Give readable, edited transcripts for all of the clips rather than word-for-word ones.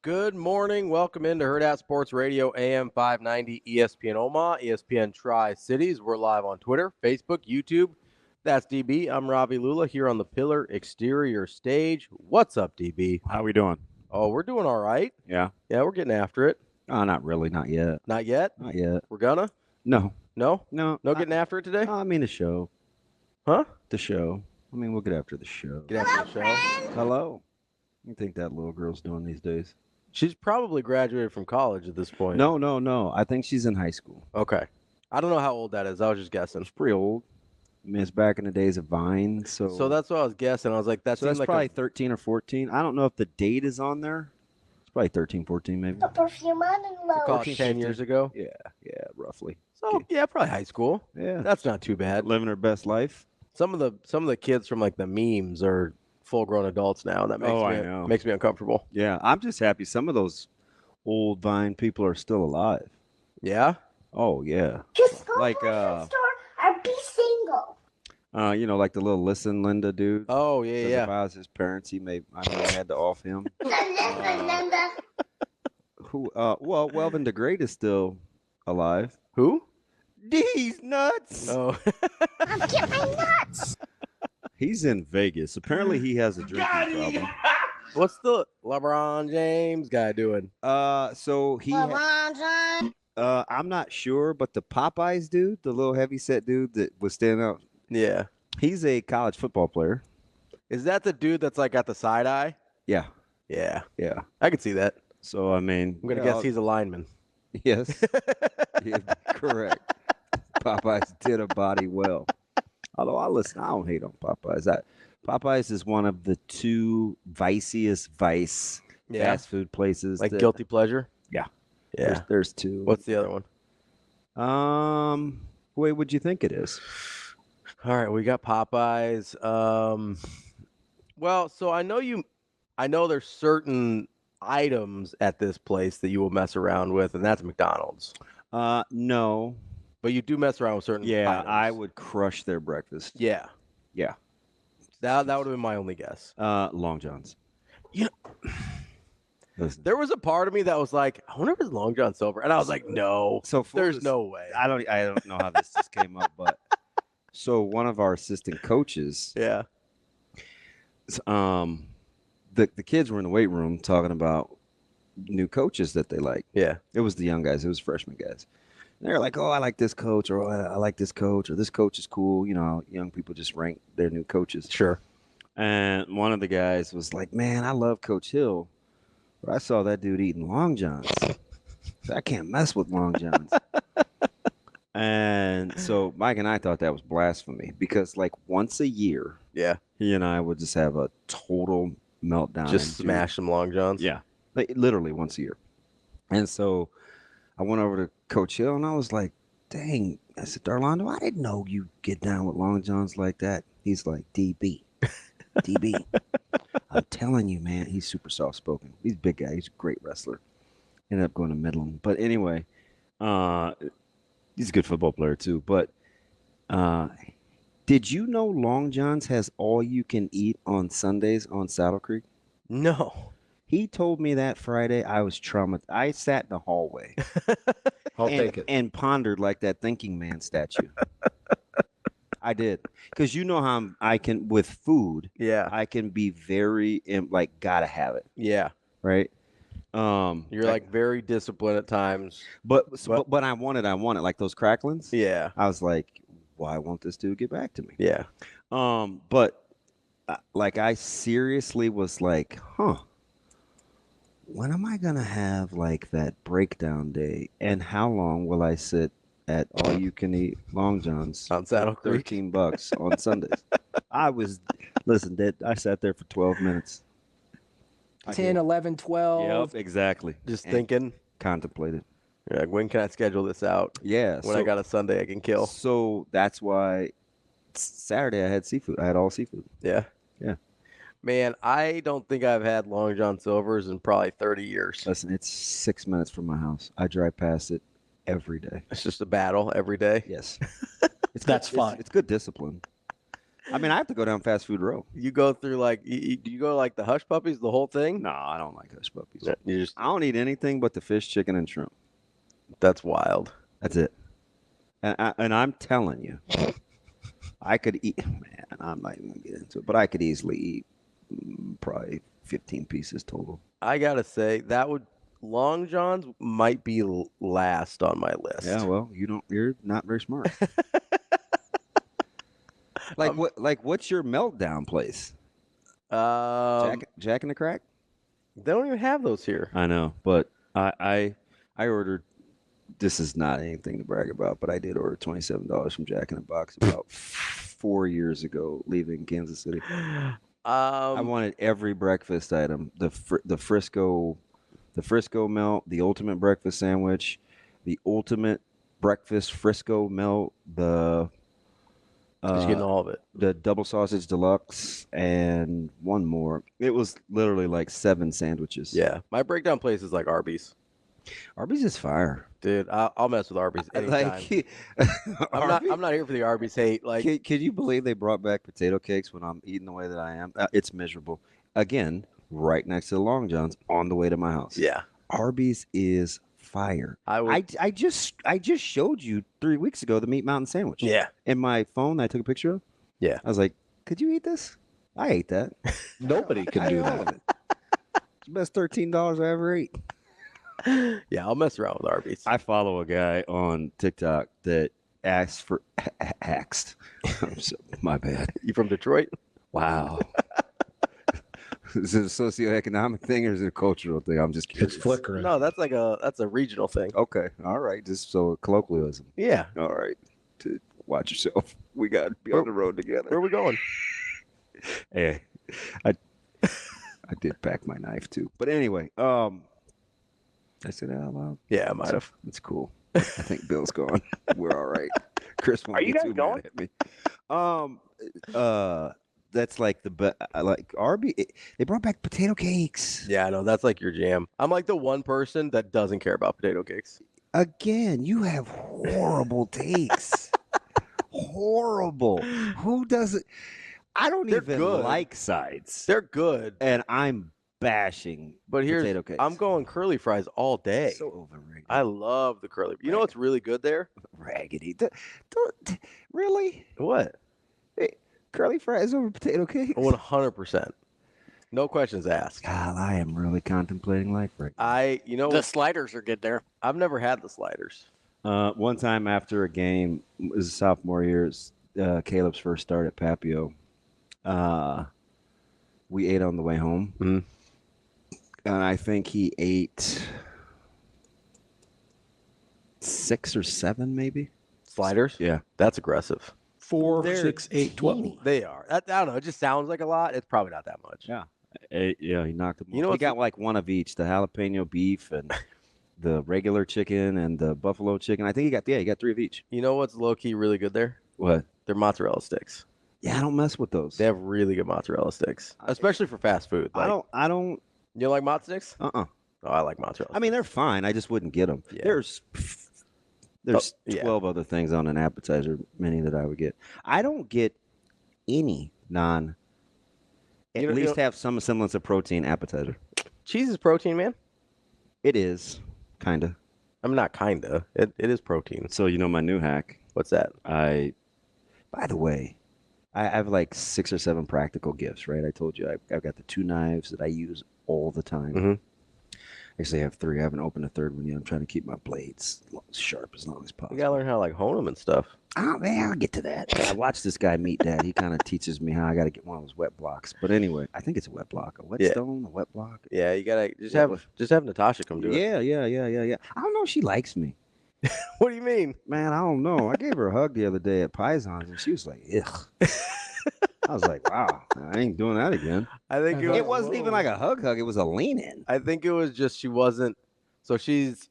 Good morning. Welcome into Hurrdat Sports Radio, AM 590, ESPN Omaha, ESPN Tri-Cities. We're live on Twitter, Facebook, YouTube. That's DB. I'm Ravi Lulla here on the Pillar Exterior stage. What's up, DB? How we doing? Oh, we're doing all right. Yeah. Yeah, we're getting after it. Not really. Not yet. Not yet? Not yet. We're gonna? No. No? No. No getting after it today? I mean the show. Huh? The show. I mean, we'll get after the show. Get after the show. Hello. What do you think that little girl's doing these days? She's probably graduated from college at this point. No. I think she's in high school. Okay. I don't know how old that is. I was just guessing. It's pretty old. I mean, it's back in the days of Vine. So that's what I was guessing. I was like, that so seems that's like probably 13 or 14. I don't know if the date is on there. It's probably 13, 14 maybe. call it 10 years ago. Yeah, roughly. So, yeah, probably high school. Yeah. That's not too bad. Living her best life. Some of the kids from like the memes are full-grown adults now. That makes me uncomfortable. Yeah, I'm just happy some of those old Vine people are still alive. Yeah? Oh, yeah. Just go Like, to the store or be single. Like the little Listen Linda dude. Oh, 'Cause yeah. If I was his parents, I had to off him. Listen, Linda. Welvin the Great is still alive. Who? These nuts. Oh. I'm getting my nuts. He's in Vegas. Apparently, he has a drinking problem. What's the LeBron James guy doing? So he. I'm not sure, but the Popeyes dude, the little heavyset dude that was standing out. Yeah. He's a college football player. Is that the dude that's like got the side eye? Yeah. Yeah. Yeah. I could see that. So I mean, I'm gonna guess he's a lineman. Yes. Yeah, correct. Popeyes did a body well. Although I don't hate on Popeyes. Popeyes is one of the two viciest fast food places. Like guilty pleasure? Yeah. Yeah. There's two. What's the other one? Wait, what'd you think it is? All right, we got Popeyes. Well, so I know there's certain items at this place that you will mess around with, and that's McDonald's. No. But you do mess around with certain items. I would crush their breakfast. Yeah. Yeah. That would have been my only guess. Long John's. Listen. There was a part of me that was like, I wonder if it's Long John Silver. And I was like, no. So there's no way. I don't know how this just came up, but so one of our assistant coaches, yeah. The kids were in the weight room talking about new coaches that they like. Yeah. It was the young guys, it was freshman guys. And they're like, oh, I like this coach, or I like this coach, or this coach is cool. You know, young people just rank their new coaches. Sure. And one of the guys was like, man, I love Coach Hill, but I saw that dude eating Long Johns. So I can't mess with Long Johns. And so Mike and I thought that was blasphemy because, like, once a year, he and I would just have a total meltdown. Just smash some Long Johns? Yeah. Like, literally once a year. And so I went over to Coach Hill, and I was like, dang. I said, Darlando, I didn't know you get down with Long Johns like that. He's like, DB. DB. I'm telling you, man, he's super soft-spoken. He's a big guy. He's a great wrestler. Ended up going to Midland. But anyway, he's a good football player too. But did you know Long John's has all you can eat on Sundays on Saddle Creek? No. He told me that Friday. I was traumatized. I sat in the hallway and pondered like that thinking man statue. I did. Because you know how I can, with food, I can be very, like, gotta have it. Yeah. Right? You're like very disciplined at times. But I want it. Like those cracklings. Yeah. I was like, why won't this dude get back to me? Yeah. But like I seriously was like, when am I going to have like that breakdown day? And how long will I sit at all you can eat Long John's on Saddle Creek? $13 on Sundays. I sat there for 12 minutes. 10, 11, 12. Yep, exactly. Just thinking. Contemplated. You're like, when can I schedule this out? Yeah. When I got a Sunday I can kill. So that's why Saturday I had seafood. I had all seafood. Yeah. Yeah. Man, I don't think I've had Long John Silver's in probably 30 years. Listen, it's 6 minutes from my house. I drive past it every day. It's just a battle every day. Yes. That's fun. It's good discipline. I mean, I have to go down fast food row. You go through like do you go like the Hush Puppies, the whole thing? No, I don't like hush puppies. Yeah, you just I don't eat anything but the fish, chicken, and shrimp. that's wild. That's it. And I'm telling you, I could eat. Man, I'm not even gonna get into it, but I could easily eat probably 15 pieces total. I gotta say that would Long John's might be last on my list. Yeah, well, you're not very smart. What's your meltdown place? Jack in the Crack? They don't even have those here. I know, but I ordered. This is not anything to brag about, but I did order $27 from Jack in the Box about 4 years ago, leaving Kansas City. I wanted every breakfast item: the Frisco melt, the ultimate breakfast sandwich, the ultimate breakfast Frisco melt, the He's getting all of it. The double sausage deluxe, and one more. It was literally like 7 sandwiches. Yeah, my breakdown place is like Arby's. Arby's is fire, dude. I'll mess with Arby's anytime. I'm not here for the Arby's hate. Like, can you believe they brought back potato cakes when I'm eating the way that I am? It's miserable. Again, right next to the Long John's on the way to my house. Yeah, Arby's is fire. I just showed you 3 weeks ago the Meat Mountain sandwich. Yeah. In my phone that I took a picture of. Yeah. I was like, could you eat this? I ate that. Nobody can do that. It's the best $13 I ever ate. Yeah, I'll mess around with Arby's. I follow a guy on TikTok that asked. My bad. You from Detroit? Wow. Is it a socioeconomic thing or is it a cultural thing? I'm just curious. It's flickering. No, that's a regional thing. Okay. All right. Just so colloquialism. Yeah. All right. Watch yourself. We got to be on the road together. Where are we going? Hey, I did pack my knife too. But anyway, I said that out loud. Yeah, I might have. It's cool. I think Bill's gone. We're all right. Chris won't get too mad at me. That's like like Arby. They brought back potato cakes. Yeah, I know. That's like your jam. I'm like the one person that doesn't care about potato cakes. Again, you have horrible takes. Horrible. Who doesn't? I don't even like sides. They're good. And I'm bashing potato cakes. I'm going curly fries all day. So overrated. I love the curly. You know what's really good there? Raggedy. Really? What? Hey, curly fries over potato cakes? 100%. No questions asked. God, I am really contemplating life right now. The sliders are good there. I've never had the sliders. One time after a game, it was sophomore year, Caleb's first start at Papio. We ate on the way home. Mm-hmm. And I think he ate 6 or 7, maybe. Sliders? Yeah. That's aggressive. 4, They're 6, 8, 12. They are. I don't know. It just sounds like a lot. It's probably not that much. Yeah. He knocked them off. You know he got like one of each, the jalapeno beef and the regular chicken and the buffalo chicken. I think he got 3 of each. You know what's low-key really good there? What? They're mozzarella sticks. Yeah, I don't mess with those. They have really good mozzarella sticks, especially for fast food. Like, I don't. You like mozz sticks? Uh-uh. Oh, I like mozzarella. I mean, they're fine. I just wouldn't get them. Yeah. There's 12 other things on an appetizer menu that I would get. I don't get any at least have some semblance of protein appetizer. Cheese is protein, man. It is, kind of. I'm not kinda. It is protein. So you know my new hack? What's that? By the way, I have like 6 or 7 practical gifts, right? I told you I've got the 2 knives that I use all the time. Mm-hmm. Actually, I have 3. I haven't opened a third one yet. I'm trying to keep my blades sharp as long as possible. You gotta learn how to like hone them and stuff. Oh man, I'll get to that. I watched this guy meet Dad. He kind of teaches me how I got to get one of those wet blocks. But anyway, I think it's a wet block, a whetstone, a wet block. Yeah, you gotta just have Natasha come do it. Yeah. I don't know if she likes me. What do you mean? Man, I don't know. I gave her a hug the other day at Pisons, and she was like, "Ugh." I was like, "Wow, I ain't doing that again." I think it wasn't even like a hug. It was a lean in. I think it was just she wasn't. So she's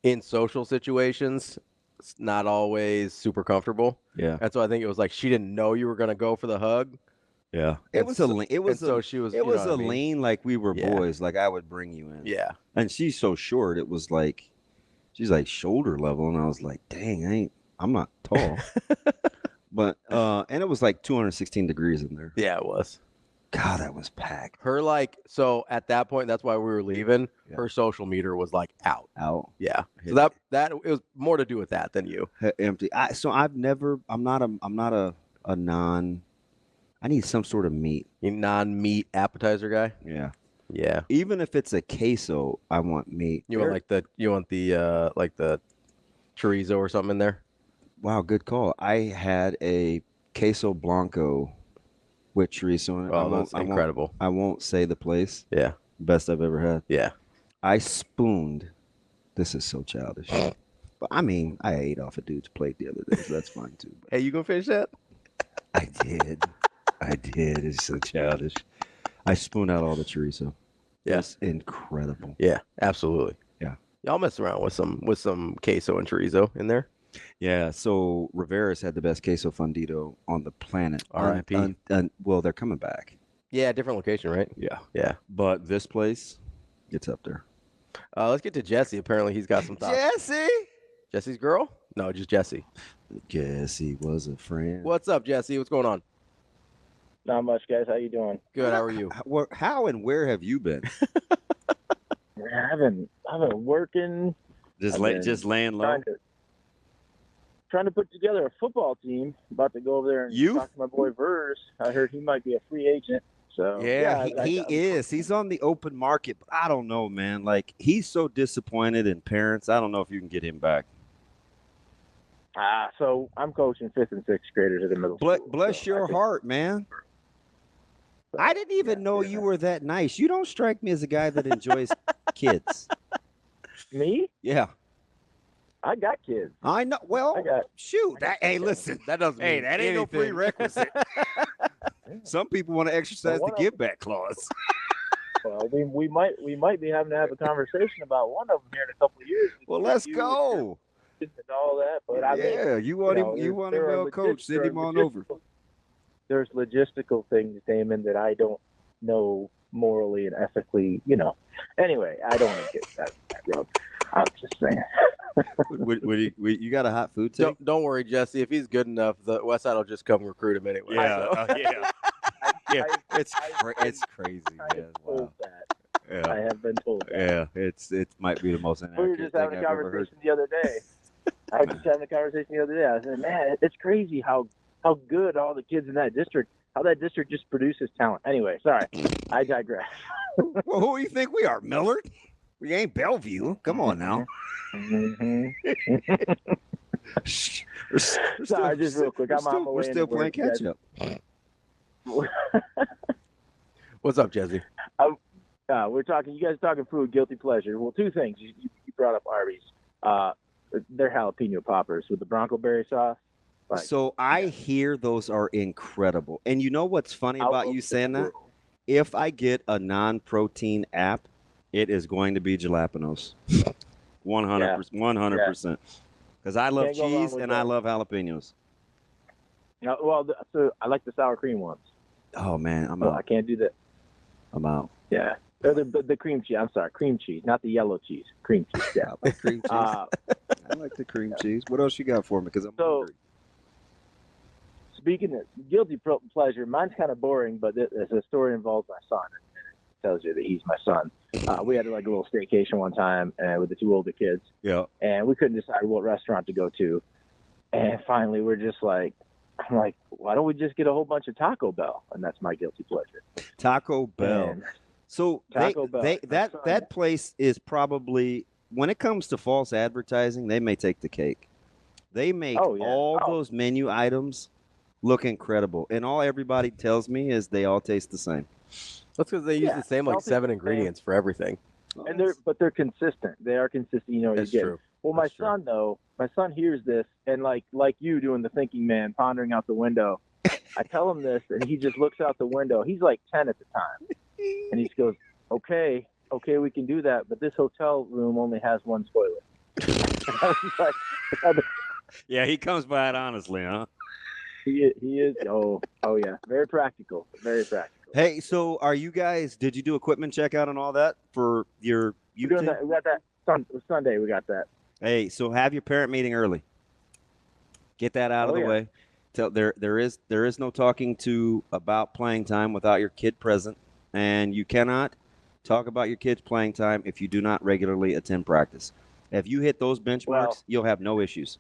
in social situations, not always super comfortable. Yeah. And so I think it was like she didn't know you were gonna go for the hug. Yeah. It was a lean. It was so she was. It was a lean like we were boys. Like I would bring you in. Yeah. And she's so short. It was like she's like shoulder level, and I was like, dang, I'm not tall. But and it was like 216 degrees in there. Yeah, it was. God, that was packed. Her so at that point, that's why we were leaving. Yeah. Her social meter was like out. Yeah. So that it was more to do with that than you. Empty. I'm not a non. I need some sort of meat. You non-meat appetizer guy. Yeah. Yeah. Even if it's a queso, I want meat. You want the chorizo or something in there? Wow, good call. I had a queso blanco with chorizo in it. Oh, that's incredible. I won't say the place. Yeah. Best I've ever had. Yeah. I spooned. This is so childish. But I mean, I ate off a dude's plate the other day, so that's fine too. But Hey, you gonna finish that? I did. It's so childish. I spooned out all the chorizo. Yeah. It's incredible. Yeah, absolutely. Yeah. Y'all mess around with some queso and chorizo in there. Yeah, so Rivera's had the best queso fundido on the planet. R.I.P. Well, they're coming back. Yeah, different location, right? Yeah. Yeah. But this place, it's up there. Let's get to Jesse. Apparently, he's got some thoughts. Jesse? Jesse's girl? No, just Jesse. Jesse was a friend. What's up, Jesse? What's going on? Not much, guys. How you doing? Good. How are you? How and where have you been? I've been working. Just laying low? Trying to put together a football team. About to go over there and talk to my boy Vers. I heard he might be a free agent. So yeah, he is. He's on the open market, but I don't know, man. Like, he's so disappointed in parents. I don't know if you can get him back. So I'm coaching 5th and 6th graders at the middle school. Bless your heart, man. I didn't even know you were that nice. You don't strike me as a guy that enjoys kids. Me? Yeah. I got kids. I know. Well, shoot. Hey, listen. That doesn't mean that ain't no prerequisite. Some people want to exercise the give back clause. Well, we might be having to have a conversation about one of them here in a couple of years. Well, let's go. And all that, but I mean, you want him well coached. Send him on over. There's logistical things, Damon, that I don't know morally and ethically. Anyway, I don't want to get that rub. I'm just saying. You got a hot food take? Don't worry, Jesse. If he's good enough, the West Side will just come recruit him anyway. Yeah, yeah. It's crazy, man. Wow. Yeah. I have been told that. Yeah, it might be the most inaccurate We were just having a conversation the other day. I said, man, it's crazy how good all the kids in that district, how that district just produces talent. Anyway, sorry, I digress. Well, who do you think we are, Millard? We ain't Bellevue. Come on now. Sorry, just real quick. We're still playing catch up. What's up, Jesse? We're talking. You guys are talking food, guilty pleasure. Well, two things. You brought up Arby's. They're jalapeno poppers with the Bronco berry sauce. So I hear those are incredible. And you know what's funny about you saying that? If I get a non-protein app, it is going to be jalapenos. 100%. Because I love cheese and I love jalapenos. So I like the sour cream ones. Oh, man, I'm out. I can't do that. I'm out. Yeah. The cream cheese. I'm sorry, cream cheese, not the yellow cheese. Cream cheese. Yeah. I like cream cheese. I like the cream cheese. What else you got for me? Because I'm hungry. Speaking of guilty pleasure, mine's kind of boring, but the story involves my son. It tells you that he's my son. We had like a little staycation one time with the two older kids. Yeah. And we couldn't decide what restaurant to go to. And finally, we're just like, I'm like, why don't we just get a whole bunch of Taco Bell? And that's my guilty pleasure. Taco Bell. And so Taco Bell. That place is probably, when it comes to false advertising, they may take the cake. They make those menu items look incredible. And all everybody tells me is they all taste the same. That's because they use the same 7 ingredients for everything. And they're consistent. They are consistent. That's true. Well, my son hears this, and like you doing the thinking man, pondering out the window. I tell him this, and he just looks out the window. He's like 10 at the time, and he goes, "Okay, we can do that, but this hotel room only has one toilet." Yeah, he comes by it honestly, huh? He is. Oh yeah, very practical. Very practical. Hey, so are you guys? Did you do equipment checkout and all that for your? We got that Sunday. We got that. Hey, so have your parent meeting early. Get that out of the way. There is no talking to about playing time without your kid present, and you cannot talk about your kids' playing time if you do not regularly attend practice. If you hit those benchmarks, you'll have no issues.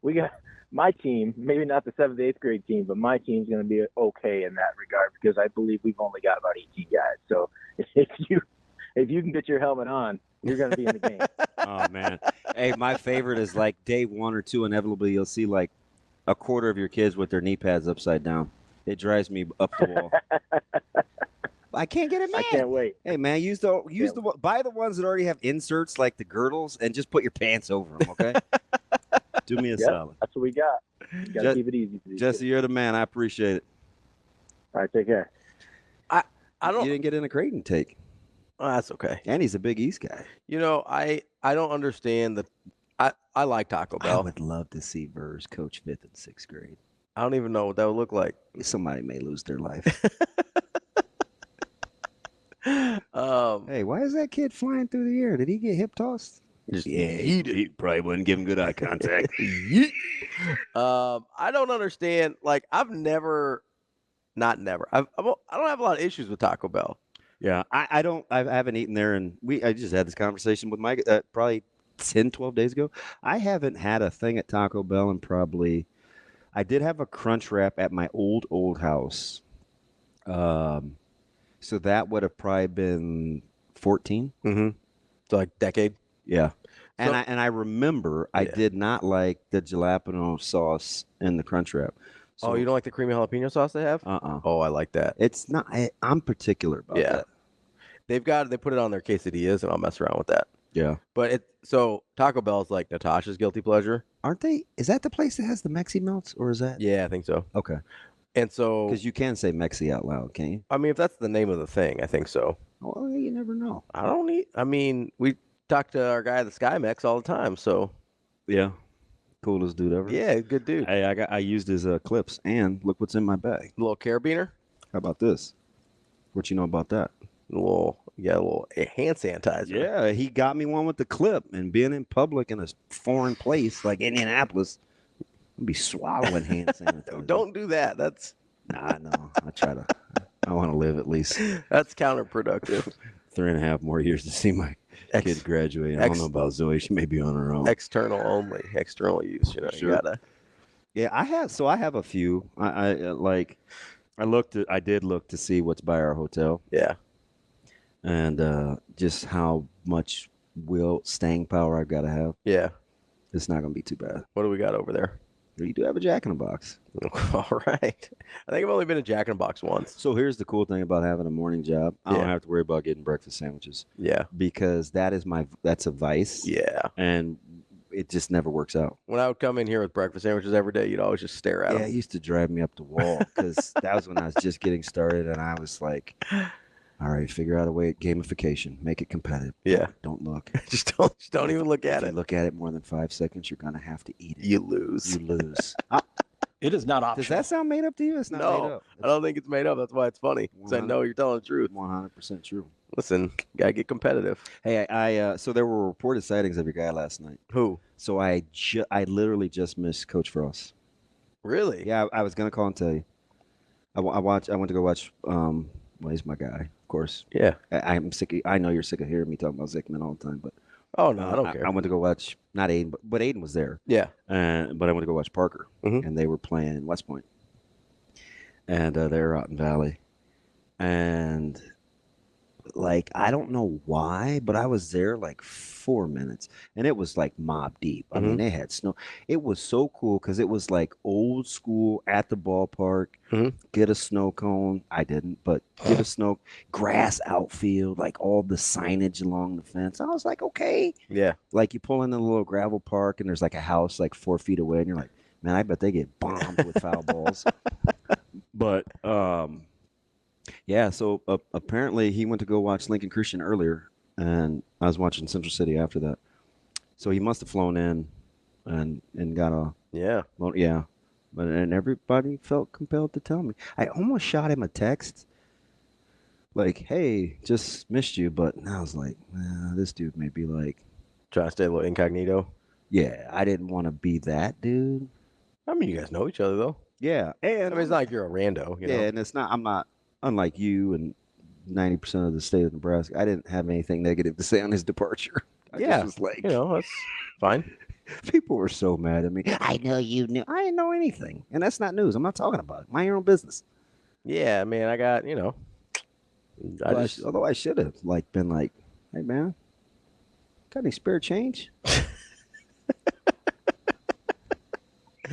We got my team, maybe not the 7th, 8th grade team, but my team's going to be okay in that regard because I believe we've only got about 18 guys. So if you can get your helmet on, you're going to be in the game. Oh, man. Hey, my favorite is like day 1 or 2, inevitably you'll see like a quarter of your kids with their knee pads upside down. It drives me up the wall. I can't get it, man. I can't wait. Hey, man, buy the ones that already have inserts like the girdles and just put your pants over them, okay? Do me a solid. That's what we got. You got to keep it easy. Jesse, you're the man. I appreciate it. All right, take care. I don't. You didn't get in a Creighton take. Oh, that's okay. And he's a Big East guy. You know, I don't understand the. I like Taco Bell. I would love to see Vers coach 5th and 6th grade. I don't even know what that would look like. Somebody may lose their life. Hey, why is that kid flying through the air? Did he get hip tossed? He probably wasn't giving good eye contact. I don't understand. Like, I don't have a lot of issues with Taco Bell. Yeah, I haven't eaten there, and I just had this conversation with Mike probably 10, 12 days ago. I haven't had a thing at Taco Bell in probably. I did have a Crunch Wrap at my old house. So that would have probably been 14. Mm-hmm. So like decade. Yeah. And I remember I did not like the jalapeno sauce in the Crunch Wrap. So, you don't like the creamy jalapeno sauce they have? Oh, I like that. It's not. I'm particular about that. They put it on their quesadillas, and I'll mess around with that. Yeah. But so Taco Bell's like Natasha's guilty pleasure. Aren't they? Is that the place that has the Mexi melts, or is that? Yeah, I think so. Okay. And so, because you can say Mexi out loud, can't you? I mean, if that's the name of the thing, I think so. Well, you never know. We talk to our guy at the Sky Mex all the time, so. Yeah. Coolest dude ever. Yeah, good dude. Hey, I used his clips, and look what's in my bag. A little carabiner. How about this? What you know about that? A little hand sanitizer. Yeah, he got me one with the clip, and being in public in a foreign place like Indianapolis, I'd be swallowing hand sanitizer. Don't do that. That's. Nah, no. I want to live at least. That's counterproductive. 3.5 more years to see my kids graduate. I don't know about Zoe. She may be on her own. External use. You know, sure. You gotta. Yeah, I have a few. I did look to see what's by our hotel. Yeah. And just how much staying power I've got to have. Yeah. It's not going to be too bad. What do we got over there? You do have a Jack in the Box. All right. I think I've only been a Jack in the Box once. So here's the cool thing about having a morning job. I don't have to worry about getting breakfast sandwiches. Yeah. Because that's a vice. Yeah. And it just never works out. When I would come in here with breakfast sandwiches every day, you'd always just stare at them. Yeah, it used to drive me up the wall because that was when I was just getting started, and I was like, all right, figure out a way, gamification, make it competitive. Yeah. Don't look. just don't even look at if it. You look at it more than 5 seconds, you're going to have to eat it. You lose. It is not optional. Does that sound made up to you? It's not made up. I don't think it's made up. That's why it's funny. Because I know you're telling the truth. 100% true. Listen, gotta get competitive. Hey, so there were reported sightings of your guy last night. Who? So I literally just missed Coach Frost. Really? Yeah, I was gonna call and tell you. I went to go watch. Well, he's my guy, of course. Yeah. I'm sick. I know you're sick of hearing me talking about Zickman all the time, but. Oh no, I don't care. I went to go watch not Aiden, but Aiden was there. Yeah. But I went to go watch Parker, and they were playing in West Point, and they were out in Valley, and. Like, I don't know why, but I was there like 4 minutes, and it was like mob deep. I mean, they had snow. It was so cool because it was like old school at the ballpark. Get a snow cone. I didn't, but get a snow grass outfield, like all the signage along the fence. I was like, okay. Yeah. Like you pull into the little gravel park, and there's like a house like 4 feet away, and you're like, man, I bet they get bombed with foul balls. But, yeah, so apparently he went to go watch Lincoln Christian earlier, and I was watching Central City after that. So he must have flown in and got a... Yeah. Well, yeah. And everybody felt compelled to tell me. I almost shot him a text, like, hey, just missed you, but I was like, this dude may be like... Trying to stay a little incognito? Yeah, I didn't want to be that dude. I mean, you guys know each other though. Yeah, I and mean, it's not like you're a rando. You know? and it's not. I'm not unlike you and 90% of the state of Nebraska. I didn't have anything negative to say on his departure. I just was like, you know, that's fine. people were so mad at me. I know you knew. I didn't know anything, and that's not news. I'm not talking about it. Mind your own business. Yeah, man, I got, you know, Although I should have been like, hey man, got any spare change?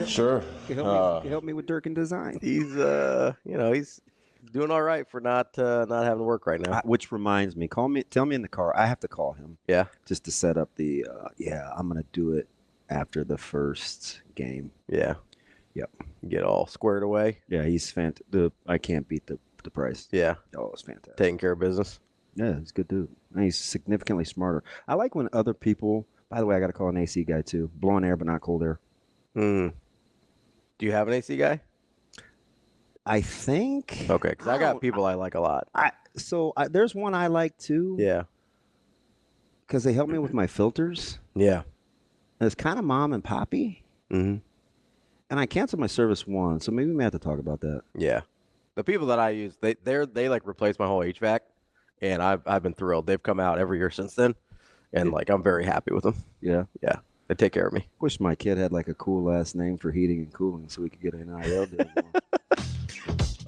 Sure. Help me with Durkin Design. he's, you know, he's doing all right for not having to work right now. Which reminds me, tell me in the car. I have to call him. Yeah. Just to set up the. I'm gonna do it after the first game. Yeah. Yep. Get all squared away. Yeah, he's fantastic. I can't beat the price. Yeah. Oh, it's fantastic. Taking care of business. Yeah, he's a good dude. And he's significantly smarter. I like when other people. By the way, I got to call an AC guy too. Blowing air, but not cold air. Hmm. Do you have an AC guy? I think. Okay, because I got people I like a lot. There's one I like too. Yeah. Because they help me with my filters. Yeah. And it's kind of mom and poppy. Mm-hmm. And I canceled my service once, so maybe we may have to talk about that. Yeah. The people that I use, they like replace my whole HVAC, and I've been thrilled. They've come out every year since then, and like I'm very happy with them. Yeah. Yeah. They take care of me. Wish my kid had like a cool last name for heating and cooling so we could get an NIL deal.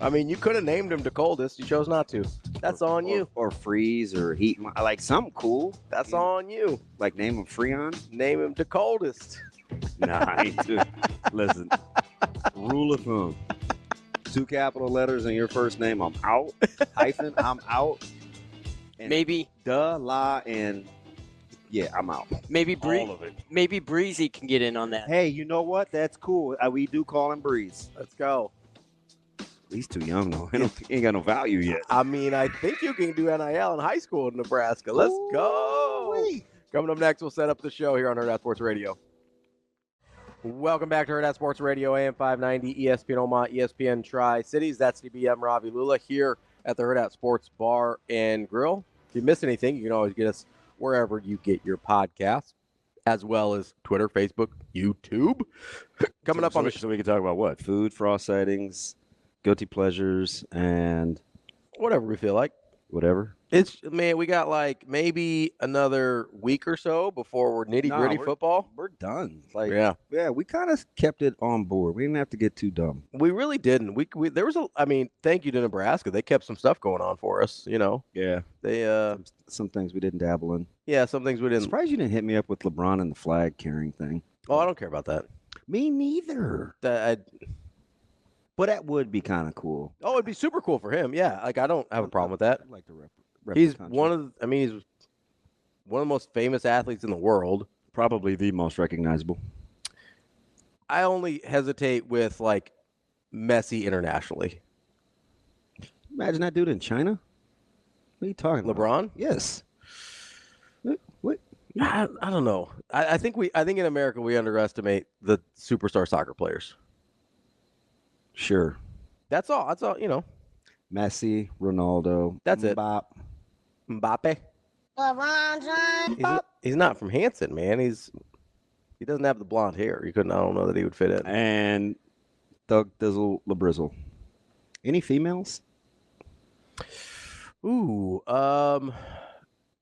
I mean, you could have named him the coldest. You chose not to. That's on you. Or freeze or heat. I like something cool. That's on you. Like name him Freon. Name him the coldest. Nah, I ain't too. Listen, rule of thumb. 2 capital letters in your first name. I'm out. Hyphen. I'm out. And Maybe and yeah, I'm out. maybe All of it. maybe Breezy can get in on that. Hey, you know what? That's cool. We do call him Breeze. Let's go. He's too young though. He ain't got no value yet. I mean, I think you can do NIL in high school in Nebraska. Let's go. Ooh-wee. Coming up next, we'll set up the show here on Hurrdat Sports Radio. Welcome back to Hurrdat Sports Radio, AM 590, ESPN Omaha, ESPN Tri-Cities. That's DBM Ravi Lulla here at the Hurrdat Sports Bar and Grill. If you miss anything, you can always get us wherever you get your podcasts, as well as Twitter, Facebook, YouTube. Coming up on the show. So we can talk about what? Food, frost sightings, guilty pleasures, and Whatever we feel like. whatever. We got like maybe another week or so before we're nitty-gritty football. We're done. Yeah, we kind of kept it on board. We didn't have to get too dumb. we really didn't. There was thank you to Nebraska. They kept some stuff going on for us, you know. Yeah. They Some things we didn't dabble in. yeah, some things we I'm didn't. surprised you didn't hit me up with LeBron and the flag carrying thing. Oh, I don't care about that. Me neither. That But that would be kind of cool. it'd be super cool for him. Yeah, like I don't have a problem with that. I'd like to rep He's the country. he's one of the most famous athletes in the world. Probably the most recognizable. I only hesitate with like Messi internationally. Imagine that dude in China. What are you talking about? LeBron? Yes. What? I don't know. I think in America we underestimate the superstar soccer players. Sure. That's all. You know. Messi, Ronaldo. That's it. Mbappe. LeBron James. He's not from Hanson, man. He doesn't have the blonde hair. I don't know that he would fit in. And Doug Dizzle LeBrizzle. Any females? Ooh,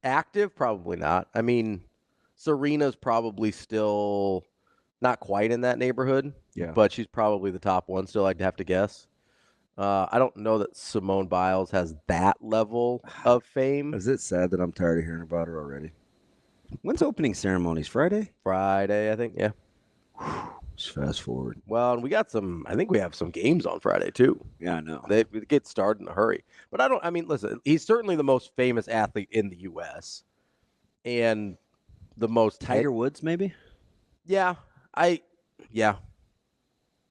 active? Probably not. I mean, Serena's probably still not quite in that neighborhood. Yeah. But she's probably the top one. Still, I'd have to guess. I don't know that Simone Biles has that level of fame. Is it sad that I'm tired of hearing about her already? When's opening ceremonies? Friday? Friday, I think. Yeah. Just fast forward. Well, and I think we have some games on Friday too. Yeah, I know. They get started in a hurry. But listen, he's certainly the most famous athlete in the U.S. and the most Tiger Woods, maybe? Yeah.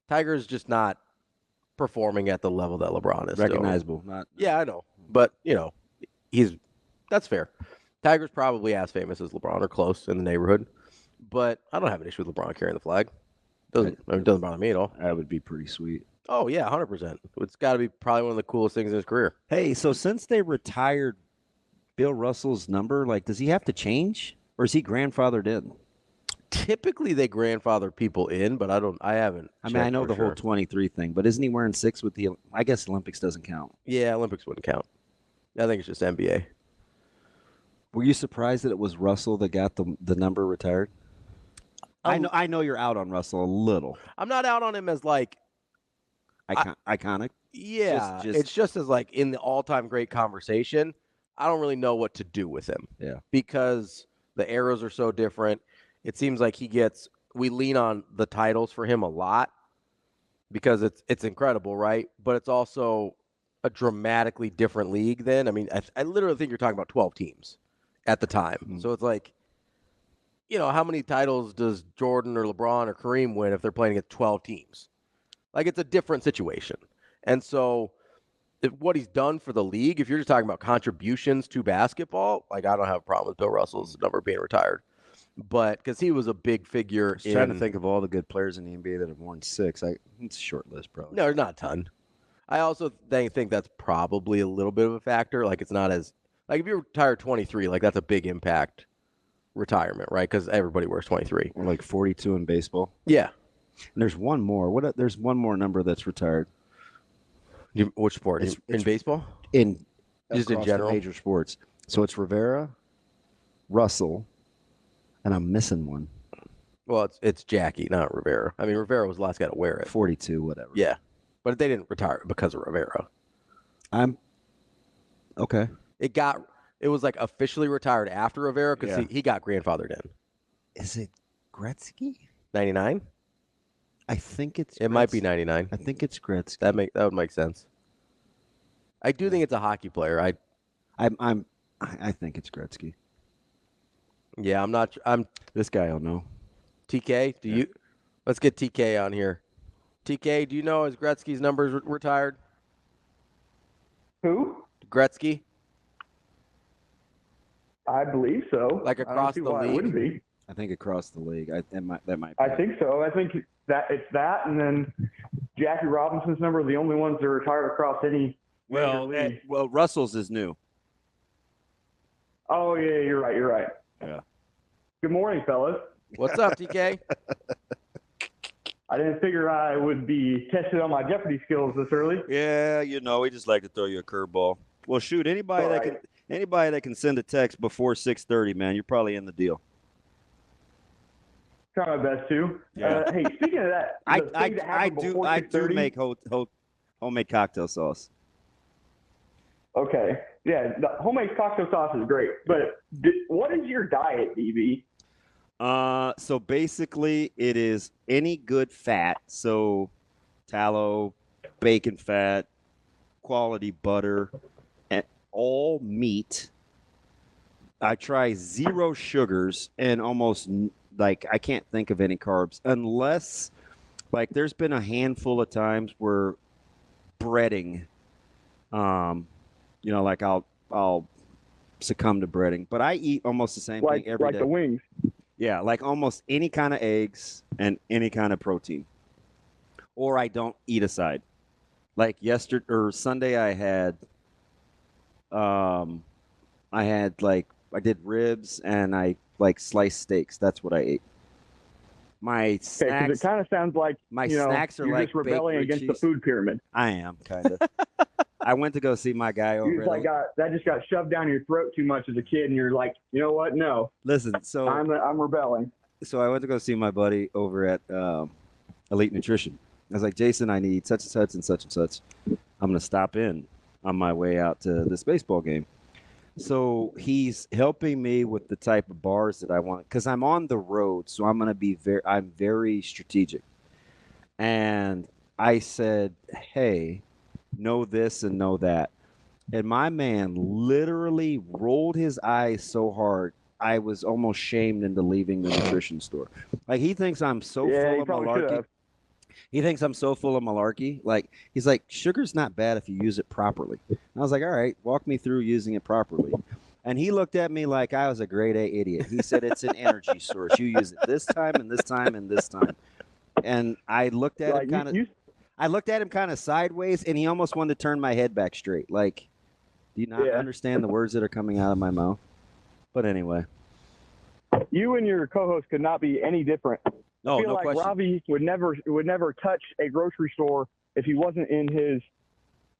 Tiger's just not performing at the level that LeBron is. Recognizable. Still. Yeah, I know. But, that's fair. Tiger's probably as famous as LeBron or close in the neighborhood. But I don't have an issue with LeBron carrying the flag. It doesn't bother me at all. That would be pretty sweet. Oh, yeah, 100%. It's got to be probably one of the coolest things in his career. Hey, so since they retired Bill Russell's number, does he have to change? Or is he grandfathered in? Typically, they grandfather people in, but I haven't. I mean, I checked know for the whole sure. 23 thing, but isn't he wearing 6 with the? I guess Olympics doesn't count. Yeah, Olympics wouldn't count. I think it's just NBA. Were you surprised that it was Russell that got the number retired? I know you're out on Russell a little. I'm not out on him as like Iconic. Yeah, Just- it's just as like in the all-time great conversation. I don't really know what to do with him. Yeah. Because the eras are so different. It seems like we lean on the titles for him a lot because it's incredible, right? But it's also a dramatically different league then. I mean, I literally think you're talking about 12 teams at the time. Mm-hmm. So it's like, how many titles does Jordan or LeBron or Kareem win if they're playing against 12 teams? Like, it's a different situation. And so what he's done for the league, if you're just talking about contributions to basketball, like I don't have a problem with Bill Russell's number being retired. But because he was a big figure. I was trying to think of all the good players in the NBA that have worn 6. It's a short list, probably. No, there's not a ton. I also think that's probably a little bit of a factor. Like, it's not as – like, if you retire 23, like, that's a big impact retirement, right? Because everybody wears 23. Or like 42 in baseball. Yeah. And there's one more. There's one more number that's retired. Which sport? In baseball? Just in Across general? the major sports. So it's Rivera, Russell, and I'm missing one. Well, it's Jackie, not Rivera. I mean, Rivera was the last guy to wear it. 42, whatever. Yeah. But they didn't retire because of Rivera. Okay. It was like officially retired after Rivera because he got grandfathered in. Is it Gretzky? 99? I think it's. It might be 99. I think it's Gretzky. That would make sense. I do think it's a hockey player. I think it's Gretzky. Yeah, I'm This guy I'll know. TK. Let's get TK on here. TK, do you know is Gretzky's numbers retired? Who? Gretzky. I believe so. Like across the league? It wouldn't be. I think across the league. That might be. I think so. I think that it's that, and then Jackie Robinson's number are the only ones that are retired across any major league. Well, Russell's is new. Oh yeah, you're right. Yeah. Good morning, fellas. What's up, TK? I didn't figure I would be tested on my Jeopardy skills this early. Yeah, we just like to throw you a curveball. Well, shoot, anybody that can send a text before 6:30, man, you're probably in the deal. Try my best to. Yeah. Hey, speaking of that, I do make homemade cocktail sauce. Okay. Yeah, the homemade cocktail sauce is great. But what is your diet, DB? So basically, it is any good fat. So tallow, bacon fat, quality butter, and all meat. I try 0 sugars and almost I can't think of any carbs unless there's been a handful of times where breading, I'll succumb to breading, but I eat almost the same thing every day. Like the wings. Yeah, like almost any kind of eggs and any kind of protein. Or I don't eat a side. Like yesterday or Sunday I did ribs and I sliced steaks. That's what I ate. My snacks. Because it kind of sounds like snacks are you're just rebelling against the food pyramid. I am kind of. I went to go see my guy over. That just got shoved down your throat too much as a kid, and you're like, you know what? No. Listen, so I'm rebelling. So I went to go see my buddy over at Elite Nutrition. I was like, Jason, I need such and such and such and such. I'm gonna stop in on my way out to this baseball game. So he's helping me with the type of bars that I want because I'm on the road, so I'm gonna be I'm very strategic. And I said, hey, know this and know that. And my man literally rolled his eyes so hard, I was almost shamed into leaving the nutrition store. Like, he thinks I'm so full of malarkey. He thinks I'm so full of malarkey. Like, he's like, sugar's not bad if you use it properly. And I was like, all right, walk me through using it properly. And he looked at me like I was a grade A idiot. He said, it's an energy source. You use it this time and this time and this time. And I looked at him kind of sideways, and he almost wanted to turn my head back straight. Like, do you not understand the words that are coming out of my mouth? But anyway. You and your co-host could not be any different. No, I feel no like question. Ravi would never touch a grocery store if he wasn't in his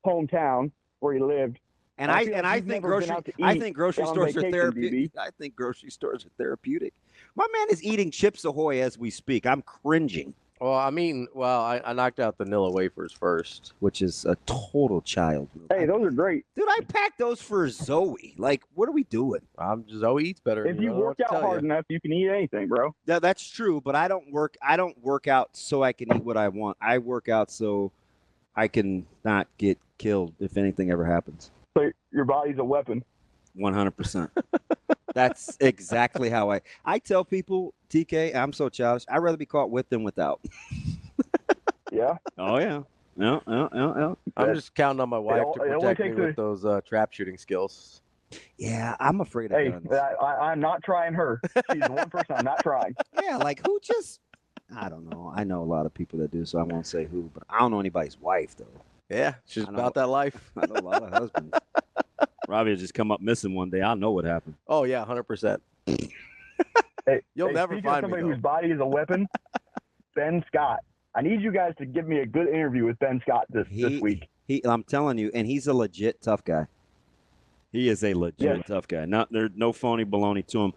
hometown where he lived. And I I feel and like I you've think never been grocery out to I eat think grocery on stores are vacation, therapeutic. DB. I think grocery stores are therapeutic. My man is eating Chips Ahoy as we speak. I'm cringing, Well, I knocked out the Nilla wafers first. which is a total child move. Hey, those are great. Dude, I packed those for Zoe. Like, what are we doing? Zoe eats better. If than you I don't know work what to out tell hard you. enough, you can eat anything, bro. That's true, but I don't work out so I can eat what I want. I work out so I can not get killed if anything ever happens. So your body's a weapon. 100%. That's exactly how I tell people, TK, I'm so childish. I'd rather be caught with than without. Yeah. Oh, yeah. No. I'm just counting on my wife it to only protect me takes with those trap shooting skills. Yeah, I'm afraid of Hey, guns. I'm not trying her. She's the one person I'm not trying. Yeah, like who just, I don't know. I know a lot of people that do, so I won't say who, but I don't know anybody's wife, though. Yeah, she's I know. about that life. I know a lot of husbands. Robbie will just come up missing one day. I know what happened. Oh yeah, 100%. Hey, You'll never speaking find of me, somebody though. whose body is a weapon, Ben Scott. I need you guys to give me a good interview with Ben Scott this week. I'm telling you, and he's a legit tough guy. He is a legit tough guy. There's no phony baloney to him.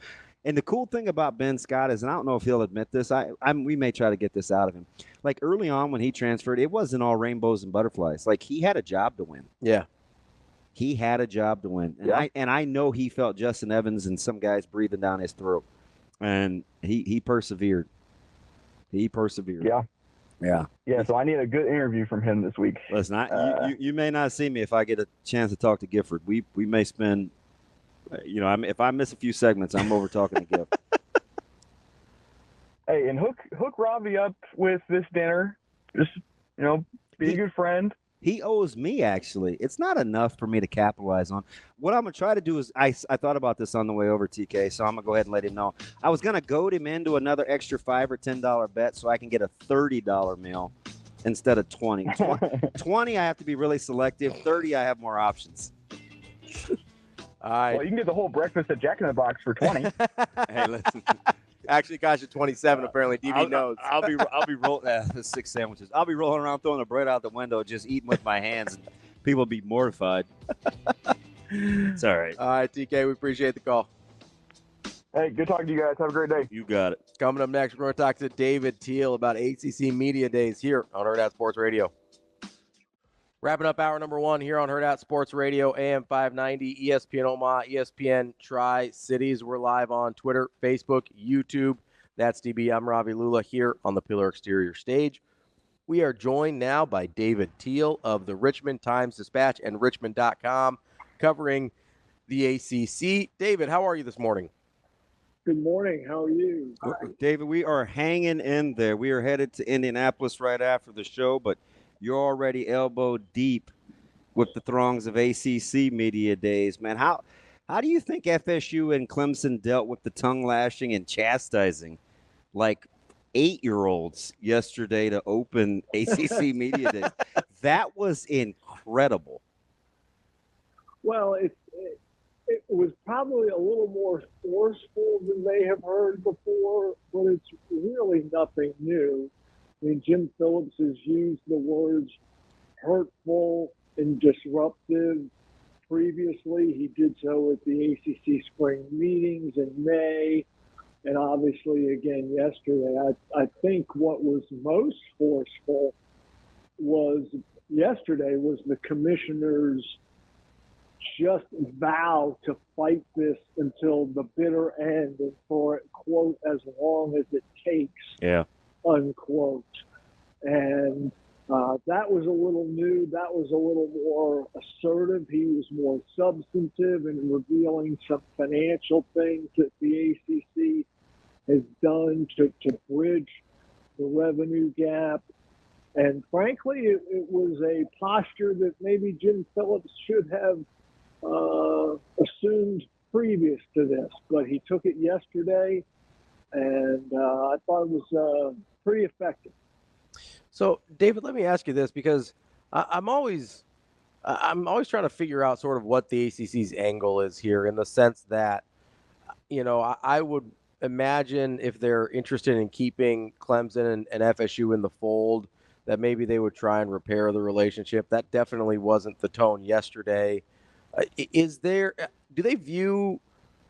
And the cool thing about Ben Scott is, and I don't know if he'll admit this, we may try to get this out of him. Like early on when he transferred, it wasn't all rainbows and butterflies. Like he had a job to win. Yeah. He had a job to win. And I know he felt Justin Evans and some guys breathing down his throat. And he persevered. He persevered. Yeah. Yeah. Yeah, so I need a good interview from him this week. Listen, you may not see me if I get a chance to talk to Gifford. We may spend, if I miss a few segments, I'm over talking to Giff. Hey, and hook Ravi up with this dinner. Just, be a good friend. He owes me, actually. It's not enough for me to capitalize on. What I'm going to try to do is, I thought about this on the way over, TK, so I'm going to go ahead and let him know. I was going to goad him into another extra $5 or $10 bet so I can get a $30 meal instead of 20. 20, I have to be really selective. 30, I have more options. All right. Well, you can get the whole breakfast at Jack in the Box for 20. Hey, listen. Actually, cost you 27. Apparently, DB knows. I'll be rolling 6 sandwiches. I'll be rolling around throwing the bread out the window, just eating with my hands, and people will be mortified. It's all right. All right, TK, we appreciate the call. Hey, good talking to you guys. Have a great day. You got it. Coming up next, we're going to talk to David Teel about ACC Media Days here on Hurrdat Sports Radio. Wrapping up hour number 1 here on Hurrdat Sports Radio, AM 590, ESPN Omaha, ESPN Tri-Cities. We're live on Twitter, Facebook, YouTube. That's DB. I'm Ravi Lulla here on the Pillar Exterior stage. We are joined now by David Teel of the Richmond Times-Dispatch and Richmond.com, covering the ACC. David, how are you this morning? Good morning. How are you? David, we are hanging in there. We are headed to Indianapolis right after the show, but you're already elbow deep with the throngs of ACC media days, man. How do you think FSU and Clemson dealt with the tongue lashing and chastising like 8-year-olds yesterday to open ACC media days? That was incredible. Well, it was probably a little more forceful than they have heard before, but it's really nothing new. I mean, Jim Phillips has used the words hurtful and disruptive previously. He did so at the ACC spring meetings in May, and obviously again yesterday. I think what was most forceful was yesterday was the commissioners' just vow to fight this until the bitter end and for it, quote, as long as it takes. Yeah. Unquote. And that was a little new. That was a little more assertive. He was more substantive in revealing some financial things that the ACC has done to bridge the revenue gap. And frankly, it was a posture that maybe Jim Phillips should have assumed previous to this. But he took it yesterday, and I thought it was pretty effective. So, David, let me ask you this, because I'm always trying to figure out sort of what the ACC's angle is here, in the sense that, I would, imagine if they're interested in keeping Clemson and FSU in the fold, that maybe they would try and repair the relationship. That definitely wasn't the tone yesterday. Do they view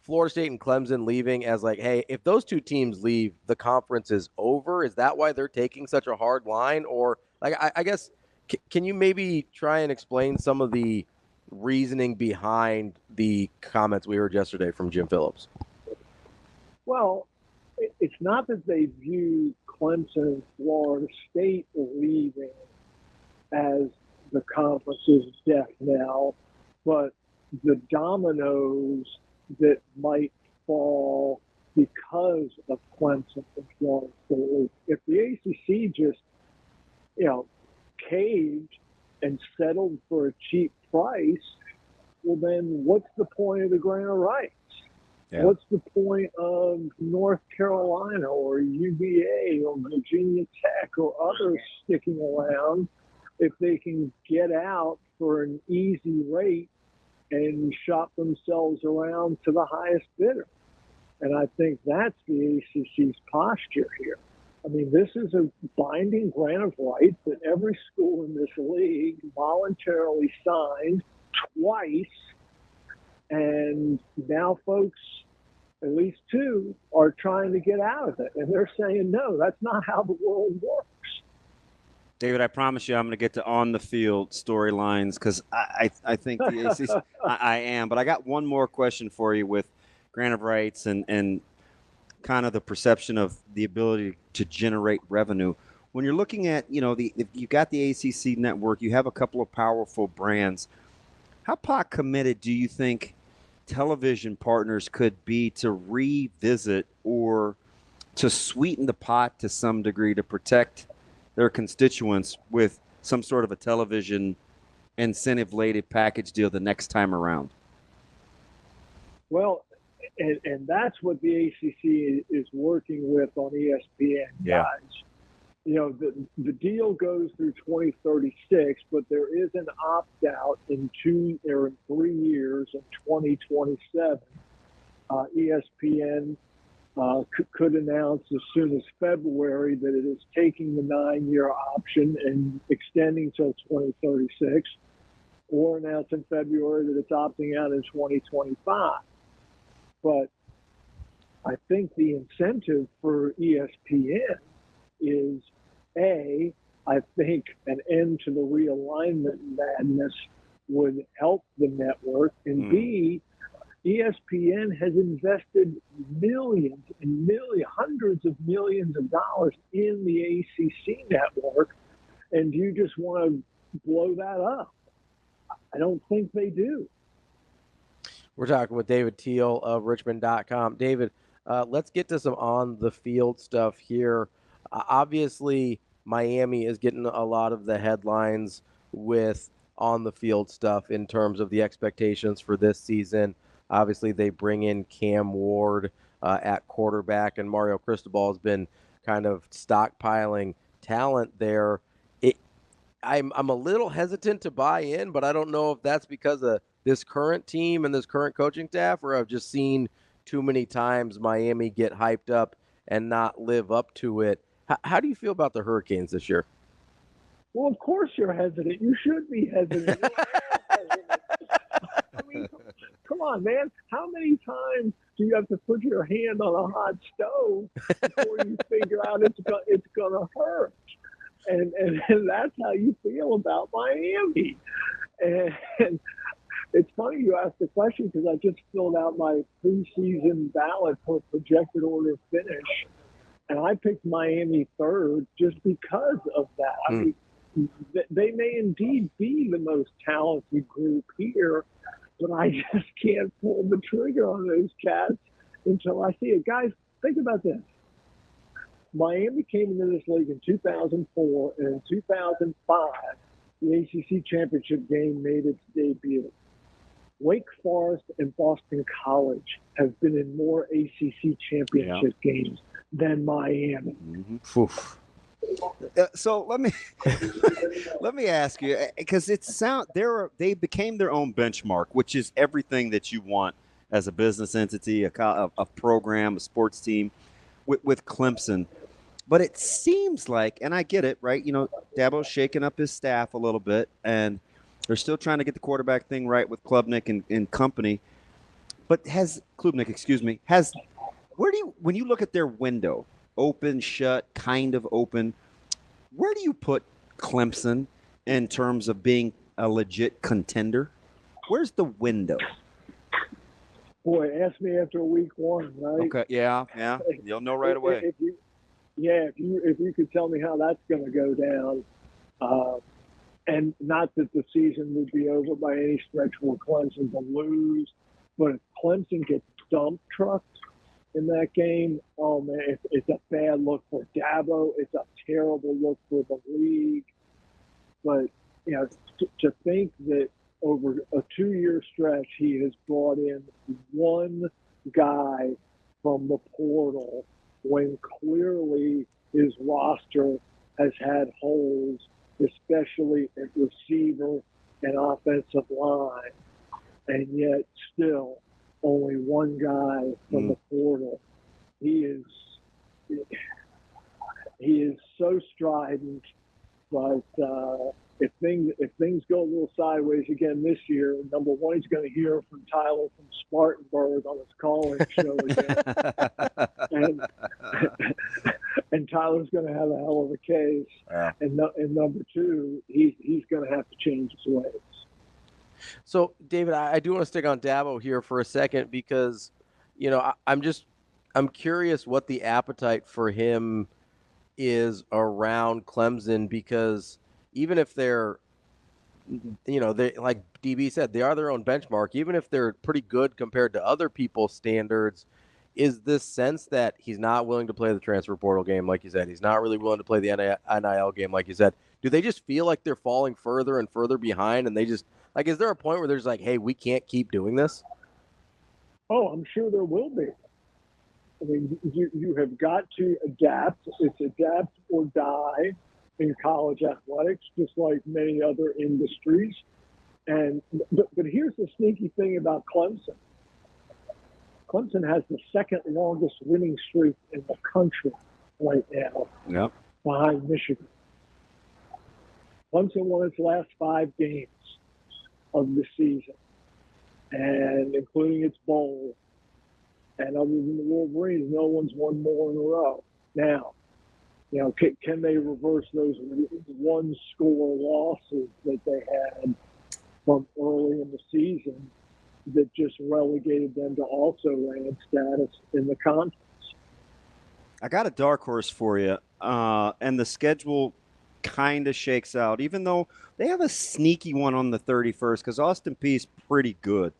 Florida State and Clemson leaving as like, hey, if those two teams leave, the conference is over? Is that why they're taking such a hard line? Or like, I guess, can you maybe try and explain some of the reasoning behind the comments we heard yesterday from Jim Phillips? Well, it's not that they view Clemson and Florida State leaving as the conference's death knell, but the dominoes that might fall because of Clemson and Florida State. If the ACC just, caved and settled for a cheap price, well, then what's the point of the grant of rights? Yeah. What's the point of North Carolina or UVA or Virginia Tech or others sticking around if they can get out for an easy rate and shop themselves around to the highest bidder? And I think that's the ACC's posture here. I mean, this is a binding grant of rights that every school in this league voluntarily signed twice. And now folks, at least two, are trying to get out of it. And they're saying, no, that's not how the world works. David, I promise you I'm going to get to on-the-field storylines because I think the ACC – I am. But I got one more question for you with grant of rights and kind of the perception of the ability to generate revenue. When you're looking at, if you got the ACC network, you have a couple of powerful brands. How pot committed do you think television partners could be to revisit or to sweeten the pot to some degree to protect their constituents with some sort of a television incentive-laden package deal the next time around? Well, and that's what the ACC is working with on ESPN, guys. The deal goes through 2036, but there is an opt-out in 3 years in 2027. ESPN could announce as soon as February that it is taking the 9-year option and extending till 2036, or announce in February that it's opting out in 2025. But I think the incentive for ESPN is, I think an end to the realignment madness would help the network, and B, ESPN has invested millions and hundreds of millions of dollars in the ACC network, and you just want to blow that up? I don't think they do. We're talking with David Teel of Richmond.com. David, let's get to some on-the-field stuff here. Obviously, Miami is getting a lot of the headlines with on-the-field stuff in terms of the expectations for this season. Obviously, they bring in Cam Ward at quarterback, and Mario Cristobal has been kind of stockpiling talent there. I'm a little hesitant to buy in, but I don't know if that's because of this current team and this current coaching staff, or I've just seen too many times Miami get hyped up and not live up to it. How do you feel about the Hurricanes this year? Well, of course you're hesitant. You should be hesitant. I mean, come on, man. How many times do you have to put your hand on a hot stove before you figure out it's going to hurt? And that's how you feel about Miami. And it's funny you asked the question because I just filled out my preseason ballot for projected order finish, and I picked Miami third just because of that. I mean, they may indeed be the most talented group here, but I just can't pull the trigger on those cats until I see it. Guys, think about this. Miami came into this league in 2004, and in 2005, the ACC championship game made its debut. Wake Forest and Boston College have been in more ACC championship games than Miami. So let me ask you, because they became their own benchmark, which is everything that you want as a business entity, a program, a sports team with Clemson. But it seems like, and I get it, right? Dabo's shaking up his staff a little bit, and they're still trying to get the quarterback thing right with Klubnik and company. But when you look at their window, open, shut, kind of open, where do you put Clemson in terms of being a legit contender? Where's the window? Boy, ask me after week 1, right? Okay, yeah, you'll know right away. If you could tell me how that's going to go down, and not that the season would be over by any stretch for Clemson to lose, but if Clemson gets dump trucked in that game, oh man, it's a bad look for Dabo. It's a terrible look for the league. But to think that over a 2-year stretch, he has brought in one guy from the portal when clearly his roster has had holes, especially at receiver and offensive line, and yet still only one guy from the portal. He is so strident, but if things go a little sideways again this year, number one, he's going to hear from Tyler from Spartanburg on his calling show again, and Tyler's going to have a hell of a case. Yeah. And number two, he's going to have to change his ways. So, David, I do want to stick on Dabo here for a second because, I'm curious what the appetite for him is around Clemson, because even if they're, they, like DB said, they are their own benchmark. Even if they're pretty good compared to other people's standards, is this sense that he's not willing to play the transfer portal game, like you said? He's not really willing to play the NIL game, like you said. Do they just feel like they're falling further and further behind, and they just, is there a point where there's hey, we can't keep doing this? Oh, I'm sure there will be. I mean, you have got to adapt. It's adapt or die in college athletics, just like many other industries. But here's the sneaky thing about Clemson. Clemson has the second longest winning streak in the country right now, behind Michigan. Clemson won its last 5 games of the season, and including its bowl. And other than the Wolverines, no one's won more in a row. Now, can they reverse those one-score losses that they had from early in the season that just relegated them to also-ran status in the conference? I got a dark horse for you, and the schedule kind of shakes out, even though they have a sneaky one on the 31st because Austin Peay's pretty good.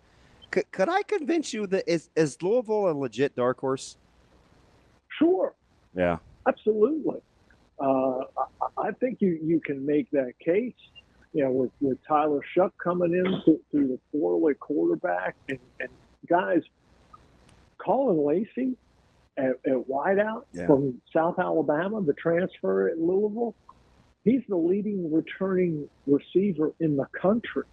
Could I convince you that is Louisville a legit dark horse? Sure. Yeah. Absolutely. I think you can make that case. With Tyler Shuck coming in through the four-way quarterback and guys, Colin Lacey at wideout from South Alabama, the transfer at Louisville, he's the leading returning receiver in the country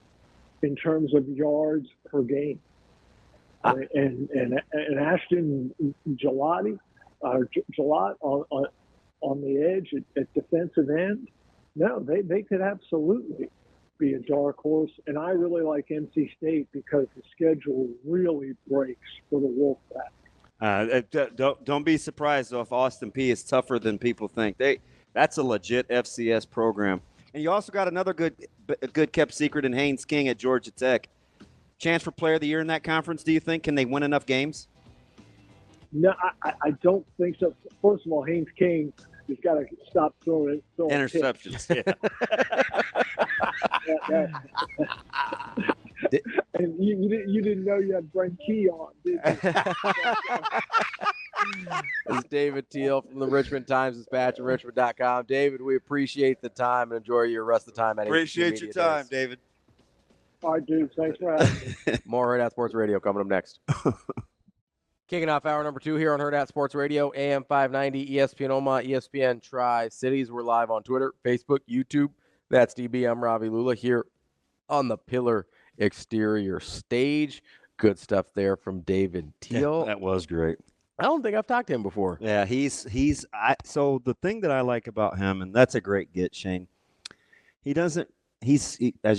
in terms of yards per game. And Ashton Gelati on the edge at defensive end, no, they could absolutely be a dark horse. And I really like NC State because the schedule really breaks for the Wolfpack. Don't be surprised though if Austin Peay is tougher than people think. That's a legit FCS program. And you also got another good kept secret in Haynes King at Georgia Tech. Chance for Player of the Year in that conference, do you think? Can they win enough games? No, I don't think so. First of all, Haynes King has got to stop throwing interceptions. And you didn't know you had Brent Key on, did you? This is David Teel from the Richmond Times-Dispatch and Richmond.com. David, we appreciate the time and enjoy your rest of the time. Appreciate your time, David. All right, dude. Thanks for having me. More Hurrdat Sports Radio coming up next. Kicking off hour number 2 here on Hurrdat Sports Radio, AM 590, ESPN Omaha, ESPN Tri-Cities. We're live on Twitter, Facebook, YouTube. That's DB. I'm Ravi Lulla here on the Pillar Exterior stage. Good stuff there from David Teel. That was great. I don't think I've talked to him before. Yeah, so the thing that I like about him, and that's a great get, Shane. As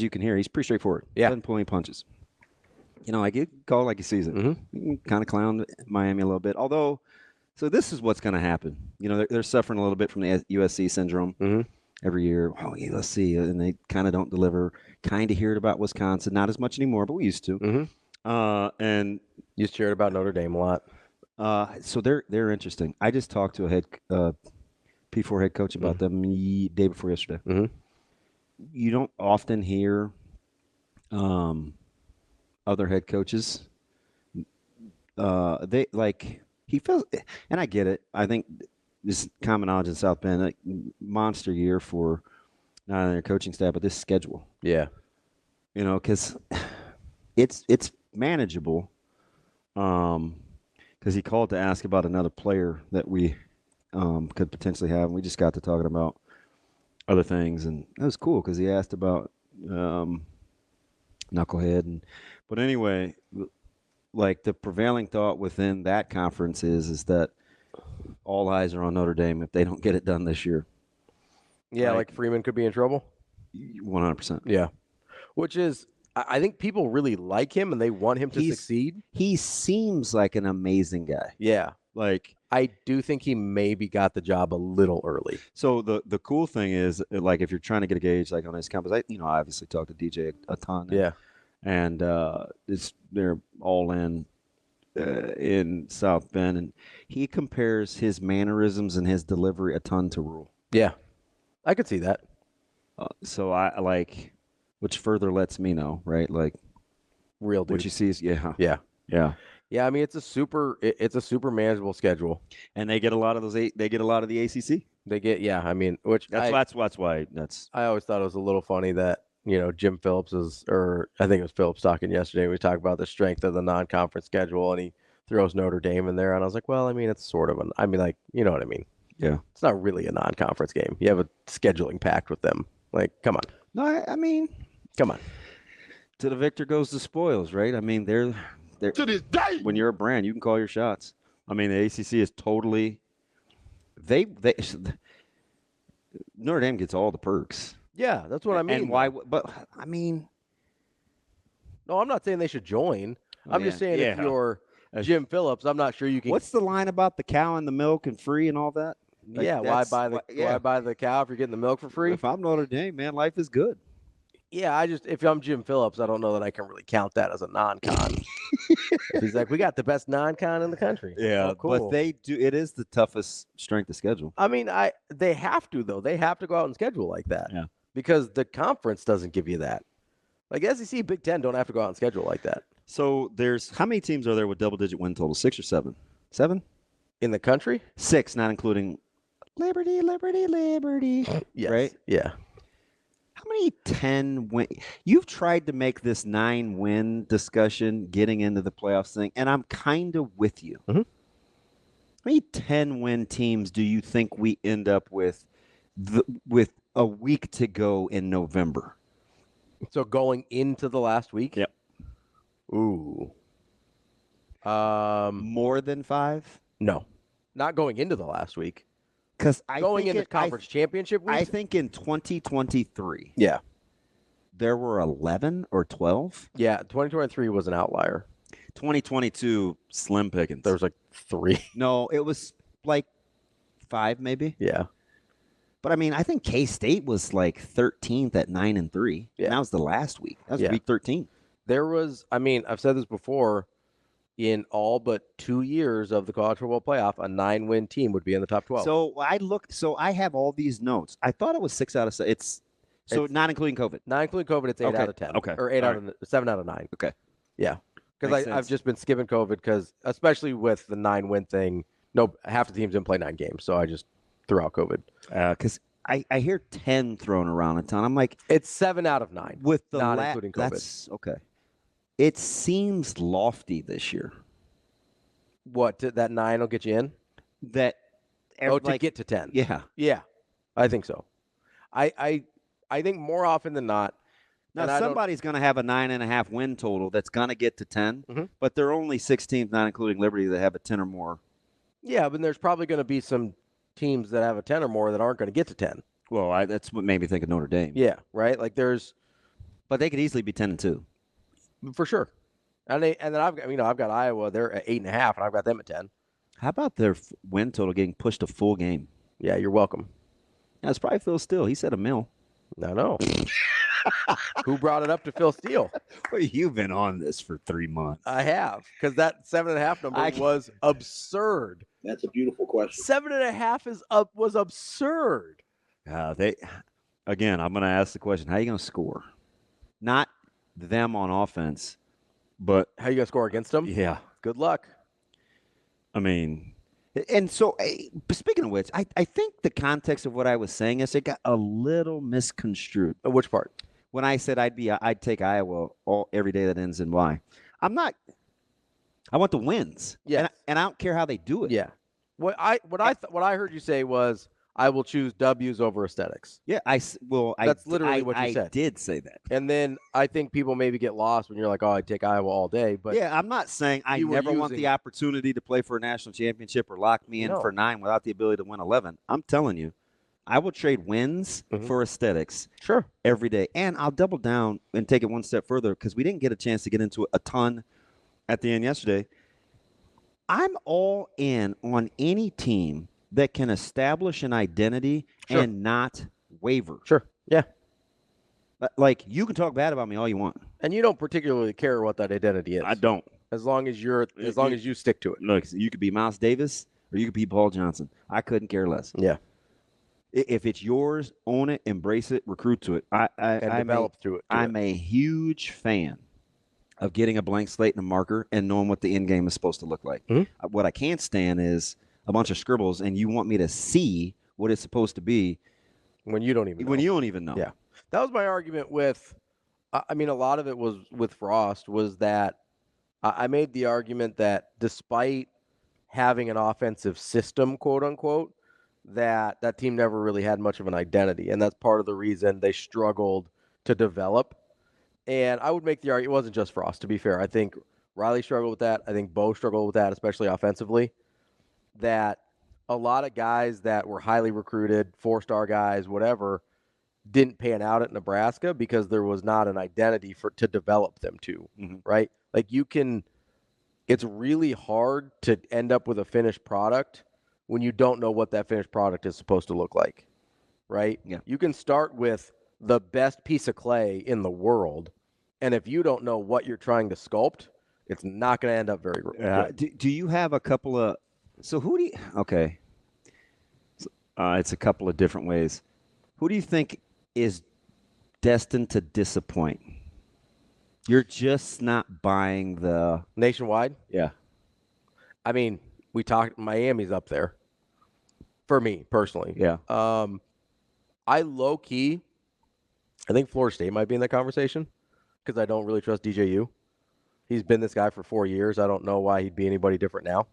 you can hear, he's pretty straightforward. Yeah. Doesn't pull any punches. Like he call it like he sees it. Mm-hmm. Kind of clown Miami a little bit. Although, so this is what's going to happen. They're suffering a little bit from the USC syndrome every year. Oh, USC, and they kind of don't deliver. Kind of hear it about Wisconsin, not as much anymore, but we used to. Mm-hmm. And used to hear about Notre Dame a lot. So they're interesting. I just talked to a P4 head coach about them the day before yesterday. Mm-hmm. You don't often hear other head coaches. He feels, and I get it. I think this common knowledge in South Bend, monster year for not only their coaching staff but this schedule. Yeah, because it's manageable. Because he called to ask about another player that we could potentially have, and we just got to talking about other things, and that was cool because he asked about Knucklehead, but anyway, like the prevailing thought within that conference is that all eyes are on Notre Dame if they don't get it done this year. Yeah, like Freeman could be in trouble. 100%. Yeah, which is, I think people really like him and they want him to succeed. He seems like an amazing guy. Yeah. Like, I do think he maybe got the job a little early. So the cool thing is, like, if you're trying to get a gauge, like on his campus, I obviously talk to DJ a ton. Yeah. And they're all in South Bend, and he compares his mannerisms and his delivery a ton to Rule. Yeah, I could see that. So I like, which further lets me know, right? Like, real dude. What you see is yeah. I mean, it's a super manageable schedule, and they get a lot of those. They get a lot of the ACC. They get I mean, which that's why I always thought it was a little funny that Jim Phillips I think it was Phillips talking yesterday. We talked about the strength of the non-conference schedule, and he throws Notre Dame in there, and I was like, well, I mean, it's sort of you know what I mean? Yeah, it's not really a non-conference game. You have a scheduling pact with them. Like, come on. No, I mean, come on. To the victor goes the spoils, right? I mean, they're to this day. When you're a brand, you can call your shots. I mean, the ACC is totally. They Notre Dame gets all the perks. Yeah, that's what I mean. And why? But I mean, no, I'm not saying they should join. I'm just saying if you're Jim Phillips, I'm not sure you can. What's the line about the cow and the milk and free and all that? Like, why buy the cow if you're getting the milk for free? If I'm Notre Dame, man, life is good. Yeah, if I'm Jim Phillips, I don't know that I can really count that as a non-con. He's like, we got the best non-con in the country. Yeah, cool. But they do. It is the toughest strength of schedule. I mean, they have to though. They have to go out and schedule like that. Yeah. Because the conference doesn't give you that. Like SEC, Big Ten don't have to go out and schedule like that. So how many teams are there with double-digit win totals? 6 or 7? 7 in the country? 6, not including Liberty. Yes. Right? Yeah. How many 10 win? You've tried to make this 9-win discussion getting into the playoffs thing, and I'm kind of with you. Mm-hmm. How many 10-win teams do you think we end up with a week to go in November? So going into the last week? Yep. Ooh. More than 5? No. Not going into the last week. Because going into conference championship week? I think in 2023. Yeah. There were 11 or 12. Yeah, 2023 was an outlier. 2022, slim pickings. There was like 3. No, it was like 5 maybe. Yeah. But I mean, I think K-State was like 13th at 9-3. Yeah. And that was the last week. That was week 13. There was, I mean, I've said this before, in all but 2 years of the college football playoff, a 9-win team would be in the top 12. So I have all these notes. I thought it was 6 out of 7. It's not including COVID. Not including COVID, it's 8 out of 10. Okay. Or 7 out of 9. Okay. Yeah. Because I've just been skipping COVID because, especially with the 9-win thing, half the teams didn't play 9 games. So I just threw out COVID. Because I hear 10 thrown around a ton. I'm like, it's 7 out of 9 with the not including COVID. That's okay. It seems lofty this year. What, that 9 will get you in? To get to 10. Yeah. Yeah, I think so. I think more often than not, Now, And somebody's going to have a 9.5 win total that's going to get to 10, Mhm. but there are only 6 teams, not including Liberty, that have a 10 or more. Yeah, but there's probably going to be some teams that have a 10 or more that aren't going to get to 10. Well, that's what made me think of Notre Dame. Yeah, right? Like But they could easily be 10-2. for sure. And then I've got Iowa. They're at 8.5, and I've got them at 10. How about their win total getting pushed a full game? Yeah, you're welcome. That's probably Phil Steele. He said $1 million. No. Who brought it up to Phil Steele? Well, you've been on this for 3 months. I have, because that 7.5 number was absurd. That's a beautiful question. 7.5 was absurd. I'm going to ask the question: how are you going to score? Not them on offense, but How you going to score against them? yeah. Good luck. I mean, and so speaking of which, I think the context of what I was saying is it got a little misconstrued. Which part? When I said I'd take Iowa every day that ends in Y. I'm not. I want the wins. Yeah, and I don't care how they do it. Yeah. What I heard you say was I will choose W's over aesthetics. Yeah. That's literally what you said. I did say that. And then I think people maybe get lost when you're like, oh, I'd take Iowa all day. But yeah, I'm not saying I never want the opportunity to play for a national championship or lock me in for 9 without the ability to win 11. I'm telling you, I will trade wins for aesthetics every day. And I'll double down and take it one step further because we didn't get a chance to get into a ton at the end yesterday. I'm all in on any team that can establish an identity and not waver. Sure. Yeah. Like, you can talk bad about me all you want. And you don't particularly care what that identity is. I don't. As long as you stick to it. Look, you could be Miles Davis or you could be Paul Johnson. I couldn't care less. Yeah. If it's yours, own it, embrace it, recruit to it. Develop through it. I'm a huge fan of getting a blank slate and a marker and knowing what the end game is supposed to look like. Mm-hmm. What I can't stand is a bunch of scribbles and you want me to see what it's supposed to be when you don't even know. Yeah. That was my argument with a lot of it was with Frost was that I made the argument that despite having an offensive system, quote unquote, that team never really had much of an identity. And that's part of the reason they struggled to develop. And I would make the argument, it wasn't just Frost, to be fair. I think Riley struggled with that. I think Bo struggled with that, especially offensively, that a lot of guys that were highly recruited, 4-star guys, whatever, didn't pan out at Nebraska because there was not an identity to develop them to, right? Like it's really hard to end up with a finished product when you don't know what that finished product is supposed to look like, right? Yeah. You can start with the best piece of clay in the world, and if you don't know what you're trying to sculpt, it's not going to end up very good. Do you have a couple of – so who do you – okay. It's a couple of different ways. Who do you think is destined to disappoint? You're just not buying the – Nationwide? Yeah. I mean, we talked – Miami's up there for me personally. Yeah. I low-key – I think Florida State might be in that conversation because I don't really trust DJU. He's been this guy for 4 years. I don't know why he'd be anybody different now.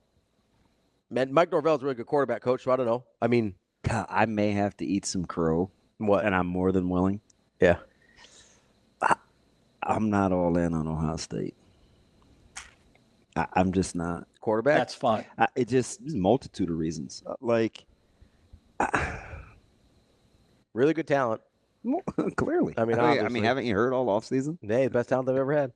Man, Mike Norvell's a really good quarterback coach, so I don't know. I mean, God, I may have to eat some crow. What? And I'm more than willing. Yeah. I'm not all in on Ohio State. I'm just not. Quarterback? That's fine. There's a multitude of reasons. Really good talent. Clearly. I mean, haven't you heard all offseason? Hey, the best talent they've ever had.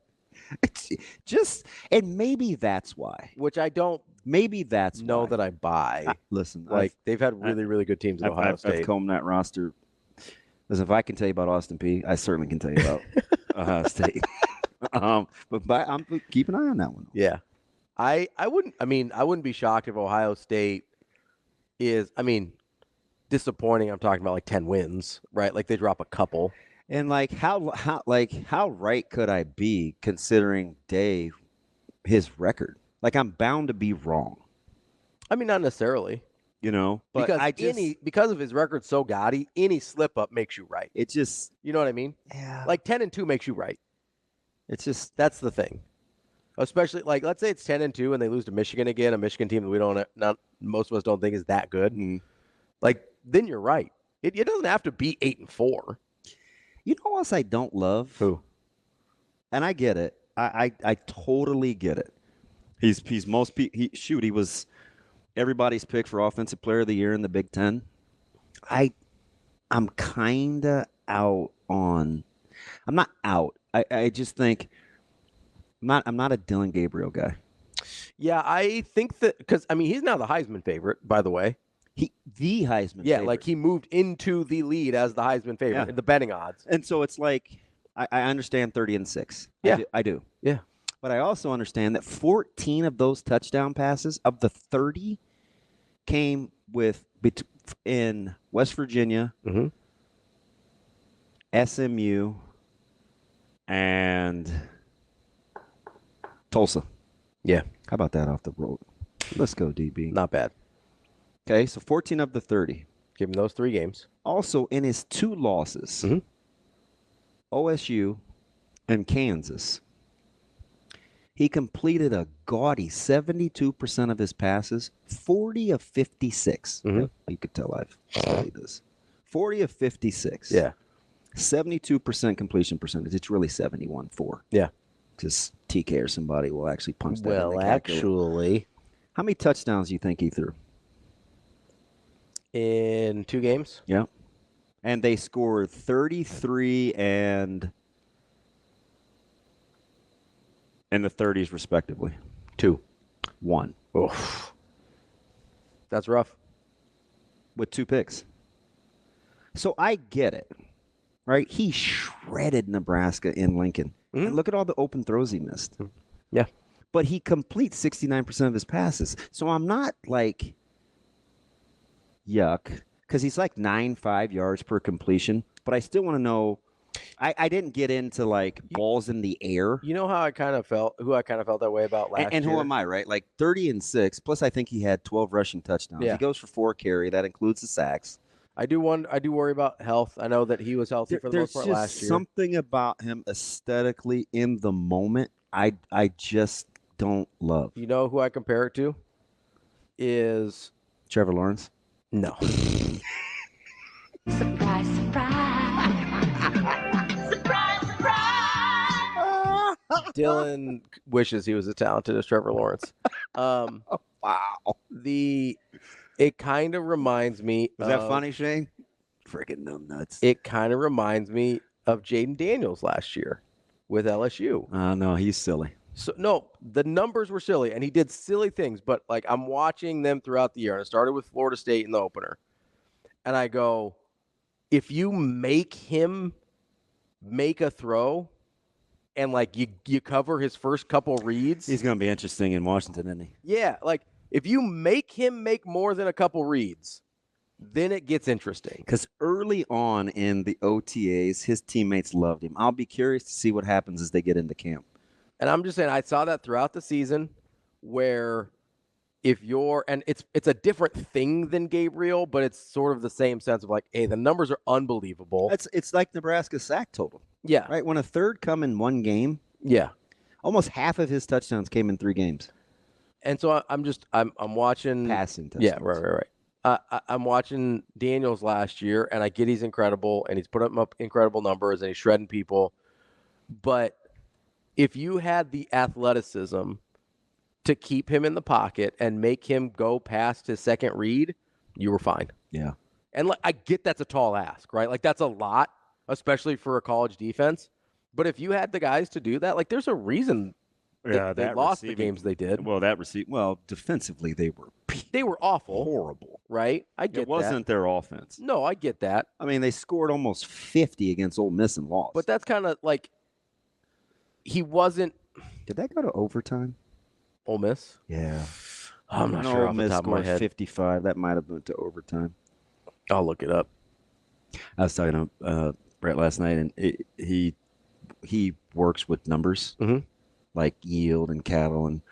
And maybe that's why. Which I don't. Maybe that's know why. that I buy. Listen, they've had really, really good teams at Ohio State. I've combed that roster. Listen, if I can tell you about Austin Peay, I certainly can tell you about Ohio State. But I'm keep an eye on that one. Yeah, I wouldn't be shocked if Ohio State is. Disappointing. I'm talking about like 10 wins, right? Like they drop a couple. And how right could I be considering Dave his record? Like I'm bound to be wrong. I mean, not necessarily. But because of his record so gaudy, any slip up makes you right. It just, you know what I mean? Yeah. Like 10-2 makes you right. It's just that's the thing. Especially like let's say it's 10-2 and they lose to Michigan again, a Michigan team that most of us don't think is that good. Mm-hmm. Like then you're right. It doesn't have to be 8-4. You know what else I don't love? Who? And I get it. I totally get it. He was everybody's pick for offensive player of the year in the Big Ten. I'm kind of out on. I'm not out. I just think I'm not a Dylan Gabriel guy. Yeah, I think that because he's now the Heisman favorite, by the way. The Heisman. Yeah, favorite. like he moved into the lead as the Heisman favorite in the betting odds. And so it's like I understand 30-6. Yeah, I do. Yeah, but I also understand that 14 of those touchdown passes of the 30 came in West Virginia, SMU, and Tulsa. Yeah. How about that off the road? Let's go, DB. Not bad. Okay, so 14 of the 30. Give him those 3 games. Also, in his 2 losses, OSU and Kansas, he completed a gaudy 72% of his passes, 40 of 56. You could tell I've studied this. 40 of 56. Yeah. 72% completion percentage. It's really 71-4. Yeah. Just TK or somebody will actually punch that. Well, actually. How many touchdowns do you think he threw? In 2 games? Yeah. And they scored 33 and in the 30s, respectively. 2. 1. Oof. That's rough. With 2 picks. So I get it, right? He shredded Nebraska in Lincoln. And look at all the open throws he missed. Yeah. But he completes 69% of his passes. So I'm not like, yuck, because he's like 9.5 yards per completion. But I still want to know. I didn't get into like balls in the air. You know how I kind of felt that way about last year? And who am I, right? Like 30-6, plus I think he had 12 rushing touchdowns. Yeah. He goes for 4 carry. That includes the sacks. I do worry about health. I know that he was healthy for the most part last year. There's something about him aesthetically in the moment I just don't love. You know who I compare it to? Is Trevor Lawrence? No. Surprise, surprise. Surprise, surprise. Dylan wishes he was as talented as Trevor Lawrence. Wow. It kind of reminds me. Was that funny, Shane? Freaking numbnuts. It kind of reminds me of Jaden Daniels last year with LSU. No, he's silly. So no, the numbers were silly, and he did silly things. But like I'm watching them throughout the year, and it started with Florida State in the opener, and I go, if you make him make a throw, and like you cover his first couple reads, He's going to be interesting in Washington, isn't he? yeah, like. If you make him make more than a couple reads, then it gets interesting. Because early on in the OTAs, his teammates loved him. I'll be curious to see what happens as they get into camp. And I'm just saying, I saw that throughout the season where and it's a different thing than Gabriel, but it's sort of the same sense of like, hey, the numbers are unbelievable. It's like Nebraska's sack total. Yeah. Right? When a third come in one game, yeah. Almost half of his touchdowns came in 3 games. And so I'm watching passing touchdowns. Yeah, right. I'm watching Daniels last year, and I get he's incredible, and he's put up incredible numbers, and he's shredding people. But if you had the athleticism to keep him in the pocket and make him go past his second read, you were fine. Yeah. And I get that's a tall ask, right? Like that's a lot, especially for a college defense. But if you had the guys to do that, like there's a reason. Yeah, they lost the games they did. Well, defensively they were awful, horrible, right? I get that. It wasn't their offense. No, I get that. I mean, they scored almost 50 against Ole Miss and lost. But that's kind of like he wasn't. Did that go to overtime? Ole Miss? Yeah, I'm not sure Ole off the Miss top of my scored head. 55. That might have went to overtime. I'll look it up. I was talking to Brett last night, and he works with numbers. Mm-hmm. Like yield and cattle, and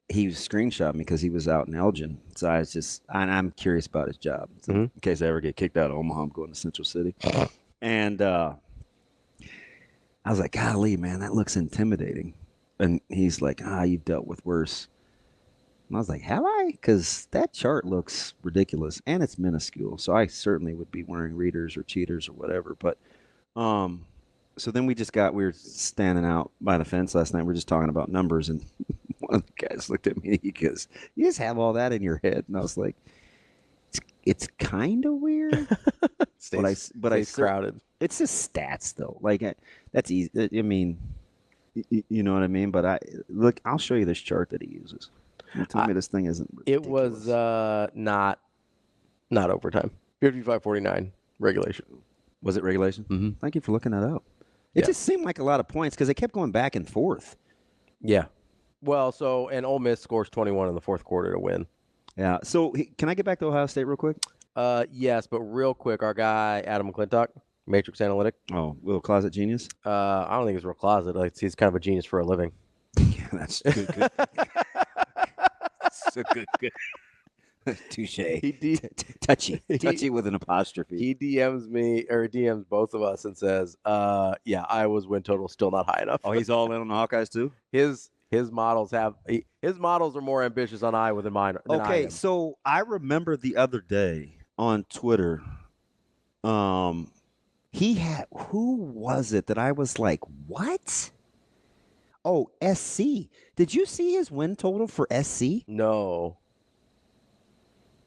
he was screenshotting me because he was out in Elgin. So I was just, and I'm curious about his job. So in case I ever get kicked out of Omaha, I'm going to Central City. And I was like, golly, man, that looks intimidating. And he's like, you've dealt with worse. And I was like, have I? Because that chart looks ridiculous, and it's minuscule. So I certainly would be wearing readers or cheaters or whatever. But so then we were standing out by the fence last night. We were just talking about numbers, and one of the guys looked at me and he goes, you just have all that in your head. And I was like, it's kind of weird. but I crowded. It's just stats, though. Like, that's easy. I mean, you know what I mean? But I'll show you this chart that he uses. Tell me this thing isn't ridiculous. It was not overtime. 55-49 regulation. Was it regulation? Mm-hmm. Thank you for looking that up. It just seemed like a lot of points because they kept going back and forth. Yeah. Well, and Ole Miss scores 21 in the fourth quarter to win. Yeah. So can I get back to Ohio State real quick? Yes, but real quick, our guy Adam McClintock, Matrix Analytic. Oh, little closet genius. I don't think he's real closet. Like, he's kind of a genius for a living. Yeah, that's good. So good. Touche. Touchy with an apostrophe. He DMs me or DMs both of us and says, Iowa's win total still not high enough. Oh, he's all in on the Hawkeyes too? His models are more ambitious on Iowa than mine. Okay, so I remember the other day on Twitter, he had, who was it that I was like, what? Oh, SC. Did you see his win total for SC? No.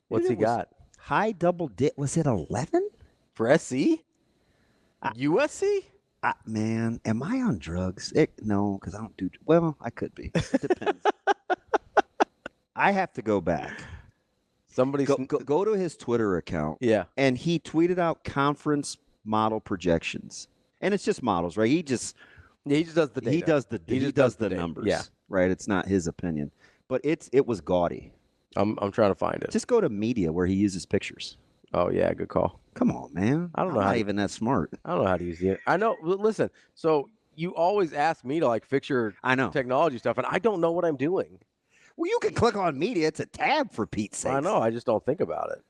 What's he got? High double digit. Was it 11? For SC? USC? Man, am I on drugs? No, because I don't do. Well, I could be. It depends. I have to go back. Somebody go to his Twitter account. Yeah, and he tweeted out conference model projections, and it's just models, right? He just does the data. He does the numbers. Yeah, right. It's not his opinion, but it was gaudy. I'm trying to find it. Just go to media where he uses pictures. Oh yeah, good call. Come on, man. I don't know. I'm not even that smart. I don't know how to use it. I know. Listen, so you always ask me to fix your technology stuff, and I don't know what I'm doing. Well, you can click on media. It's a tab for Pete's sake. I know. I just don't think about it.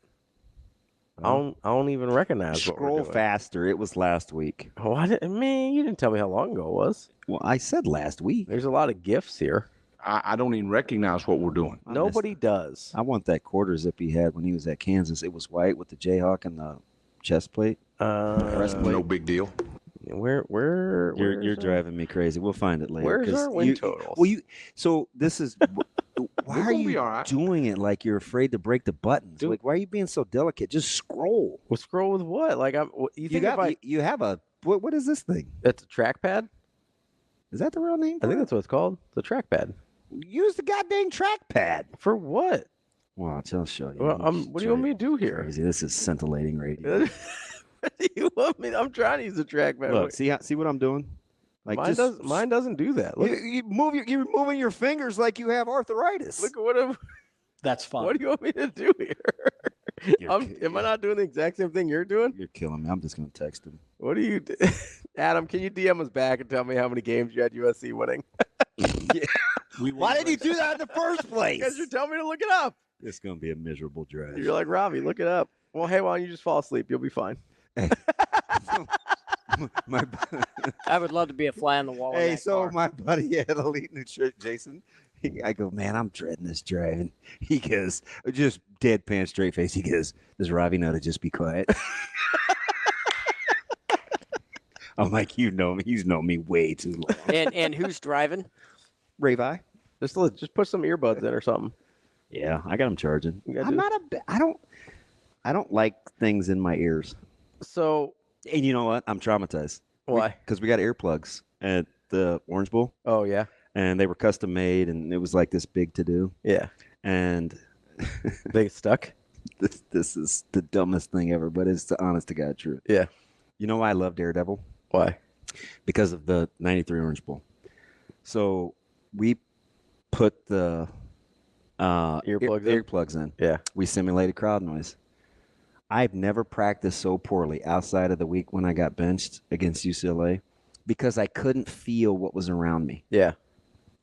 I don't even recognize. Scroll faster. It was last week. Oh, you didn't tell me how long ago it was. Well, I said last week. There's a lot of gifts here. I don't even recognize what we're doing. Nobody does. I want that quarter zip he had when he was at Kansas. It was white with the Jayhawk and the chest plate. Breastplate. No big deal. You're driving me crazy. We'll find it later. Where's our win totals? Well, so this is. Why are you doing it like you're afraid to break the buttons? Like, why are you being so delicate? Just scroll. Well, scroll with what? Like, you have a what is this thing? It's a trackpad. Is that the real name? I think that's what it's called. The trackpad. Use the goddamn trackpad. For what? Well, I'll show you. Well, what do you want me to do here? Crazy. This is scintillating radio. What do you want me? I'm trying to use the trackpad. Look, see what I'm doing? Like mine doesn't do that. Look. You're moving your fingers like you have arthritis. Look at what That's fine. What do you want me to do here? Am I not doing the exact same thing you're doing? You're killing me. I'm just going to text him. What do you do? Adam, can you DM us back and tell me how many games you had USC winning? Yeah. Why did you do that in the first place? Because you're telling me to look it up. It's going to be a miserable drive. You're like, Ravi, look it up. Well, hey, why don't you just fall asleep? You'll be fine. Hey. I would love to be a fly on the wall. Hey, so my buddy at Elite Nutrition, Jason, I go, man, I'm dreading this drive. And he goes, just deadpan straight face. He goes, does Ravi know to just be quiet? I'm like, you know me. He's known me way too long. And who's driving? Ravi. Just put some earbuds in or something. Yeah, I got him charging. I don't like things in my ears. So, and you know what? I'm traumatized. Why? Because we got earplugs at the Orange Bowl. Oh yeah. And they were custom made, and it was like this big to do. Yeah. And they get stuck. This is the dumbest thing ever, but it's the honest to God truth. Yeah. You know why I love Daredevil? Why? Because of the '93 Orange Bowl. So we put the earplugs in. Yeah. We simulated crowd noise. I've never practiced so poorly outside of the week when I got benched against UCLA because I couldn't feel what was around me. Yeah.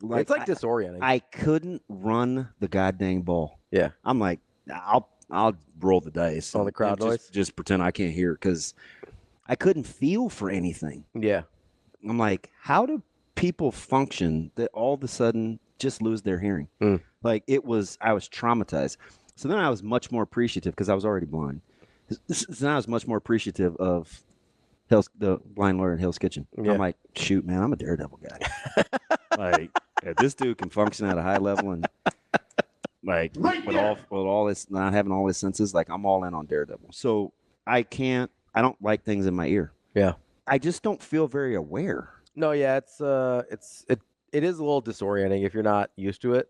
It's like disorienting. I couldn't run the goddamn ball. Yeah. I'm like, I'll roll the dice. On the crowd noise? Just pretend I can't hear it because I couldn't feel for anything. Yeah. I'm like, how do people function that all of a sudden just lose their hearing? Like I was traumatized. So then I was much more appreciative because I was already blind. So then I was much more appreciative of the blind lawyer in Hell's Kitchen. Yeah. I'm like, shoot, man, I'm a daredevil guy. Like, if this dude can function at a high level and like with all this, not having all his senses, like I'm all in on daredevil. So I don't like things in my ear. Yeah. I just don't feel very aware. No, yeah, it is a little disorienting if you're not used to it.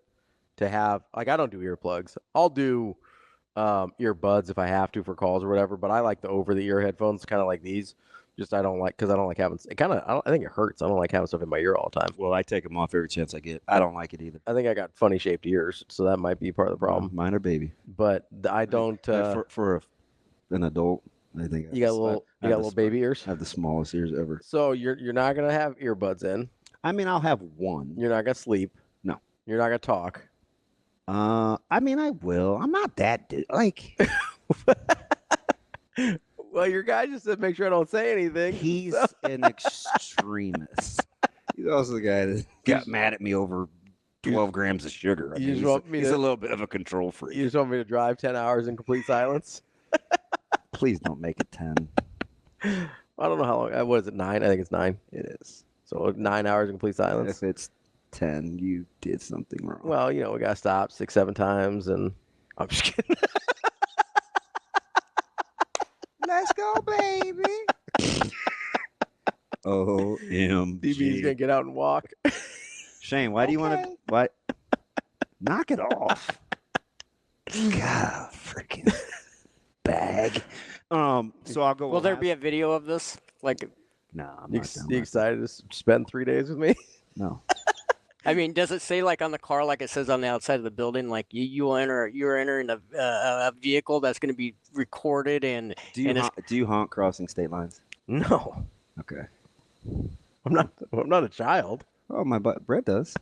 To have, like, I don't do earplugs. I'll do earbuds if I have to for calls or whatever, but I like the over-the-ear headphones, kind of like these. Just I don't like having it. I think it hurts. I don't like having stuff in my ear all the time. Well, I take them off every chance I get. I don't like it either. I think I got funny shaped ears, so that might be part of the problem. Mine are baby. But I don't. For an adult, I think you got little baby ears. I have the smallest ears ever. So you're not gonna have earbuds in. I mean, I'll have one. You're not gonna sleep. No. You're not gonna talk. I mean, I will. I'm not that like. Well, your guy just said make sure I don't say anything. He's an extremist. He's also the guy that got mad at me over 12 grams of sugar. I mean, he's a little bit of a control freak. You just want me to drive 10 hours in complete silence? Please don't make it 10. I don't know how long. What is it, 9? I think it's 9. It is. So 9 hours in complete silence? If it's 10, you did something wrong. Well, we got to stop 6-7 times, and I'm just kidding. Let's go, baby. OMG. DB's going to get out and walk. Shane, why do you want to... What? Knock it off. God, freaking bag. So I'll go... Will there be a video of this? Like, no, I'm you excited to spend 3 days with me? No. I mean, does it say like on the car, like it says on the outside of the building, like you're entering a vehicle that's going to be recorded and do you honk crossing state lines? No. Okay. I'm not a child. Oh, my Brett does. Is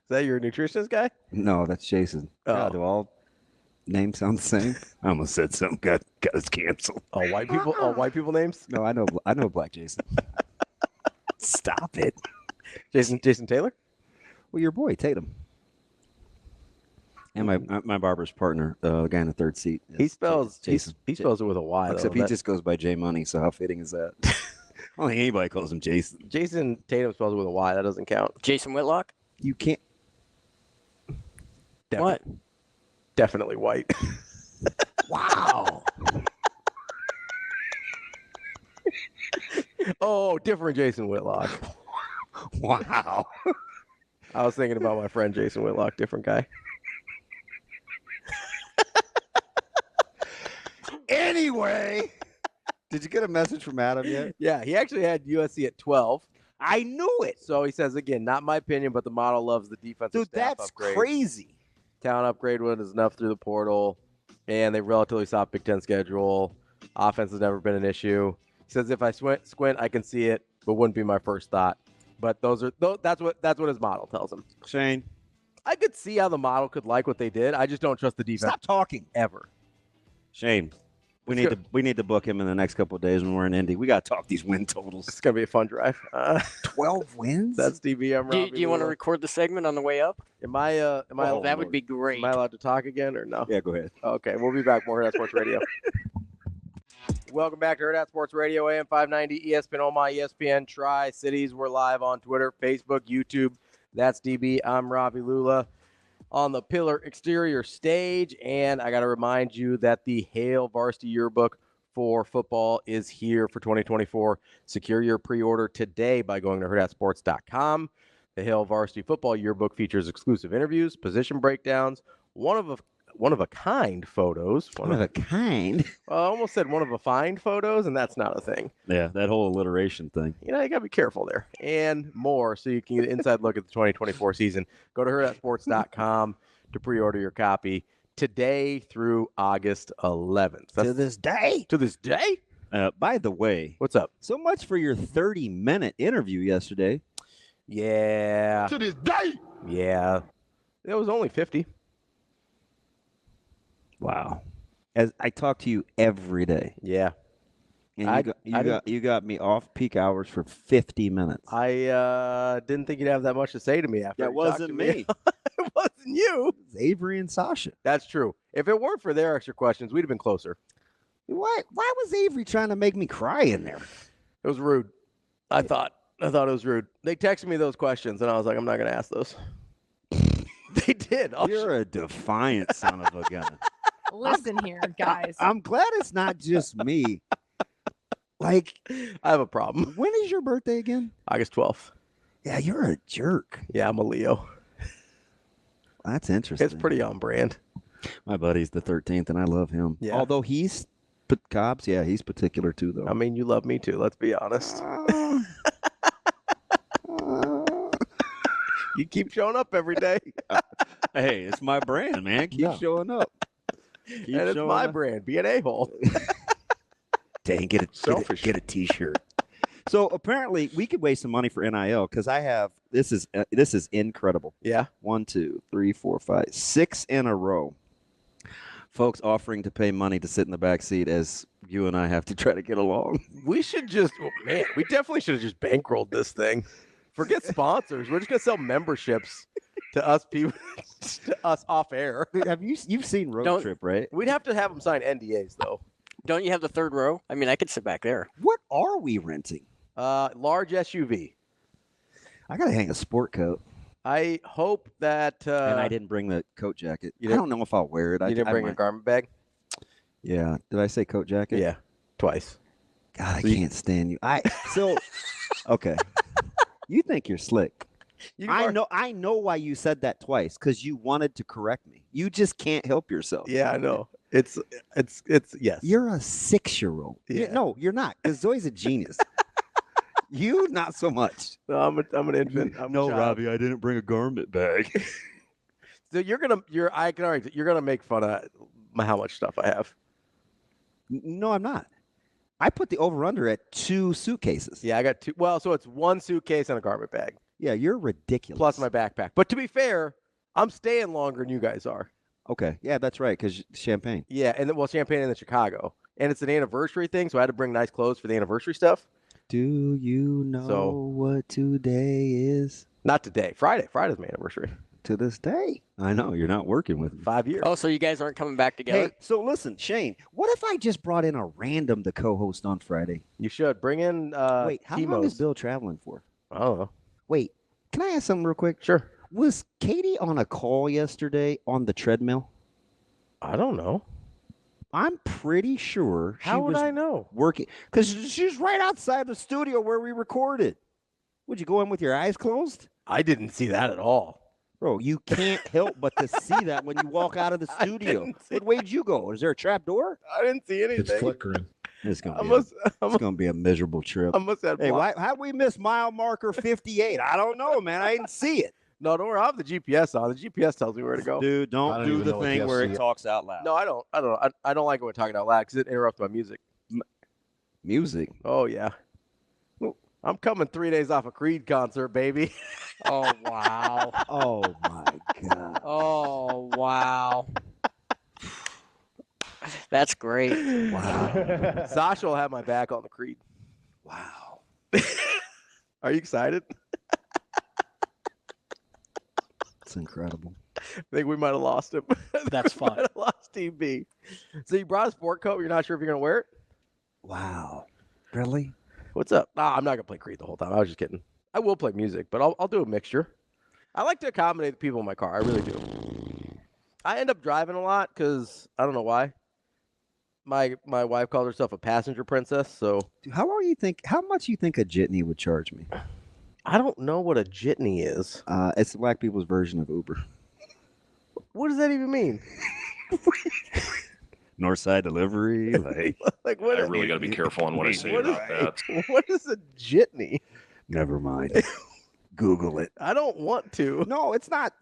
that your nutritionist guy? No, that's Jason. Oh. God, do all names sound the same? I almost said something. Got us canceled. All white people. All white people names. No, I know Black Jason. Stop it. Jason Taylor. Well, your boy Tatum. And my barber's partner, the guy in the third seat. He spells Jason. He spells it with a Y. Except he just goes by J Money. So how fitting is that? I don't think anybody calls him Jason. Jason Tatum spells it with a Y. That doesn't count. Jason Whitlock? You can't. What? Definitely white. Wow. Oh, different Jason Whitlock. Wow. I was thinking about my friend Jason Whitlock, different guy. Anyway, did you get a message from Adam yet? Yeah, he actually had USC at 12. I knew it. So he says, again, not my opinion, but the model loves the defensive Dude, staff that's upgrade. crazy. Talent upgrade was enough through the portal, and they relatively soft Big Ten schedule. Offense has never been an issue. He says, if I squint, I can see it, but wouldn't be my first thought. But that's what his model tells him. Shane, I could see how the model could like what they did. I just don't trust the defense. Stop talking. Ever. Shane, we need to book him in the next couple of days when we're in Indy. We got to talk these win totals. It's gonna be a fun drive. 12 wins. That's DB. I'm Ravi. Do you want to record the segment on the way up? Am I? That would be great. Am I allowed to talk again or no? Yeah, go ahead. Okay, we'll be back. More Hurrdat Sports Radio. Welcome back to Hurrdat Sports Radio, AM 590, ESPN Omaha, ESPN Tri-Cities. We're live on Twitter, Facebook, YouTube. That's DB. I'm Ravi Lulla on the Pillar exterior stage. And I got to remind you that the Hale Varsity Yearbook for football is here for 2024. Secure your pre-order today by going to hurrdatsports.com. The Hale Varsity Football Yearbook features exclusive interviews, position breakdowns, one of a kind photos. One of a kind? I almost said one of a find photos, and that's not a thing. Yeah, that whole alliteration thing. You got to be careful there. And more, so you can get an inside look at the 2024 season. Go to hurrdatsports.com to pre-order your copy today through August 11th. To this day? To this day? By the way. What's up? So much for your 30-minute interview yesterday. Yeah. To this day? Yeah. It was only 50. Wow. As I talk to you every day. Yeah. And you got me off peak hours for 50 minutes. I didn't think you'd have that much to say to me after. That you talked wasn't to me. It wasn't you. It was Avery and Sasha. That's true. If it weren't for their extra questions, we'd have been closer. Why was Avery trying to make me cry in there? It was rude. I thought it was rude. They texted me those questions, and I was like, I'm not going to ask those. They did. You're a defiant son of a gun. Listen here, guys. I'm glad it's not just me. Like, I have a problem. When is your birthday again? August 12th. Yeah, you're a jerk. Yeah, I'm a Leo. That's interesting. It's pretty on brand. My buddy's the 13th, and I love him. Yeah. Although he's Cobbs, yeah, he's particular too, though. I mean, you love me too. Let's be honest. You keep showing up every day. Hey, it's my brand, man. Keep showing up. And it's my brand. Be an a-hole. Dang, get a T-shirt. So apparently, we could waste some money for NIL because I have this is incredible. Yeah. 1, 2, 3, 4, 5, 6 in a row. Folks offering to pay money to sit in the back seat as you and I have to try to get along. We should just, we definitely should have just bankrolled this thing. Forget sponsors. We're just gonna sell memberships to us people, to us off air. You've seen Road Trip, right? We'd have to have them sign NDAs though. Don't you have the third row? I mean, I could sit back there. What are we renting? Large SUV. I gotta hang a sport coat. I hope that. And I didn't bring the coat jacket. I don't know if I'll wear it. You didn't bring a garment bag? Yeah. Did I say coat jacket? Yeah, twice. God, I can't stand you. Okay. You think you're slick. I know why you said that twice, because you wanted to correct me. You just can't help yourself. Yeah, I know. It's yes. You're a 6-year-old. Yeah. No, you're not, because Zoe's a genius. You, not so much. No, I'm an infant. I'm a child. Ravi, I didn't bring a garment bag. So you're gonna make fun of how much stuff I have. No, I'm not. I put the over-under at 2 suitcases. Yeah, I got 2. Well, so it's 1 suitcase and a garment bag. Yeah, you're ridiculous. Plus my backpack. But to be fair, I'm staying longer than you guys are. Okay. Yeah, that's right, because champagne. Yeah, and Champagne in Chicago. And it's an anniversary thing, so I had to bring nice clothes for the anniversary stuff. Do you know what today is? Not today. Friday. Friday's my anniversary. To this day. I know. You're not working with me. 5 years. Oh, so you guys aren't coming back together? Hey, so listen, Shane, what if I just brought in a random to co-host on Friday? You should. Bring in Wait, how long is Bill traveling for? I don't know. Wait, can I ask something real quick? Sure. Was Katie on a call yesterday on the treadmill? I don't know. I'm pretty sure she How would was I know? working, because she's right outside the studio where we recorded. Would you go in with your eyes closed? I didn't see that at all. Bro, you can't help but to see that when you walk out of the studio. What way did you go? Is there a trap door? I didn't see anything. It's flickering. It's gonna be a miserable trip. I must have. Hey, how'd we miss mile marker 58? I don't know, man. I didn't see it. No, don't worry. I have the GPS on. The GPS tells me where to go. Dude, don't do the thing where it talks out loud. No, I don't. I don't like it when talking out loud because it interrupts my music. Music? Oh yeah. I'm coming 3 days off a Creed concert, baby. Oh, wow. Oh, my God. Oh, wow. That's great. Wow. Sasha will have my back on the Creed. Wow. Are you excited? It's incredible. I think we might have lost him. That's fine. Might have lost TB. So you brought a sport coat. You're not sure if you're going to wear it? Wow. Really? What's up? Nah, I'm not going to play Creed the whole time. I was just kidding. I will play music, but I'll do a mixture. I like to accommodate the people in my car. I really do. I end up driving a lot because I don't know why. My wife called herself a passenger princess. So Dude, how much you think a jitney would charge me? I don't know what a jitney is. It's the black people's version of Uber. What does that even mean? Northside delivery, like what? I really got to be careful on what I say about that. What is a jitney? Never mind. Google it. I don't want to. No, it's not.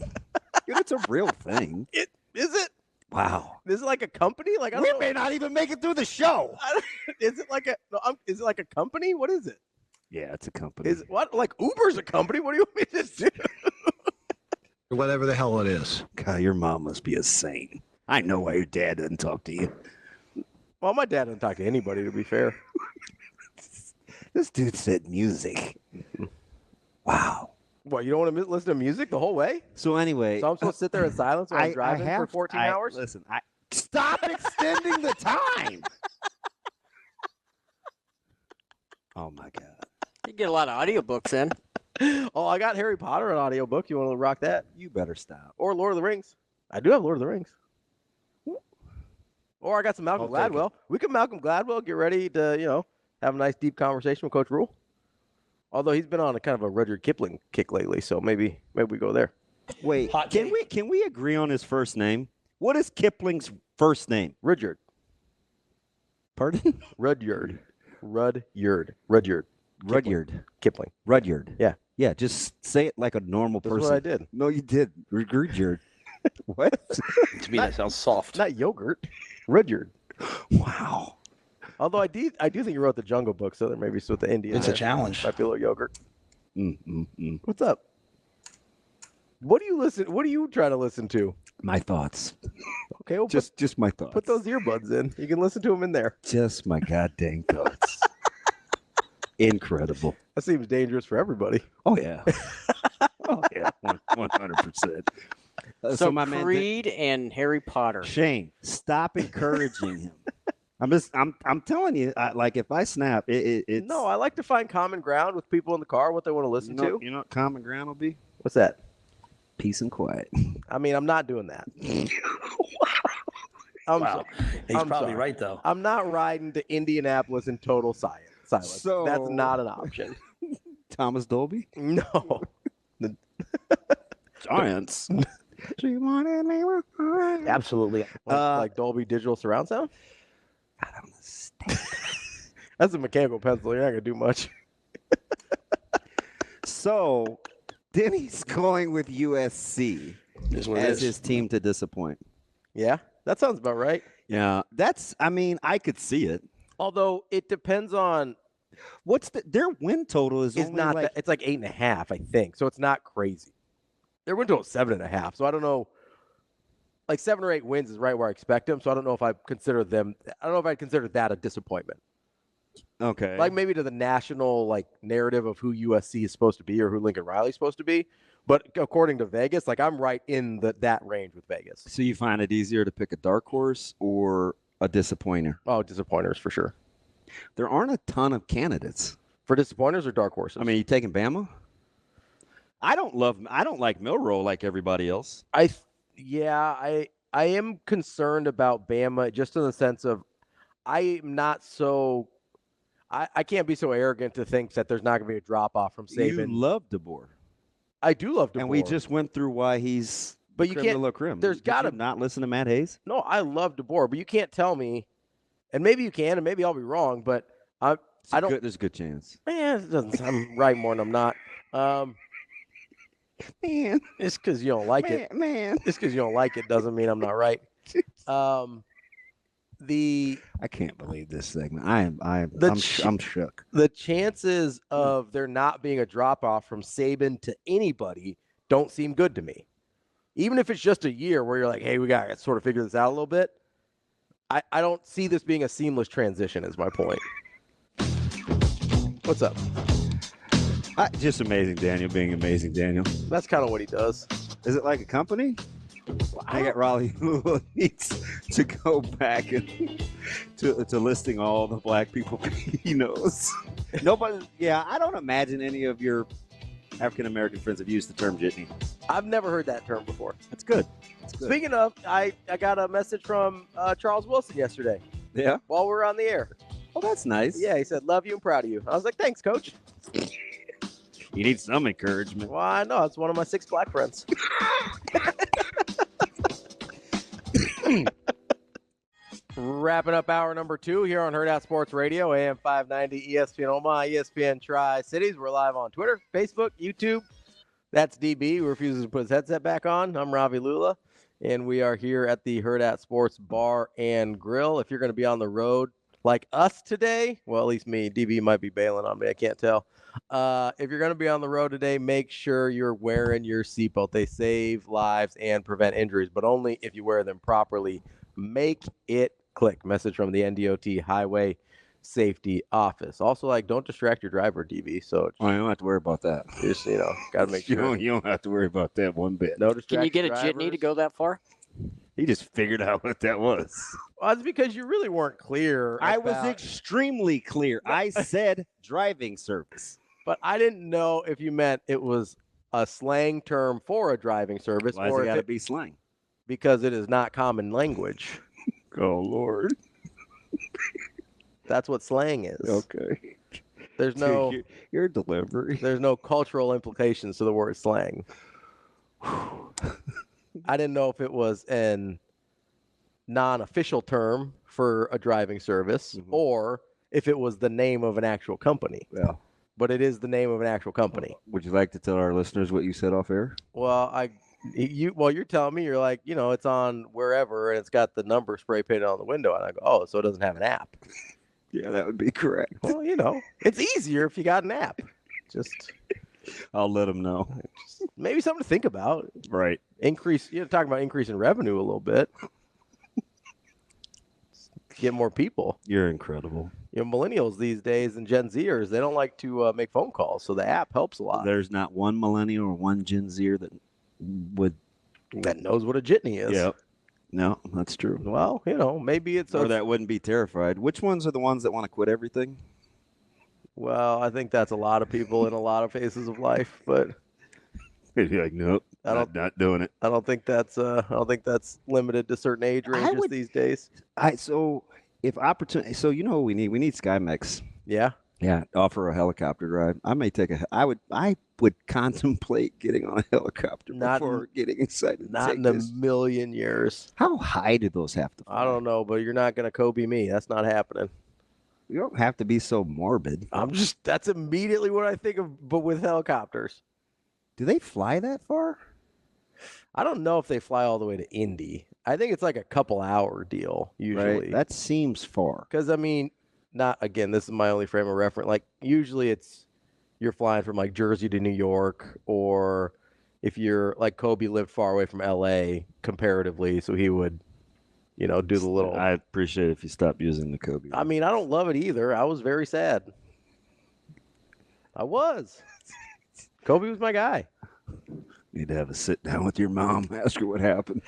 Dude, it's a real thing. Is it? Wow. Is it like a company? Like We may not even make it through the show. Is it like a company? What is it? Yeah, it's a company. Is what like Uber's a company? What do you want me to do? Whatever the hell it is. God, your mom must be a saint. I know why your dad doesn't talk to you. Well, my dad doesn't talk to anybody, to be fair. This dude said music. Wow. What, you don't want to listen to music the whole way? So anyway, So I'm supposed to sit there in silence while I'm driving for 14 hours? Listen, stop extending the time. Oh my God. You get a lot of audiobooks in. Oh, I got Harry Potter on audiobook. You want to rock that? You better stop. Or Lord of the Rings. I do have Lord of the Rings. Or I got some Malcolm I'll take Gladwell. We can Malcolm Gladwell get ready to, have a nice deep conversation with Coach Rule. Although he's been on a kind of a Rudyard Kipling kick lately, so maybe we go there. Wait, Hot can we agree on his first name? What is Kipling's first name? Rudyard. Pardon? Rudyard. Kipling. Rudyard. Yeah. Yeah, just say it like a normal That's person. what I did. No, you did. Rudyard. What? To me, that sounds soft. Not yogurt. Rudyard. Wow. Although I do think he wrote the Jungle Book, so there may be with the Indian. It's a challenge. Might be a little yogurt. Mm. What's up? What are you trying to listen to? My thoughts. Okay, well, Just my thoughts. put those earbuds in. You can listen to them in there. Just my goddamn thoughts. Incredible. That seems dangerous for everybody. Oh yeah. Oh yeah. 100%. So my man Creed and Harry Potter. Shane, stop encouraging him. I'm telling you, like if I snap, it's No, I like to find common ground with people in the car, what they want to listen to. You know what common ground will be? What's that? Peace and quiet. I mean, I'm not doing that. Wow. He's I'm probably sorry. right, though. I'm not riding to Indianapolis in total silence. So- That's not an option. Thomas Dolby? No. Giants. She wanted me. Absolutely. Like Dolby Digital Surround Sound? I don't understand. That's a mechanical pencil. You're not going to do much. So, Denny's going with USC Is what it as is. his team to disappoint. Yeah, that sounds about right. Yeah, I could see it. Although it depends on. Their win total is only Not like, that. It's like 8.5, I think. So it's not crazy. Their win total is 7.5. So I don't know. Like 7 or 8 wins is right where I expect them. So I don't know if I consider them. I don't know if I'd consider that a disappointment. okay. Like maybe to the national narrative of who USC is supposed to be or who Lincoln Riley is supposed to be. But according to Vegas, I'm right in that range with Vegas. So you find it easier to pick a dark horse or a disappointer? Oh, disappointers for sure. There aren't a ton of candidates. For disappointers or dark horses? I mean, you taking Bama? I don't like Milroe like everybody else. I am concerned about Bama just in the sense of I can't be so arrogant to think that there's not going to be a drop off from Saban. You love DeBoer. I do love DeBoer. And we just went through why he's But you creme can't- de la creme. there's Did gotta- you not listen to Matt Hayes? No, I love DeBoer, but you can't tell me, and maybe you can, and maybe I'll be wrong, but I don't. There's a good chance. Man, it doesn't, I'm right more than I'm not. Man, it's because you don't like it. Man, Just because you don't like it doesn't mean I'm not right. I can't believe this segment. I'm shook. The chances of there not being a drop off from Saban to anybody don't seem good to me. Even if it's just a year where you're like, hey, we got to sort of figure this out a little bit. I don't see this being a seamless transition is my point. What's up? Just Amazing Daniel being Amazing Daniel. That's kind of what he does. Is it like a company? I got Raleigh needs to go back to listing all the black people he knows. Nobody. Yeah, I don't imagine any of your African American friends have used the term jitney. I've never heard that term before. That's good. Speaking of, I got a message from Charles Wilson yesterday. Yeah. While we were on the air. Oh, that's nice. Yeah, he said, love you and proud of you. I was like, thanks, coach. You need some encouragement. Well, I know. It's one of my 6 black friends. Wrapping up hour number 2 here on Hurrdat Sports Radio, AM 590, ESPN Omaha, ESPN Tri-Cities. We're live on Twitter, Facebook, YouTube. That's DB, who refuses to put his headset back on. I'm Ravi Lulla, and we are here at the Hurrdat Sports Bar and Grill. If you're going to be on the road like us today, well, at least me, DB might be bailing on me. I can't tell. If you're going to be on the road today, make sure you're wearing your seatbelt. They save lives and prevent injuries, but only if you wear them properly. Make it click. Message from the NDOT Highway safety office. Also, like, don't distract your driver, DB. So Oh, you don't have to worry about that. just, got to make sure. You don't have to worry about that one bit. No Can distract you get a jitney to go that far? He just figured out what that was. Well, it's because you really weren't clear. I was about- extremely clear. I said driving service. But I didn't know if you meant it was a slang term for a driving service Why's or it if got to it, be slang? because it is not common language. Oh, Lord. That's what slang is. Okay. There's no Your delivery. there's no cultural implications to the word slang. I didn't know if it was an non-official term for a driving service or if it was the name of an actual company. Yeah. But it is the name of an actual company. Would you like to tell our listeners what you said off air? Well, you're telling me, you're like, it's on wherever and it's got the number spray painted on the window, and I go, oh, so it doesn't have an app. Yeah, that would be correct. Well, it's easier if you got an app. Just I'll let them know. maybe something to think about. Right. Increase, talking about increasing revenue a little bit. Get more people. You're incredible. Millennials these days and Gen Zers, they don't like to make phone calls, so the app helps a lot. There's not one millennial or one Gen Zer that knows what a jitney is. Yeah. No, that's true. Well, maybe it's or that wouldn't be terrified. Which ones are the ones that want to quit everything? Well, I think that's a lot of people in a lot of phases of life, but You'd be like, nope, not doing it. I don't think that's limited to certain age ranges these days. If opportunity, so you know what we need? We need SkyMex. Yeah. Yeah, offer a helicopter ride. I may take I would contemplate getting on a helicopter before getting excited. Not in a million years. How high do those have to fly? I don't know, but you're not going to Kobe me. That's not happening. You don't have to be so morbid. That's immediately what I think of, but with helicopters. Do they fly that far? I don't know if they fly all the way to Indy. I think it's like a couple hour deal usually. Right. That seems far. Because this is my only frame of reference. Like usually you're flying from like Jersey to New York, or if you're like Kobe lived far away from LA comparatively, so he would, do the little. I appreciate it if you stop using the Kobe. I mean, I don't love it either. I was very sad. I was. Kobe was my guy. Need to have a sit down with your mom, ask her what happened.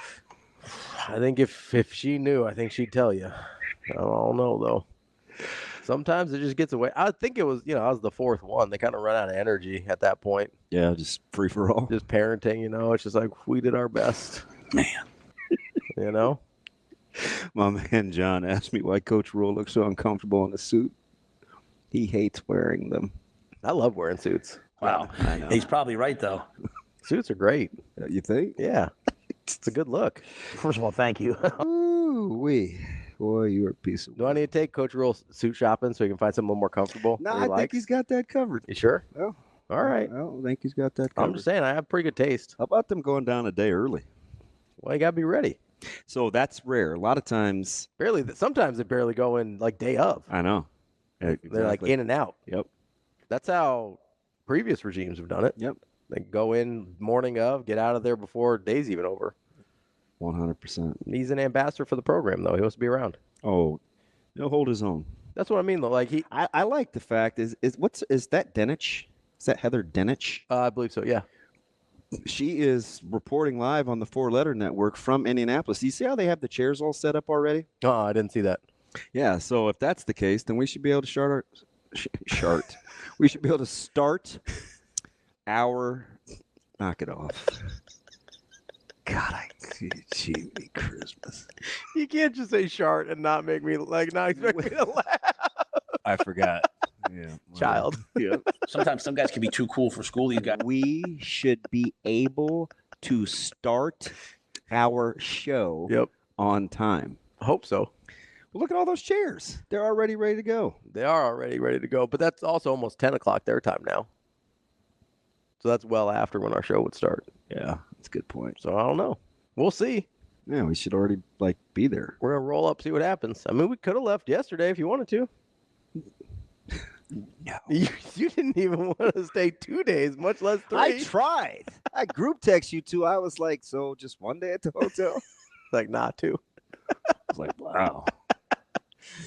I think if she knew, I think she'd tell you. I don't know though. Sometimes it just gets away. I think it was, I was the fourth one. They kind of run out of energy at that point. Yeah, just free for all. Just parenting, it's just like we did our best. Man. My man John asked me why Coach Rule looks so uncomfortable in a suit. He hates wearing them. I love wearing suits. Wow. He's probably right, though. Suits are great. You think? Yeah. It's a good look. First of all, thank you. Ooh-wee. Boy, you're a piece of. Do I need to take Coach Rule suit shopping so he can find something a little more comfortable? No, I think he's got that covered. You sure? Oh. All right. I don't think he's got that covered. I'm just saying, I have pretty good taste. How about them going down a day early? Well, you got to be ready. So that's rare. A lot of times. Sometimes they barely go in like day of. I know. Exactly. They're like in and out. Yep. That's how previous regimes have done it. Yep. They go in morning of, get out of there before day's even over. 100%. He's an ambassador for the program, though. He wants to be around. Oh, he'll hold his own. That's what I mean, though. Like I like the fact is that Denich? Is that Heather Denich? I believe so. Yeah. She is reporting live on the 4-Letter Network from Indianapolis. Do you see how they have the chairs all set up already? Oh, I didn't see that. Yeah. So if that's the case, then we should be able to we should be able to start our. Knock it off. God, gee, Christmas. You can't just say shart and not make me not expect me to laugh. I forgot. Yeah, child. Yeah. Sometimes some guys can be too cool for school. These guys. We should be able to start our show on time. I hope so. Well, look at all those chairs. They're already ready to go. They are already ready to go, but that's also almost 10 o'clock their time now. So that's well after when our show would start. Yeah, that's a good point. So I don't know. We'll see. Yeah, we should already be there. We're going to roll up, see what happens. I mean, we could have left yesterday if you wanted to. No. You didn't even want to stay 2 days, much less 3. I tried. I group text you two. I was like, so just one day at the hotel? Like, not 2. I was like, wow.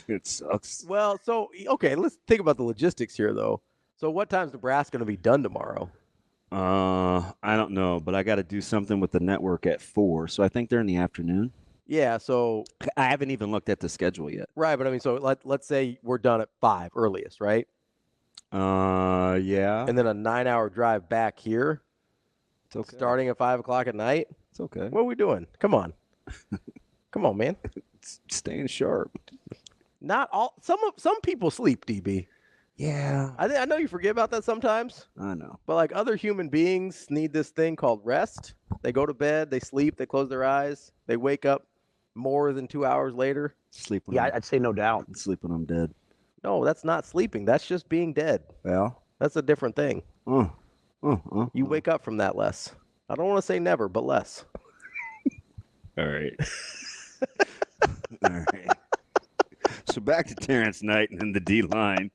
It sucks. Well, so okay, let's think about the logistics here, though. So, what time's Nebraska going to be done tomorrow? I don't know, but I got to do something with the network at 4, so I think they're in the afternoon. Yeah, so I haven't even looked at the schedule yet. right, but I mean, so let's say we're done at 5 earliest, right? Yeah. And then a 9-hour drive back here, It's okay. starting at 5 o'clock at night. It's okay. What are we doing? Come on, come on, man. It's staying sharp. Not all. Some people sleep, DB. Yeah. I know you forget about that sometimes. I know. But like other human beings need this thing called rest. They go to bed, they sleep, they close their eyes, they wake up more than 2 hours later. Sleep when Yeah, I'm, I'd say no doubt. sleep when I'm dead. No, that's not sleeping. That's just being dead. Well. That's a different thing. You wake up from that less. I don't want to say never, but less. All right. All right. So back to Terrence Knight and the D line.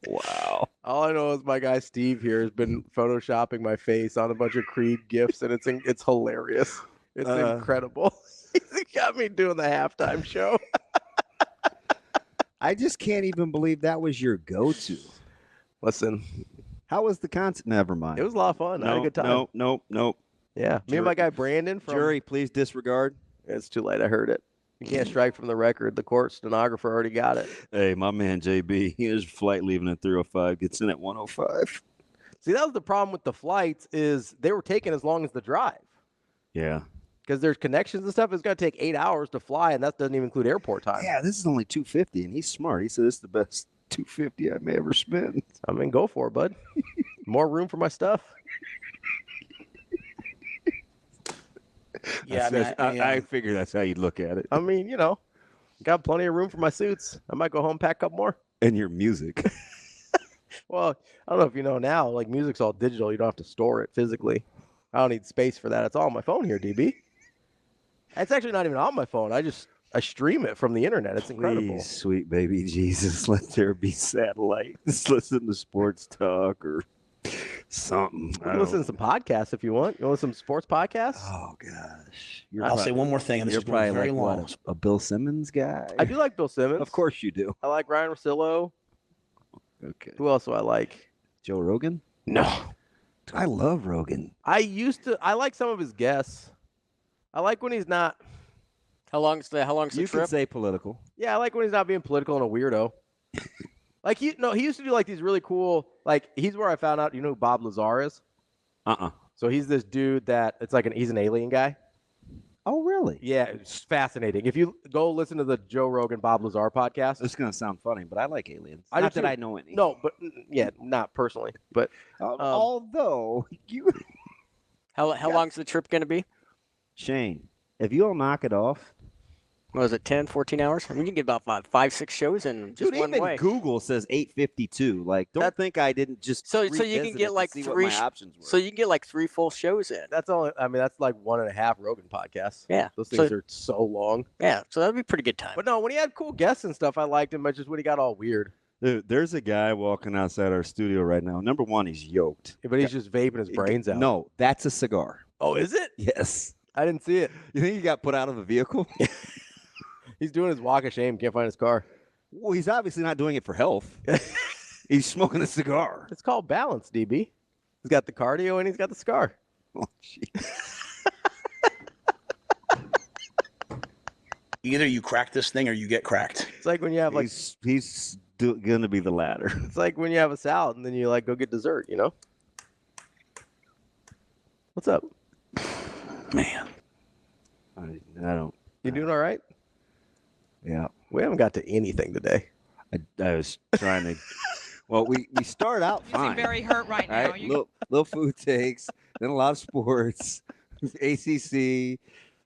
Wow. All I know is my guy Steve here has been photoshopping my face on a bunch of Creed gifs, and it's hilarious. It's incredible. He got me doing the halftime show. I just can't even believe that was your go-to. Listen, how was the concert? Never mind. It was a lot of fun. I had a good time. Nope. Yeah, me and my guy Brandon from Jury, please disregard. It's too late. I heard it. You can't strike from the record. The court stenographer already got it. Hey, my man JB, his flight leaving at 3:05 gets in at 1:05. See, that was the problem with the flights is they were taking as long as the drive. Yeah. Because there's connections and stuff. It's going to take 8 hours to fly, and that doesn't even include airport time. Yeah, this is only $250, and he's smart. He said this is the best $250 I may ever spend. I mean, go for it, bud. More room for my stuff. Yeah, I figure that's how you look at it. I mean, got plenty of room for my suits. I might go home, pack a couple more. And your music. Well, I don't know if you know now, like music's all digital. You don't have to store it physically. I don't need space for that. It's all on my phone here, DB. It's actually not even on my phone. I stream it from the internet. It's incredible. Please, sweet baby Jesus, let there be satellite. Just listen to sports talk or something. You can listen to some podcasts if you want. You want some sports podcasts? Oh gosh. I'll say one more thing, and this You're is going probably very like long. what, a Bill Simmons guy? I do like Bill Simmons. Of course you do. I like Ryan Russillo. Okay. Who else do I like? Joe Rogan? No. I love Rogan. I like some of his guests. I like when he's not. How long's the You trip? can say political. Yeah, I like when he's not being political and a weirdo. Like he used to do like these really cool. Like he's where I found out. You know who Bob Lazar is? So he's this dude that he's an alien guy. Oh, really? Yeah, it's fascinating. If you go listen to the Joe Rogan Bob Lazar podcast, It's going to sound funny, but I like aliens. I do Not that too. I know any. No, but yeah, not personally. But although you, How long's the trip going to be? Shane, if you'll knock it off. What was it, 10, 14 hours? I mean, you can get about 5, 6 shows in just Dude, one even way. Google says 852. Like, don't think I didn't just So you revisit can it get to like see 3. what my options were. So you can get like 3 full shows in. that's only. I mean, that's like 1.5 Rogan podcasts. Yeah. Those things are so long. Yeah, so that'd be a pretty good time. But no, when he had cool guests and stuff, I liked him. But just when he got all weird. Dude, there's a guy walking outside our studio right now. Number one, he's yoked. But he's just vaping his brains out. No, that's a cigar. Oh, is it? Yes. I didn't see it. You think he got put out of a vehicle? He's doing his walk of shame. Can't find his car. Well, he's obviously not doing it for health. He's smoking a cigar. It's called balance, DB. He's got the cardio and he's got the scar. Oh, jeez. Either you crack this thing or you get cracked. It's like when you have like. He's going to be the latter. It's like when you have a salad and then you like go get dessert. You know. What's up? Man. I don't. You doing all right? Yeah. We haven't got to anything today. I was trying to. Well, we start out You fine. seem very hurt right now. Right? Little food takes, then a lot of sports, ACC,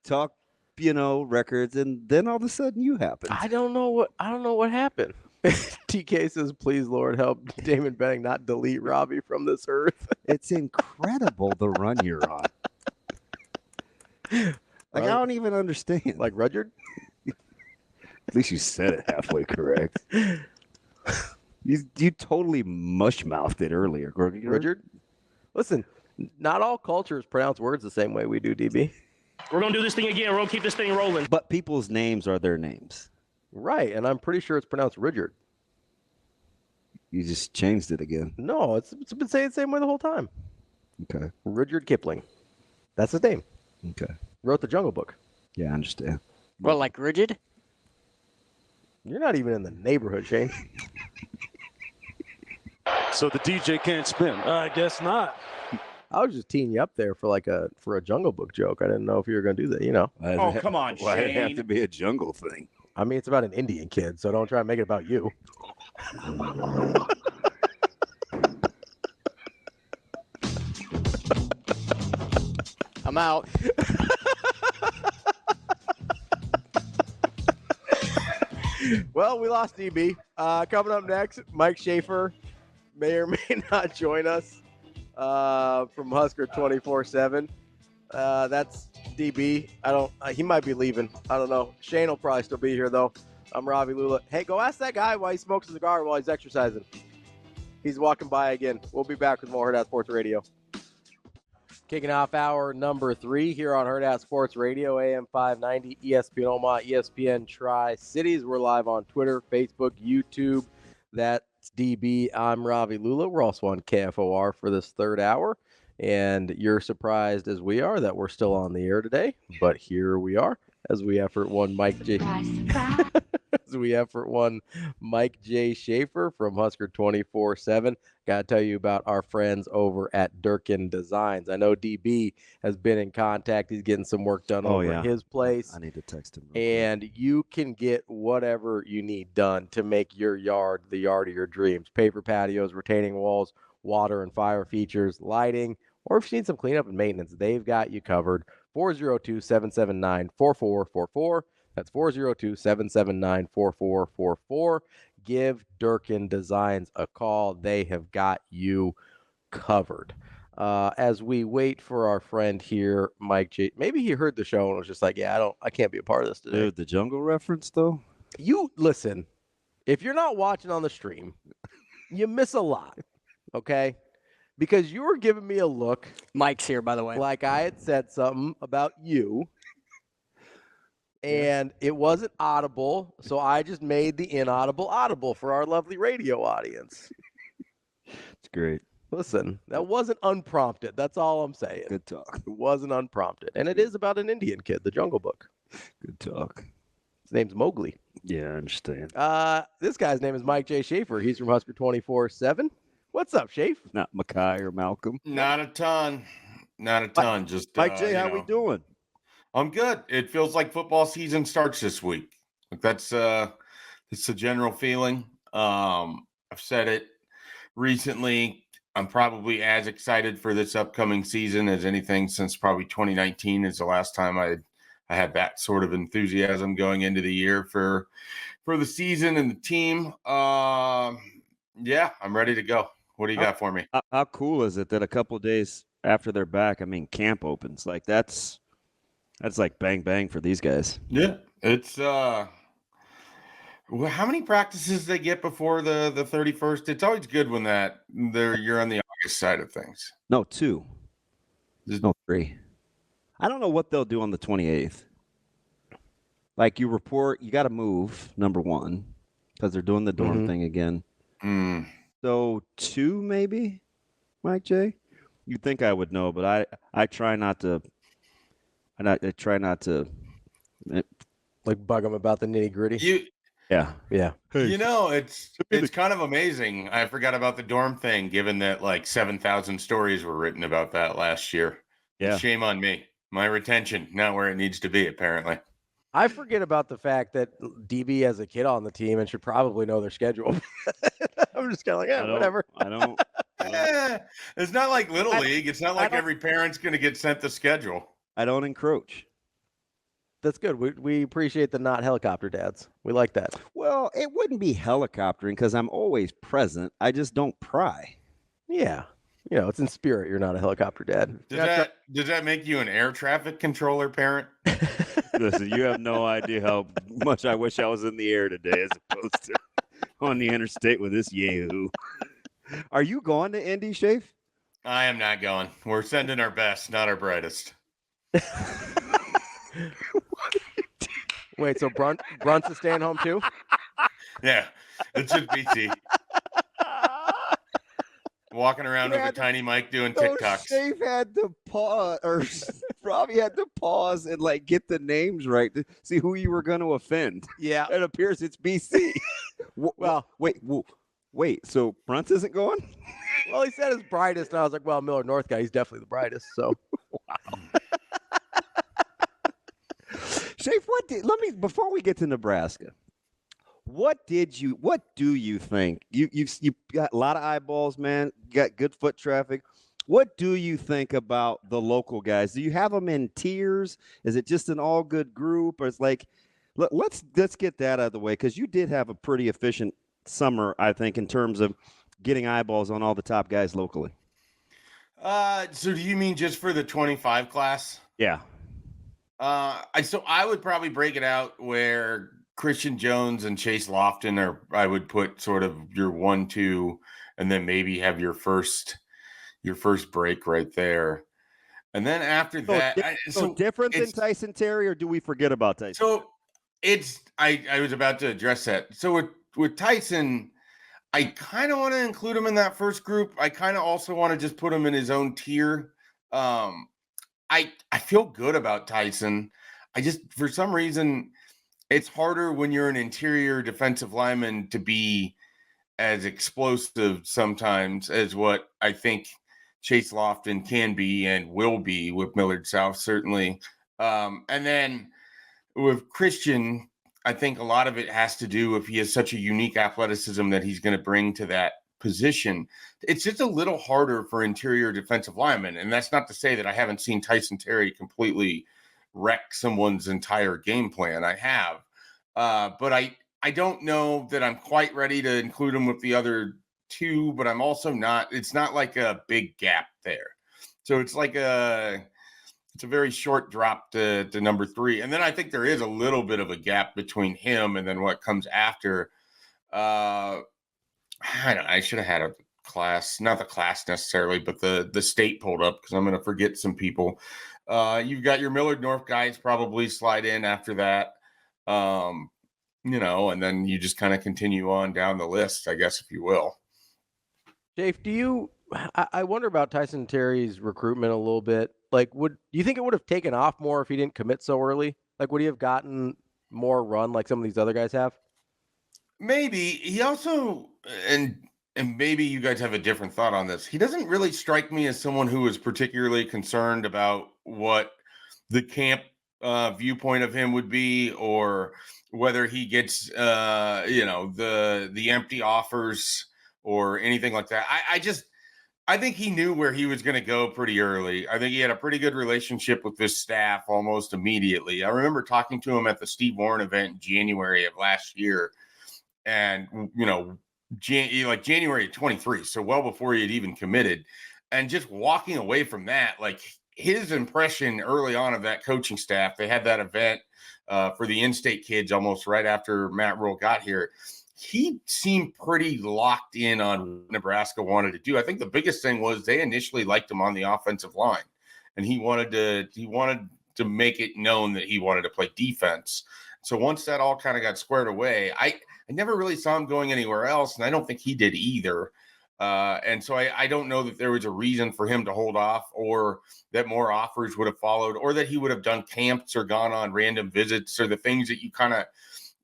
talk, records, and then all of a sudden you happen. I don't know what happened. TK says, "Please, Lord, help Damon Benning not delete Ravi from this earth." It's incredible the run you're on. Like I don't even understand. Like Rudyard? At least you said it halfway correct. You totally mush-mouthed it earlier, Rudyard? Listen, not all cultures pronounce words the same way we do, DB. We're going to do this thing again. We're going to keep this thing rolling. But people's names are their names. Right, and I'm pretty sure it's pronounced Rudyard. You just changed it again. No, it's been saying the same way the whole time. Okay. Rudyard Kipling. That's his name. Okay. Wrote the Jungle Book. Yeah, I understand. Well, like rigid? You're not even in the neighborhood, Shane. So the DJ can't spin. I guess not. I was just teeing you up there for a Jungle Book joke. I didn't know if you were going to do that, you know. Oh, come on, Why did it have Shane. to be a jungle thing? I mean, it's about an Indian kid, so don't try to make it about you. I'm out. Well, we lost DB. Coming up next, Mike Schaefer may or may not join us from Husker 24/7. That's DB. He might be leaving. I don't know. Shane will probably still be here though. I'm Ravi Lulla. Hey, go ask that guy why he smokes a cigar while he's exercising. He's walking by again. We'll be back with more Hurrdat Sports Radio. Kicking off hour number 3 here on Hurrdat Sports Radio, AM 590, ESPN Omaha, ESPN Tri-Cities. We're live on Twitter, Facebook, YouTube. That's DB. I'm Ravi Lulla. We're also on KFOR for this third hour. And you're surprised as we are that we're still on the air today. But here we are as we effort one Mike J. Mike J. Schaefer from Husker 24/7. Got to tell you about our friends over at Durkin Designs. I know DB has been in contact. He's getting some work done over at his place. I need to text him. And you can get whatever you need done to make your yard the yard of your dreams. Paper patios, retaining walls, water and fire features, lighting, or if you need some cleanup and maintenance, they've got you covered. 402-779-4444. That's 402-779-4444. Give Durkin Designs a call. They have got you covered. As we wait for our friend here, Mike J. Maybe he heard the show and was just like, yeah, I can't be a part of this today. Dude, the jungle reference, though? You, listen, if you're not watching on the stream, you miss a lot, okay? Because you were giving me a look. Mike's here, by the way. Like I had said something about you. And it wasn't audible, so I just made the inaudible audible for our lovely radio audience. It's great. Listen, that wasn't unprompted. That's all I'm saying. Good talk. It wasn't unprompted. And it is about an Indian kid, the Jungle Book. Good talk. His name's Mowgli. Yeah, I understand. This guy's name is Mike J. Schaefer. He's from Husker 24/7. What's up, Schaefer? Not Mackay or Malcolm. Not a ton. Not a ton. Just Mike J, how we doing? I'm good. It feels like football season starts this week. Like that's the general feeling. I've said it recently. I'm probably as excited for this upcoming season as anything since probably 2019 is the last time I had that sort of enthusiasm going into the year for the season and the team. Yeah, I'm ready to go. What do you got for me? How cool is it that a couple of days after they're back, I mean, camp opens? Like that's like bang bang for these guys. Yeah, it's how many practices they get before the 31st? It's always good when you're on the August side of things. No, 2. There's no 3. I don't know what they'll do on the 28th. Like you report, you got to move, number 1, because they're doing the dorm thing again. So 2 maybe, Mike J. You'd think I would know, but I try not to. I try not to like bug them about the nitty gritty. Yeah. You know, it's kind of amazing. I forgot about the dorm thing, given that like 7,000 stories were written about that last year. Yeah. Shame on me. My retention not where it needs to be, apparently. I forget about the fact that DB has a kid on the team and should probably know their schedule. I'm just kind of like, whatever. I don't. It's not like Little League. It's not like every parent's going to get sent the schedule. I don't encroach. That's good. We appreciate the not helicopter dads. We like that. Well, it wouldn't be helicoptering because I'm always present. I just don't pry. Yeah. You know, it's in spirit. You're not a helicopter dad. Does that make you an air traffic controller parent? Listen, you have no idea how much I wish I was in the air today as opposed to on the interstate with this yahoo. Are you going to Indy, Schaefer? I am not going. We're sending our best, not our brightest. Wait, so Brunson's staying home too? Yeah, it's just BC. Walking around with a tiny mic doing TikToks. Dave had to pause, or Ravi had to pause and like get the names right to see who you were going to offend. Yeah. It appears it's BC. Well, wait. So Bruns isn't going? Well, he said his brightest, and I was like, well, Miller North guy, he's definitely the brightest. So, Schaefer, before we get to Nebraska, what do you think? You've got a lot of eyeballs, man. You got good foot traffic. What do you think about the local guys? Do you have them in tiers? Is it just an all good group, or it's like, let's get that out of the way, because you did have a pretty efficient summer, I think, in terms of getting eyeballs on all the top guys locally. So do you mean just for the 25 class? Yeah. So I would probably break it out where Christian Jones and Chase Lofton I would put sort of your 1-2, and then maybe have your first break right there. And then after that, different than Tyson Terry, or do we forget about Tyson? So I was about to address that. So with Tyson, I kind of want to include him in that first group. I kind of also want to just put him in his own tier. I feel good about Tyson. I just, for some reason, it's harder when you're an interior defensive lineman to be as explosive sometimes as what I think Chase Lofton can be and will be with Millard South, certainly. And then with Christian, I think a lot of it has to do if he has such a unique athleticism that he's going to bring to that position. It's just a little harder for interior defensive linemen. And that's not to say that I haven't seen Tyson Terry completely wreck someone's entire game plan. I have. But I don't know that I'm quite ready to include him with the other two, but I'm also not. It's not like a big gap there. So it's like it's a very short drop to number 3. And then I think there is a little bit of a gap between him and then what comes after. I should have had a class, not the class necessarily, but the state pulled up because I'm going to forget some people. You've got your Millard North guys probably slide in after that. And then you just kind of continue on down the list, I guess, if you will. Dave, I wonder about Tyson Terry's recruitment a little bit. Like, do you think it would have taken off more if he didn't commit so early? Like, would he have gotten more run like some of these other guys have? Maybe. He also, and maybe you guys have a different thought on this, he doesn't really strike me as someone who is particularly concerned about what the camp viewpoint of him would be, or whether he gets the empty offers or anything like that. I think he knew where he was going to go pretty early. I think he had a pretty good relationship with this staff almost immediately. I remember talking to him at the Steve Warren event in January of last year, and January of 23, so well before he had even committed, and just walking away from that, like his impression early on of that coaching staff. They had that event for the in-state kids almost right after Matt Rule got here. He seemed pretty locked in on what Nebraska wanted to do. I think the biggest thing was they initially liked him on the offensive line, and he wanted to make it known that he wanted to play defense. So once that all kind of got squared away, I never really saw him going anywhere else, and I don't think he did either. And so I don't know that there was a reason for him to hold off, or that more offers would have followed, or that he would have done camps or gone on random visits, or the things that you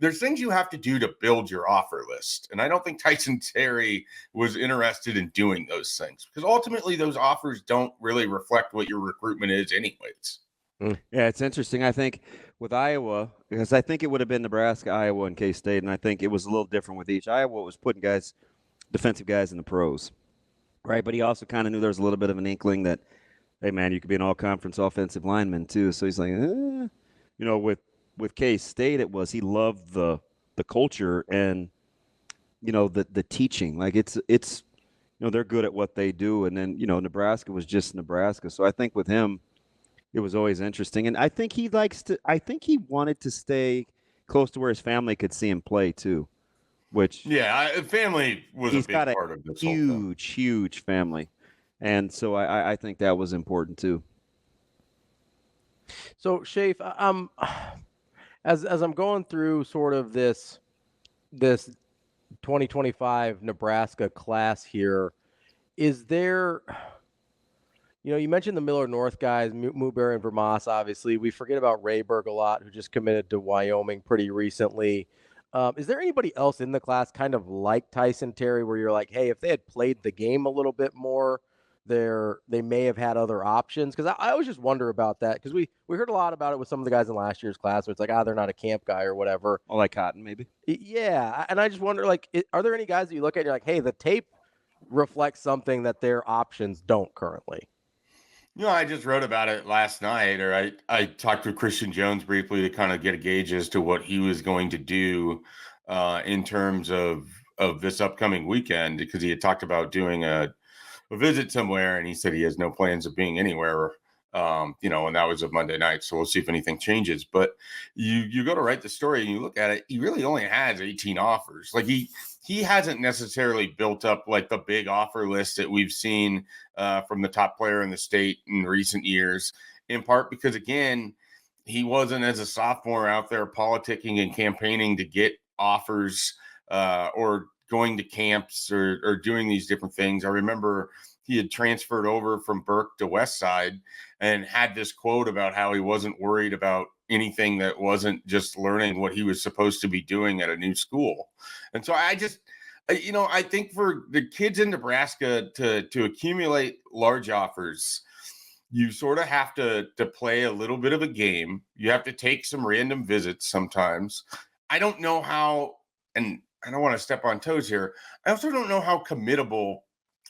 there's things you have to do to build your offer list. And I don't think Tyson Terry was interested in doing those things, because ultimately those offers don't really reflect what your recruitment is anyways. Yeah, it's interesting. I think with Iowa, because I think it would have been Nebraska, Iowa, and K-State, and I think it was a little different with each. Iowa was putting defensive guys in the pros, right? But he also kind of knew there was a little bit of an inkling that, hey, man, you could be an all-conference offensive lineman too. So he's like, with K-State, it was he loved the culture and the teaching. Like it's they're good at what they do, and then Nebraska was just Nebraska. So I think with him, it was always interesting, and I think he wanted to stay close to where his family could see him play too. Which family was a big part of this. Huge family, and so I think that was important too. So Schaefer, as I'm going through sort of this 2025 Nebraska class here, is there, you mentioned the Miller North guys, Muber and Vermas, obviously. We forget about Rayberg a lot, who just committed to Wyoming pretty recently. Is there anybody else in the class kind of like Tyson Terry where you're like, hey, if they had played the game a little bit more, they may have had other options? Because I always just wonder about that, because we heard a lot about it with some of the guys in last year's class where it's like, they're not a camp guy or whatever. Oh, like Cotton, maybe? Yeah, and I just wonder, like, are there any guys that you look at and you're like, hey, the tape reflects something that their options don't currently? I just wrote about it last night, or I talked with Christian Jones briefly to kind of get a gauge as to what he was going to do in terms of this upcoming weekend, because he had talked about doing a visit somewhere, and he said he has no plans of being anywhere, and that was a Monday night. So we'll see if anything changes. But you go to write the story and you look at it, he really only has 18 offers. Like he hasn't necessarily built up like the big offer list that we've seen from the top player in the state in recent years, in part because, again, he wasn't, as a sophomore, out there politicking and campaigning to get offers or going to camps or doing these different things. I remember he had transferred over from Burke to Westside and had this quote about how he wasn't worried about anything that wasn't just learning what he was supposed to be doing at a new school. And so I just, I think for the kids in Nebraska to accumulate large offers, you sort of have to play a little bit of a game. You have to take some random visits sometimes. I don't know how, and I don't want to step on toes here, I also don't know how committable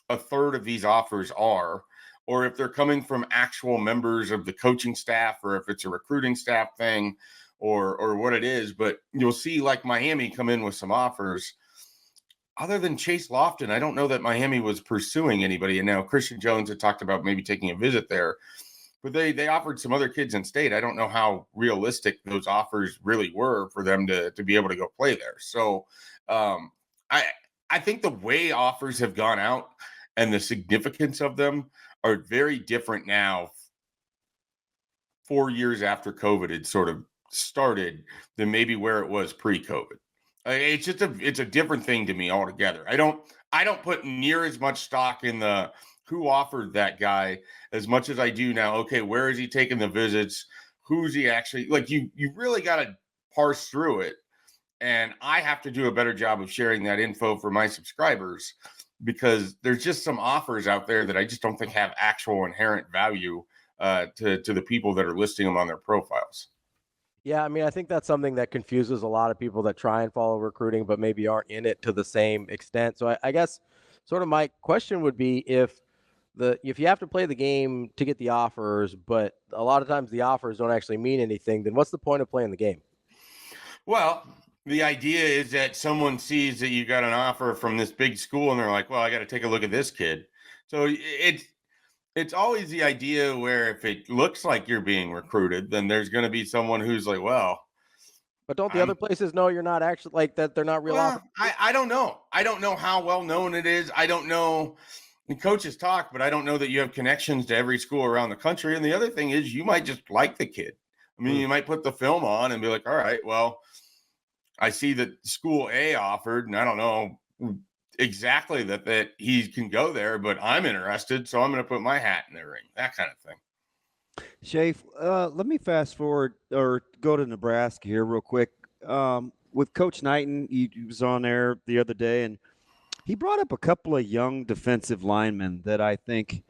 a third of these offers are, or if they're coming from actual members of the coaching staff, or if it's a recruiting staff thing, or what it is. But you'll see like Miami come in with some offers. Other than Chase Lofton, I don't know that Miami was pursuing anybody. And now Christian Jones had talked about maybe taking a visit there, but they offered some other kids in state. I don't know how realistic those offers really were for them to be able to go play there. So I think the way offers have gone out and the significance of them are very different now, 4 years after COVID had sort of started, than maybe where it was pre-COVID. It's just it's a different thing to me altogether. I don't put near as much stock in the who offered that guy as much as I do now. Okay, where is he taking the visits? Who's he actually, like, you really got to parse through it. And I have to do a better job of sharing that info for my subscribers, because there's just some offers out there that I just don't think have actual inherent value to the people that are listing them on their profiles. Yeah, I mean, I think that's something that confuses a lot of people that try and follow recruiting, but maybe aren't in it to the same extent. So I guess sort of my question would be, if you have to play the game to get the offers, but a lot of times the offers don't actually mean anything, then what's the point of playing the game? Well, the idea is that someone sees that you got an offer from this big school and they're like, well, I got to take a look at this kid. So it's always the idea where if it looks like you're being recruited, then there's going to be someone who's like, well. But don't the other places know you're not actually, like, that they're not real offers? I don't know. I don't know how well known it is. I don't know. The coaches talk, but I don't know that you have connections to every school around the country. And the other thing is, you might just like the kid. I mean, you might put the film on and be like, all right, well, I see that school A offered, and I don't know exactly that he can go there, but I'm interested, so I'm going to put my hat in the ring, that kind of thing. Schaefer, let me fast forward or go to Nebraska here real quick. With Coach Knighton, he was on there the other day, and he brought up a couple of young defensive linemen that I think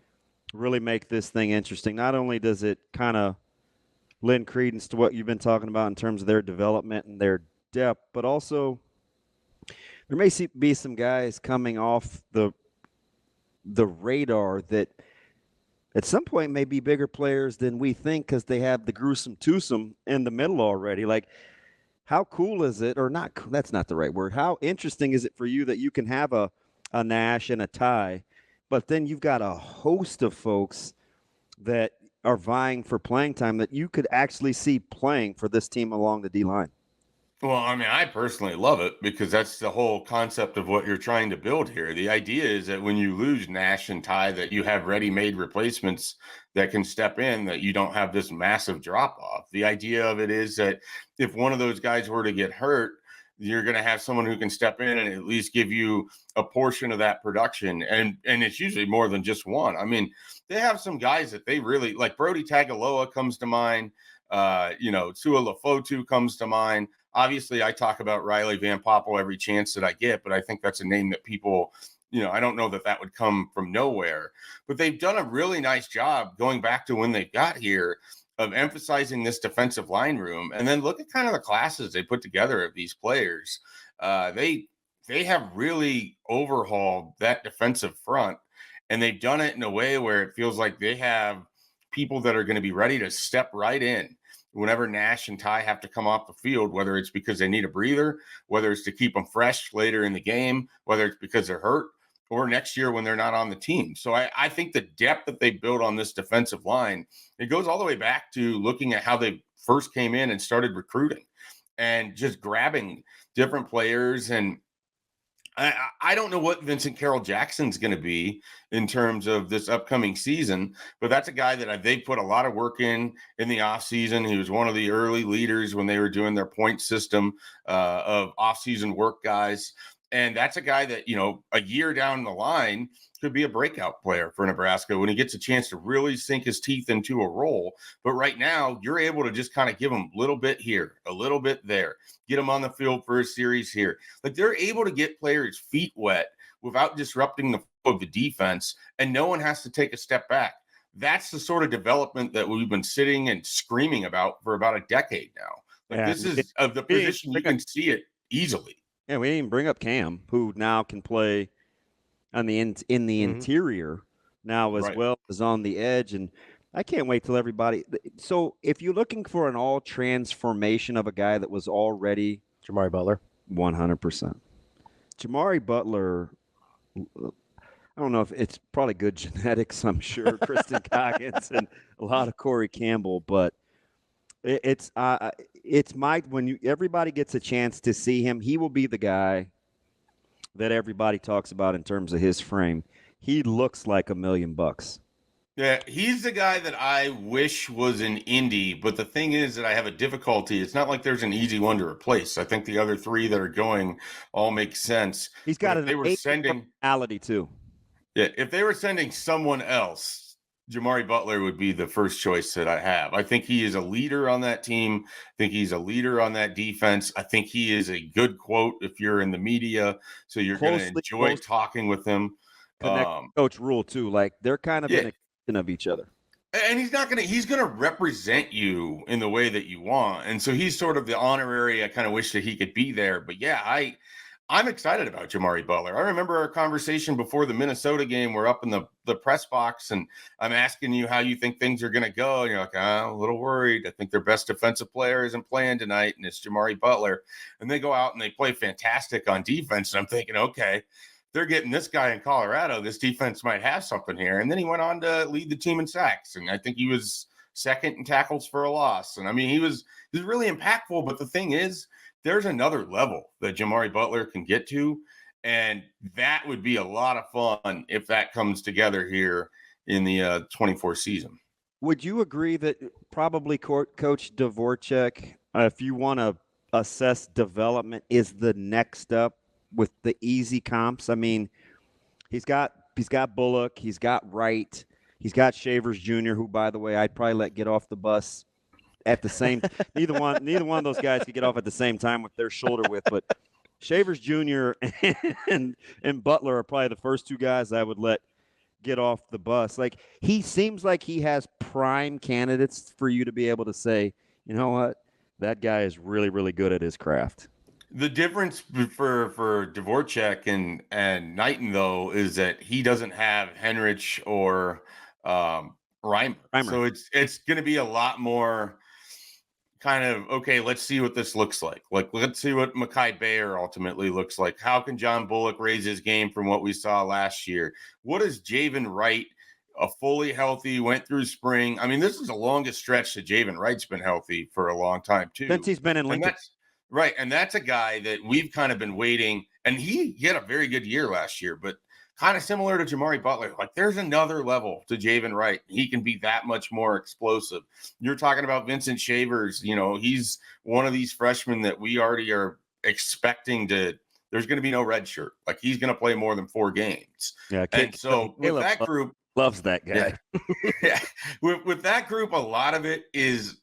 really make this thing interesting. Not only does it kind of lend credence to what you've been talking about in terms of their development and their depth, but also there may be some guys coming off the radar that at some point may be bigger players than we think, because they have the gruesome twosome in the middle already. Like, how cool is it, or not? That's not the right word. How interesting is it for you that you can have a Nash and a Ty, but then you've got a host of folks that are vying for playing time that you could actually see playing for this team along the D line? Well, I mean, I personally love it because that's the whole concept of what you're trying to build here. The idea is that when you lose Nash and Ty, that you have ready-made replacements that can step in, that you don't have this massive drop-off. The idea of it is that if one of those guys were to get hurt, you're going to have someone who can step in and at least give you a portion of that production. And it's usually more than just one. I mean, they have some guys that they really like. Brody Tagaloa comes to mind. Tua Lafotu comes to mind. Obviously, I talk about Riley Van Poppel every chance that I get, but I think that's a name that people, I don't know that would come from nowhere. But they've done a really nice job going back to when they got here of emphasizing this defensive line room. And then look at kind of the classes they put together of these players. They have really overhauled that defensive front, and they've done it in a way where it feels like they have people that are going to be ready to step right in whenever Nash and Ty have to come off the field, whether it's because they need a breather, whether it's to keep them fresh later in the game, whether it's because they're hurt, or next year when they're not on the team. So I think the depth that they built on this defensive line, it goes all the way back to looking at how they first came in and started recruiting and just grabbing different players. And I don't know what Vincent Carroll Jackson's going to be in terms of this upcoming season, but that's a guy that they put a lot of work in the offseason. He was one of the early leaders when they were doing their point system of offseason work guys. And that's a guy that, a year down the line could be a breakout player for Nebraska when he gets a chance to really sink his teeth into a role. But right now, you're able to just kind of give him a little bit here, a little bit there, get him on the field for a series here. Like, they're able to get players' feet wet without disrupting the flow of the defense, and no one has to take a step back. That's the sort of development that we've been sitting and screaming about for about a decade now. Like, this is of the position you can see it easily. Yeah, we didn't even bring up Cam, who now can play on the in the interior now as well as on the edge, and I can't wait till everybody. So if you're looking for an all transformation of a guy that was already Jamari Butler, 100%. Jamari Butler, I don't know if it's probably good genetics. I'm sure Kristen Coggins and a lot of Corey Campbell, but it's when everybody gets a chance to see him, he will be the guy that everybody talks about in terms of his frame. He looks like $1 million. Yeah, he's the guy that I wish was in Indy, but the thing is that I have a difficulty. It's not like there's an easy one to replace. I think the other three that are going all make sense. He's got an personality too. Yeah, if they were sending someone else, Jamari Butler would be the first choice that I have. I think he is a leader on that team. I think he's a leader on that defense. I think he is a good quote if you're in the media, so you're going to enjoy talking with him. Coach Rule too, like they're kind of an extension of each other. And he's going to represent you in the way that you want. And so he's sort of the honorary. I kind of wish that he could be there, but yeah, I'm excited about Jamari Butler. I remember our conversation before the Minnesota game. We're up in the press box, and I'm asking you how you think things are going to go. And you're like, I'm a little worried. I think their best defensive player isn't playing tonight, and it's Jamari Butler. And they go out and they play fantastic on defense. And I'm thinking, okay, they're getting this guy in Colorado. This defense might have something here. And then he went on to lead the team in sacks, and I think he was second in tackles for a loss. And I mean, he was really impactful. But the thing is, there's another level that Jamari Butler can get to, and that would be a lot of fun if that comes together here in the 24 season. Would you agree that probably Coach Dvorak, if you want to assess development, is the next up with the easy comps? I mean, he's got Bullock, he's got Wright, he's got Schaefer Jr., who, by the way, I'd probably let get off the bus at the same neither one of those guys could get off at the same time with their shoulder width, but Schaefer Jr. and Butler are probably the first two guys I would let get off the bus. Like, he seems like he has prime candidates for you to be able to say, you know what, that guy is really, really good at his craft. The difference for Dvorak and Knighton, though, is that he doesn't have Henrich or Reimer. So it's going to be a lot more kind of, okay, let's see what this looks like. Like, let's see what Mekhi Bayer ultimately looks like. How can John Bullock raise his game from what we saw last year? What is Javen Wright, a fully healthy, went through spring? I mean, this is the longest stretch that Javen Wright's been healthy for a long time, too. Since he's been in Lincoln. Right. And that's a guy that we've kind of been waiting. And he had a very good year last year, but kind of similar to Jamari Butler. Like there's another level to Javen Wright. He can be that much more explosive. You're talking about Vincent Shavers. He's one of these freshmen that we already are expecting there's going to be no red shirt. Like he's going to play more than 4 games. Yeah. And so with that group, loves that guy. yeah. With that group, a lot of it is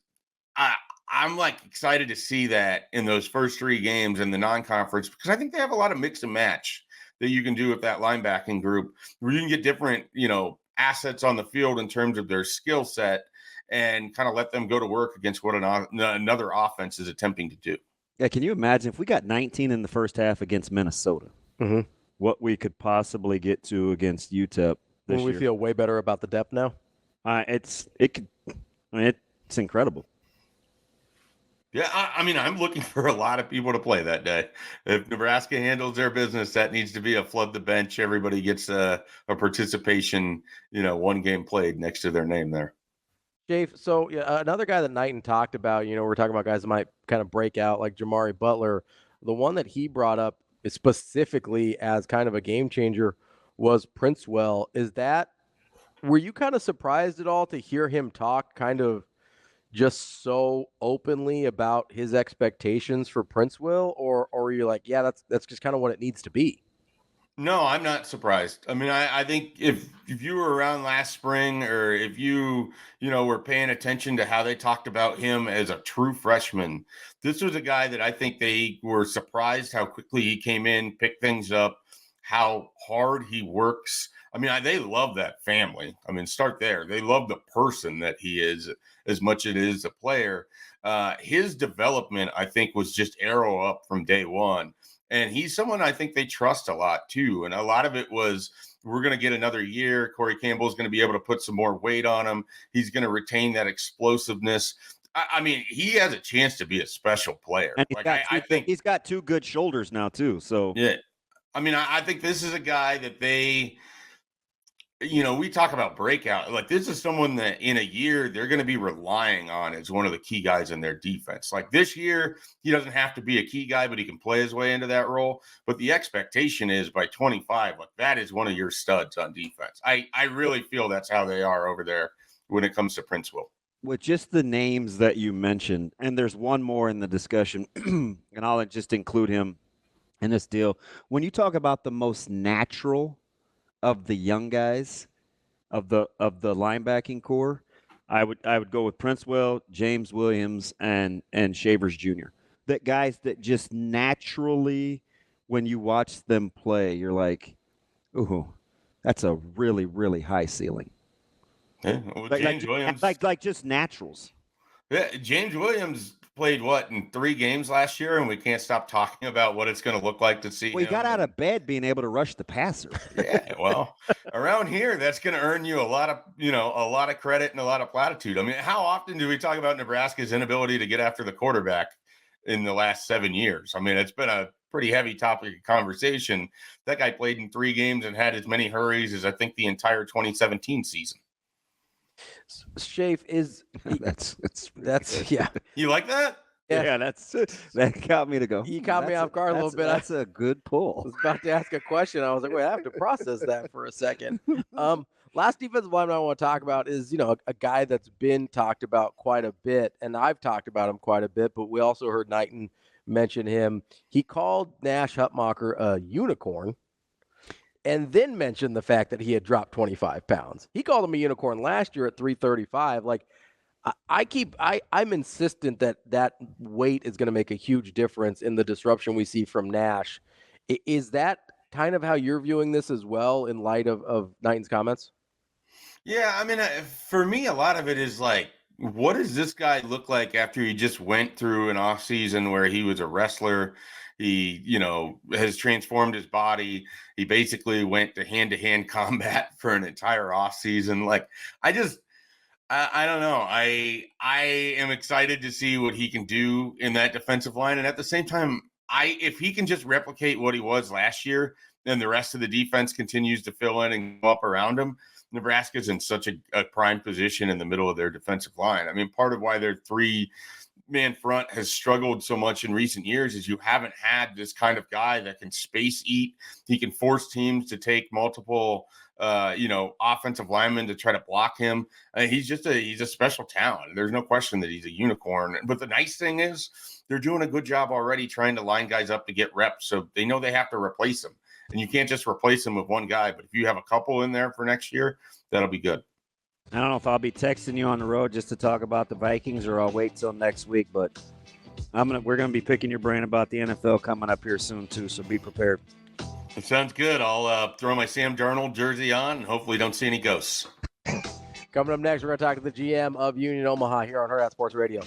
I'm like excited to see that in those first 3 games in the non-conference, because I think they have a lot of mix and match that you can do with that linebacking group where you can get different, assets on the field in terms of their skill set and kind of let them go to work against what another offense is attempting to do. Yeah. Can you imagine if we got 19 in the first half against Minnesota, what we could possibly get to against UTEP this we year? feel way better about the depth now. It's incredible. Yeah, I'm looking for a lot of people to play that day. If Nebraska handles their business, that needs to be a flood the bench. Everybody gets a participation, 1 game played next to their name there. Dave, so another guy that Knighton talked about, we're talking about guys that might kind of break out like Jamari Butler. The one that he brought up is specifically as kind of a game changer was Princewell. Were you kind of surprised at all to hear him talk kind of just so openly about his expectations for Princewell, or are you like, yeah, that's just kind of what it needs to be? No, I'm not surprised. I think if you were around last spring, or if you were paying attention to how they talked about him as a true freshman, this was a guy that I think they were surprised how quickly he came in, picked things up, how hard he works. They love that family. Start there. They love the person that he is as much as it is a player. His development, I think, was just arrow up from day one. And he's someone I think they trust a lot, too. And a lot of it was, we're going to get another year. Corey Campbell is going to be able to put some more weight on him. He's going to retain that explosiveness. He has a chance to be a special player. And I think he's got 2 good shoulders now, too. So, yeah. I think this is a guy that they – we talk about breakout. Like, this is someone that in a year they're going to be relying on as one of the key guys in their defense. Like this year, he doesn't have to be a key guy, but he can play his way into that role. But the expectation is by 25, like that is one of your studs on defense. I really feel that's how they are over there when it comes to Princewell. With just the names that you mentioned, and there's one more in the discussion, and I'll just include him in this deal. When you talk about the most natural of the young guys of the linebacking core, I would go with Princewell, James Williams, and Shavers Jr. That guys that just naturally, when you watch them play, you're like, ooh, that's a really, really high ceiling. Yeah, well, James Williams, like just naturals. Yeah, James Williams played in 3 games last year, and we can't stop talking about what it's going to look like to see. Well, he got out of bed being able to rush the passer. Yeah, well, around here, that's going to earn you a lot of credit and a lot of platitude. How often do we talk about Nebraska's inability to get after the quarterback in the last 7 years? It's been a pretty heavy topic of conversation. That guy played in 3 games and had as many hurries as I think the entire 2017 season. Schaefer is that's yeah. You like that? Yeah, that got me to go. You caught me off guard a little bit. That's a good pull. I was about to ask a question. I was like, wait, I have to process that for a second. Last defensive lineman I want to talk about is, a guy that's been talked about quite a bit, and I've talked about him quite a bit, but we also heard Knighton mention him. He called Nash Hutmacher a unicorn, and then mentioned the fact that he had dropped 25 pounds. He called him a unicorn last year at 335. Like, I'm insistent that weight is going to make a huge difference in the disruption we see from Nash. Is that kind of how you're viewing this as well in light of Knighton's comments? Yeah, for me, a lot of it is like, what does this guy look like after he just went through an off season where he was a wrestler? He, has transformed his body. He basically went to hand-to-hand combat for an entire off season. Like, I don't know. I am excited to see what he can do in that defensive line. And at the same time, if he can just replicate what he was last year, then the rest of the defense continues to fill in and go up around him. Nebraska's in such a prime position in the middle of their defensive line. Part of why they're 3 man front has struggled so much in recent years is you haven't had this kind of guy that can space eat. He can force teams to take multiple offensive linemen to try to block him. He's a special talent. There's no question that he's a unicorn. But the nice thing is they're doing a good job already trying to line guys up to get reps. So they know they have to replace him. And you can't just replace him with one guy. But if you have a couple in there for next year, that'll be good. I don't know if I'll be texting you on the road just to talk about the Vikings or I'll wait till next week, but we're going to be picking your brain about the NFL coming up here soon too, so be prepared. It sounds good. I'll throw my Sam Darnold jersey on and hopefully don't see any ghosts. Coming up next, we're going to talk to the GM of Union Omaha here on Hurrdat Sports Radio.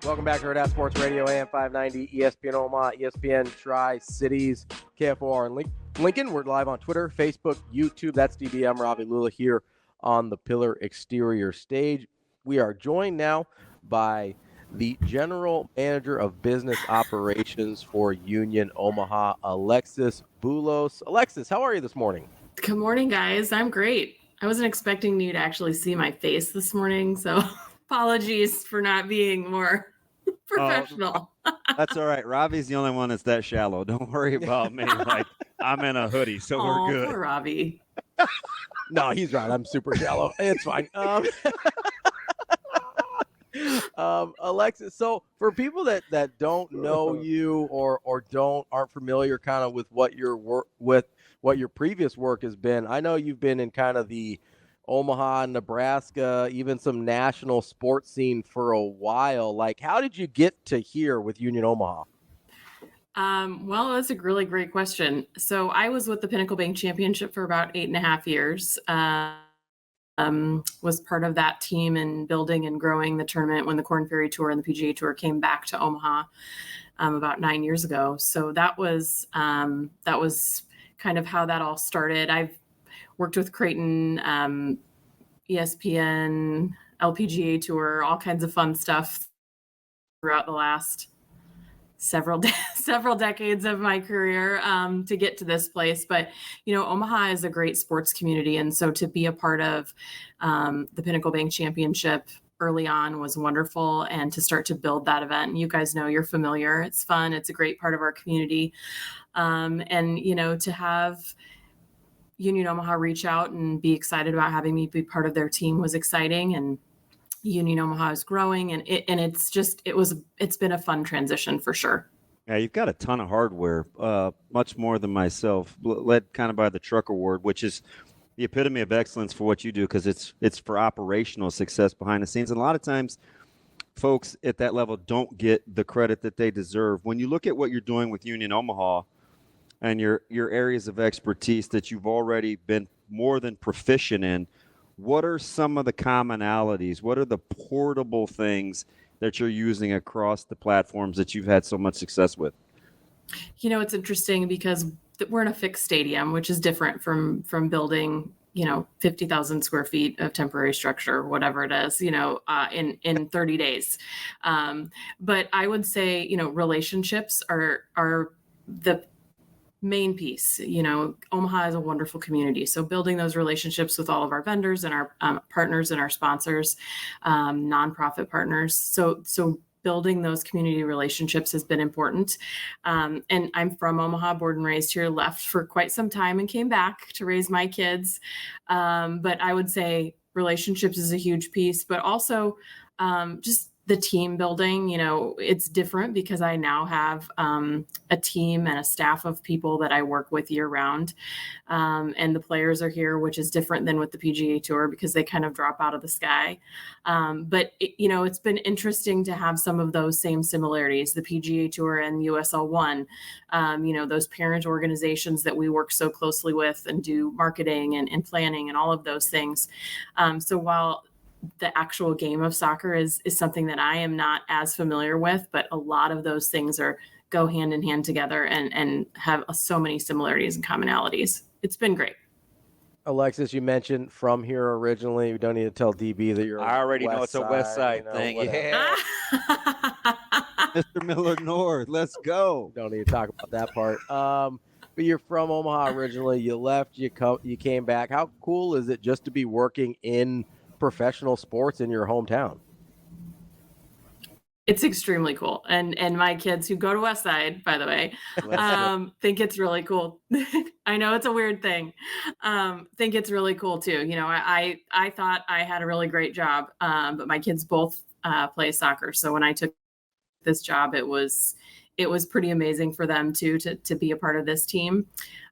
Welcome back to Hurrdat Sports Radio, AM 590, ESPN Omaha, ESPN Tri-Cities, KFOR in Lincoln. We're live on Twitter, Facebook, YouTube. That's DB. I'm Ravi Lulla here on the Pillar Exterior stage. We are joined now by the General Manager of Business Operations for Union Omaha, Alexis Boulos. Alexis, how are you this morning? Good morning, guys. I'm great. I wasn't expecting you to actually see my face this morning, so apologies for not being more professional. That's all right. Ravi's the only one that's that shallow. Don't worry about me. Like, I'm in a hoodie, so we're good. Poor Ravi. No, he's right. I'm super shallow. It's fine. Alexis, so for people that don't know you or aren't familiar kind of with what your previous work has been, I know you've been in kind of the Omaha, Nebraska, even some national sports scene for a while. Like, how did you get to here with Union Omaha? Well, that's a really great question. So I was with the Pinnacle Bank Championship for about 8.5 years. Was part of that team in building and growing the tournament when the Corn Ferry Tour and the PGA Tour came back to Omaha about 9 years ago. So that was kind of how that all started. I've worked with Creighton, ESPN, LPGA Tour, all kinds of fun stuff throughout the last several decades of my career to get to this place. But, Omaha is a great sports community. And so to be a part of the Pinnacle Bank Championship early on was wonderful, and to start to build that event. And you guys know, you're familiar. It's fun. It's a great part of our community. And, to have Union Omaha reach out and be excited about having me be part of their team was exciting. And Union Omaha is growing, and it's been a fun transition for sure. Yeah, you've got a ton of hardware, much more than myself, led kind of by the Truck Award, which is the epitome of excellence for what you do, because it's for operational success behind the scenes. And a lot of times folks at that level don't get the credit that they deserve. When you look at what you're doing with Union Omaha and your areas of expertise that you've already been more than proficient in, what are some of the commonalities? What are the portable things that you're using across the platforms that you've had so much success with? It's interesting because we're in a fixed stadium, which is different from building, 50,000 square feet of temporary structure, whatever it is, in 30 days. But I would say, relationships are the main piece. Omaha is a wonderful community. So building those relationships with all of our vendors and our partners and our sponsors, nonprofit partners. So building those community relationships has been important. And I'm from Omaha, born and raised here, left for quite some time and came back to raise my kids. But I would say relationships is a huge piece, but also just the team building. It's different because I now have a team and a staff of people that I work with year round. And the players are here, which is different than with the PGA Tour because they kind of drop out of the sky. But it's been interesting to have some of those same similarities, the PGA Tour and USL One, those parent organizations that we work so closely with and do marketing and planning and all of those things. So while the actual game of soccer is something that I am not as familiar with, but a lot of those things go hand in hand together and have so many similarities and commonalities. It's been great. Alexis, you mentioned from here originally. We don't need to tell DB that you're. I already know it's a West Side thing. Yeah. Mr. Miller North, let's go. Don't need to talk about that part. But you're from Omaha originally. You left. You came back. How cool is it just to be working in professional sports in your hometown? It's extremely cool. And my kids who go to West Side, by the way, think it's really cool. I know it's a weird thing. Think it's really cool too. You know, I thought I had a really great job, but my kids both play soccer. So when I took this job, it was pretty amazing for them too to be a part of this team.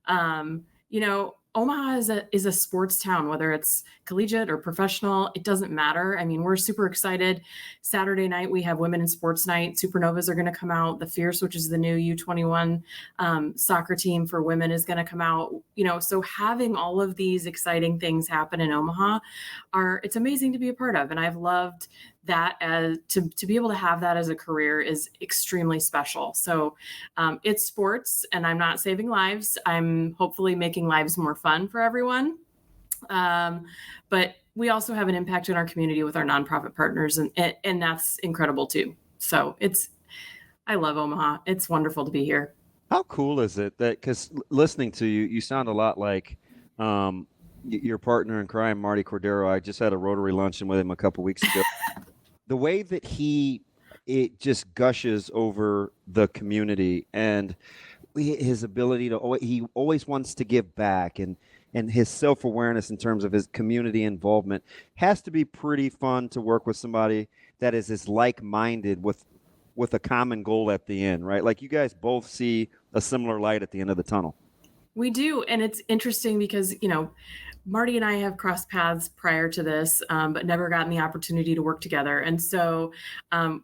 You know, Omaha is a sports town, whether it's collegiate or professional, it doesn't matter. I mean, we're super excited. Saturday night, we have women in sports night. Supernovas are going to come out. The Fierce, which is the new U21 soccer team for women, is going to come out. You know, so having all of these exciting things happen in Omaha it's amazing to be a part of. And I've loved that as to be able to have that as a career is extremely special. So it's sports, and I'm not saving lives. I'm hopefully making lives more fun for everyone. But we also have an impact in our community with our nonprofit partners, and that's incredible too. So I love Omaha. It's wonderful to be here. How cool is it that, because listening to you, you sound a lot like your partner in crime, Marty Cordero. I just had a Rotary luncheon with him a couple weeks ago. The way that it just gushes over the community, and his ability he always wants to give back, and his self-awareness in terms of his community involvement has to be pretty fun to work with somebody that is as like-minded with a common goal at the end, right? Like you guys both see a similar light at the end of the tunnel. We do. And it's interesting because, you know, Marty and I have crossed paths prior to this, but never gotten the opportunity to work together. And so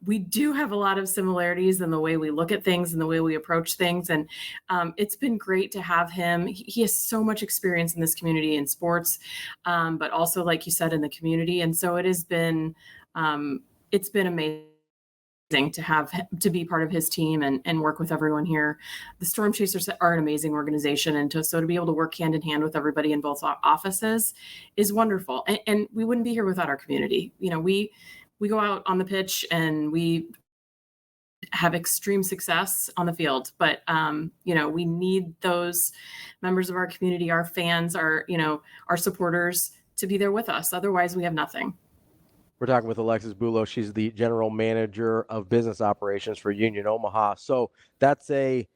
we do have a lot of similarities in the way we look at things and the way we approach things. And it's been great to have him. He has so much experience in this community in sports, but also, like you said, in the community. And so it's been amazing to be part of his team and work with everyone here. The Storm Chasers are an amazing organization, and to be able to work hand in hand with everybody in both offices is wonderful. And we wouldn't be here without our community. You know, we go out on the pitch and we have extreme success on the field, but you know, we need those members of our community, our fans, our supporters to be there with us. Otherwise, we have nothing. We're talking with Alexis Boulos. She's the general manager of business operations for Union Omaha. So that's a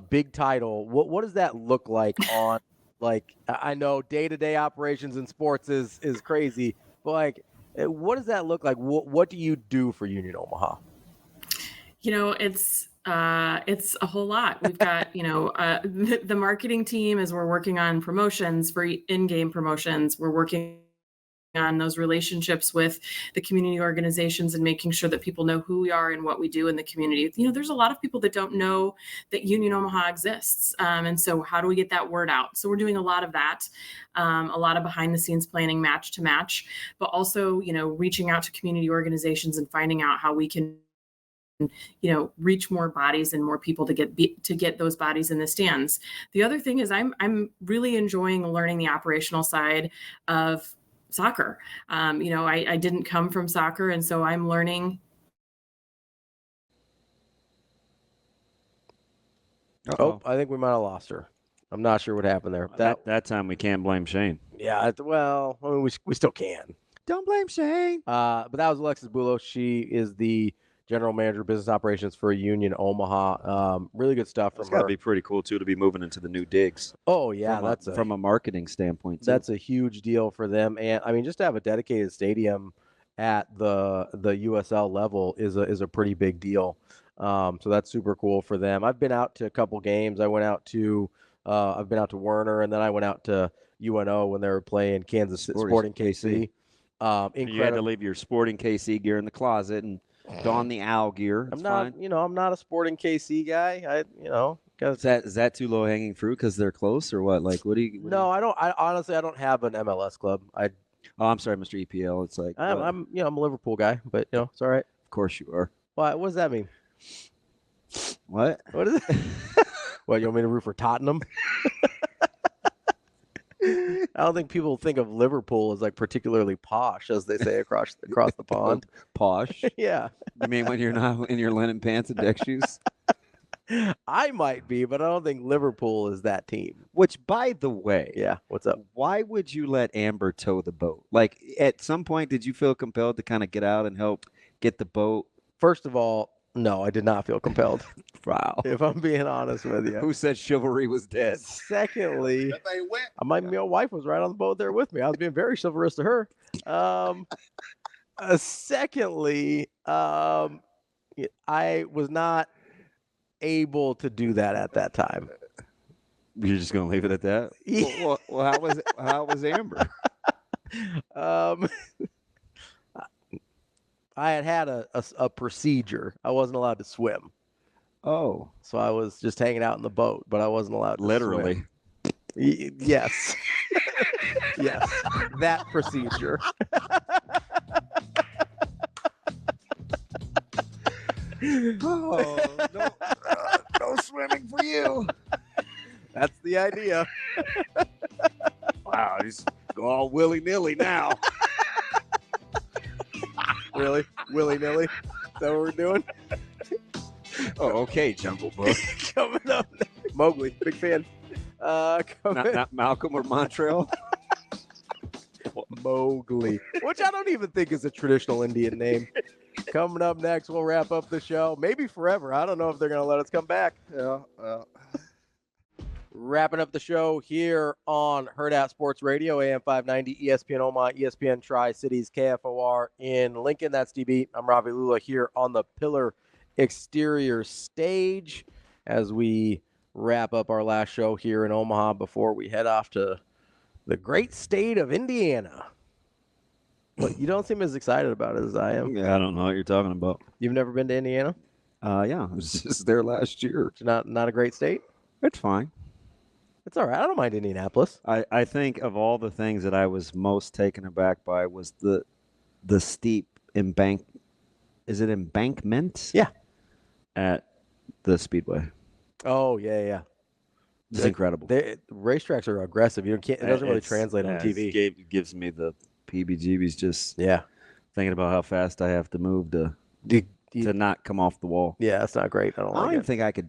big title. What does that look like on, like, I know day-to-day operations in sports is crazy, but like, what does that look like? What do you do for Union Omaha? You know, it's a whole lot. We've got, the marketing team as we're working on promotions for in-game promotions. We're working on those relationships with the community organizations and making sure that people know who we are and what we do in the community. You know, there's a lot of people that don't know that Union Omaha exists. And so how do we get that word out? So we're doing a lot of that, a lot of behind the scenes planning match to match, but also, reaching out to community organizations and finding out how we can reach more bodies and more people to get those bodies in the stands. The other thing is I'm really enjoying learning the operational side of soccer. I didn't come from soccer, and so I'm learning. Oh, I think we might have lost her. I'm not sure what happened there. That time we can't blame Shane. Yeah, well, I mean, we still can. Don't blame Shane. But that was Alexis Boulos. She is the general manager of business operations for Union Omaha. Really good stuff from her. It's got to be pretty cool too to be moving into the new digs. Oh yeah, from a marketing standpoint too. That's a huge deal for them, and I mean, just to have a dedicated stadium at the USL level is a pretty big deal. So that's super cool for them. I've been out to a couple games. I've been out to Werner, and then I went out to UNO when they were playing Sporting KC. You had to leave your Sporting KC gear in the closet and don the owl gear. I'm not a Sporting KC guy. Is that too low hanging fruit because they're close or what? Like, I honestly don't have an MLS club. I'm sorry, Mr. EPL. It's like I'm a Liverpool guy, but it's all right. Of course you are. What does that mean? What is it? What, you want me to root for Tottenham? I don't think people think of Liverpool as like particularly posh, as they say across the pond. Posh? Yeah. You mean when you're not in your linen pants and deck shoes? I might be, but I don't think Liverpool is that team. Which, by the way, yeah, what's up? Why would you let Amber tow the boat? Like, at some point, did you feel compelled to kind of get out and help get the boat First of all, no, I did not feel compelled. Wow. If I'm being honest with you. Who said chivalry was dead? Secondly, my wife was right on the boat there with me. I was being very chivalrous to her. Secondly, I was not able to do that at that time. You're just gonna leave it at that? Yeah. Well, how was Amber? I had a procedure. I wasn't allowed to swim. Oh. So I was just hanging out in the boat, but I wasn't allowed to Literally. swim. Yes. Yes. That procedure. Oh, no swimming for you. That's the idea. Wow, he's all willy-nilly now. Really? Willy-nilly? Is that what we're doing? Oh, okay, Jungle Book. Coming up next. Mowgli, big fan. Not Malcolm or Montreal? Mowgli, which I don't even think is a traditional Indian name. Coming up next, we'll wrap up the show. Maybe forever. I don't know if they're going to let us come back. Yeah. Wrapping up the show here on Hurrdat Sports Radio, AM 590, ESPN Omaha, ESPN Tri-Cities, KFOR in Lincoln. That's DB. I'm Ravi Lulla here on the Pillar exterior stage as we wrap up our last show here in Omaha before we head off to the great state of Indiana. But you don't seem as excited about it as I am. Yeah, I don't know what you're talking about. You've never been to Indiana? Yeah, I was just there last year. It's not a great state? It's fine. It's all right. I don't mind Indianapolis. I think of all the things that I was most taken aback by was the steep Is it embankment? Yeah. At the Speedway. Oh, yeah. It's incredible. Racetracks are aggressive. It doesn't really translate on TV. It gives me the PBGBs just thinking about how fast I have to move to not come off the wall. Yeah, that's not great. I don't even think I could.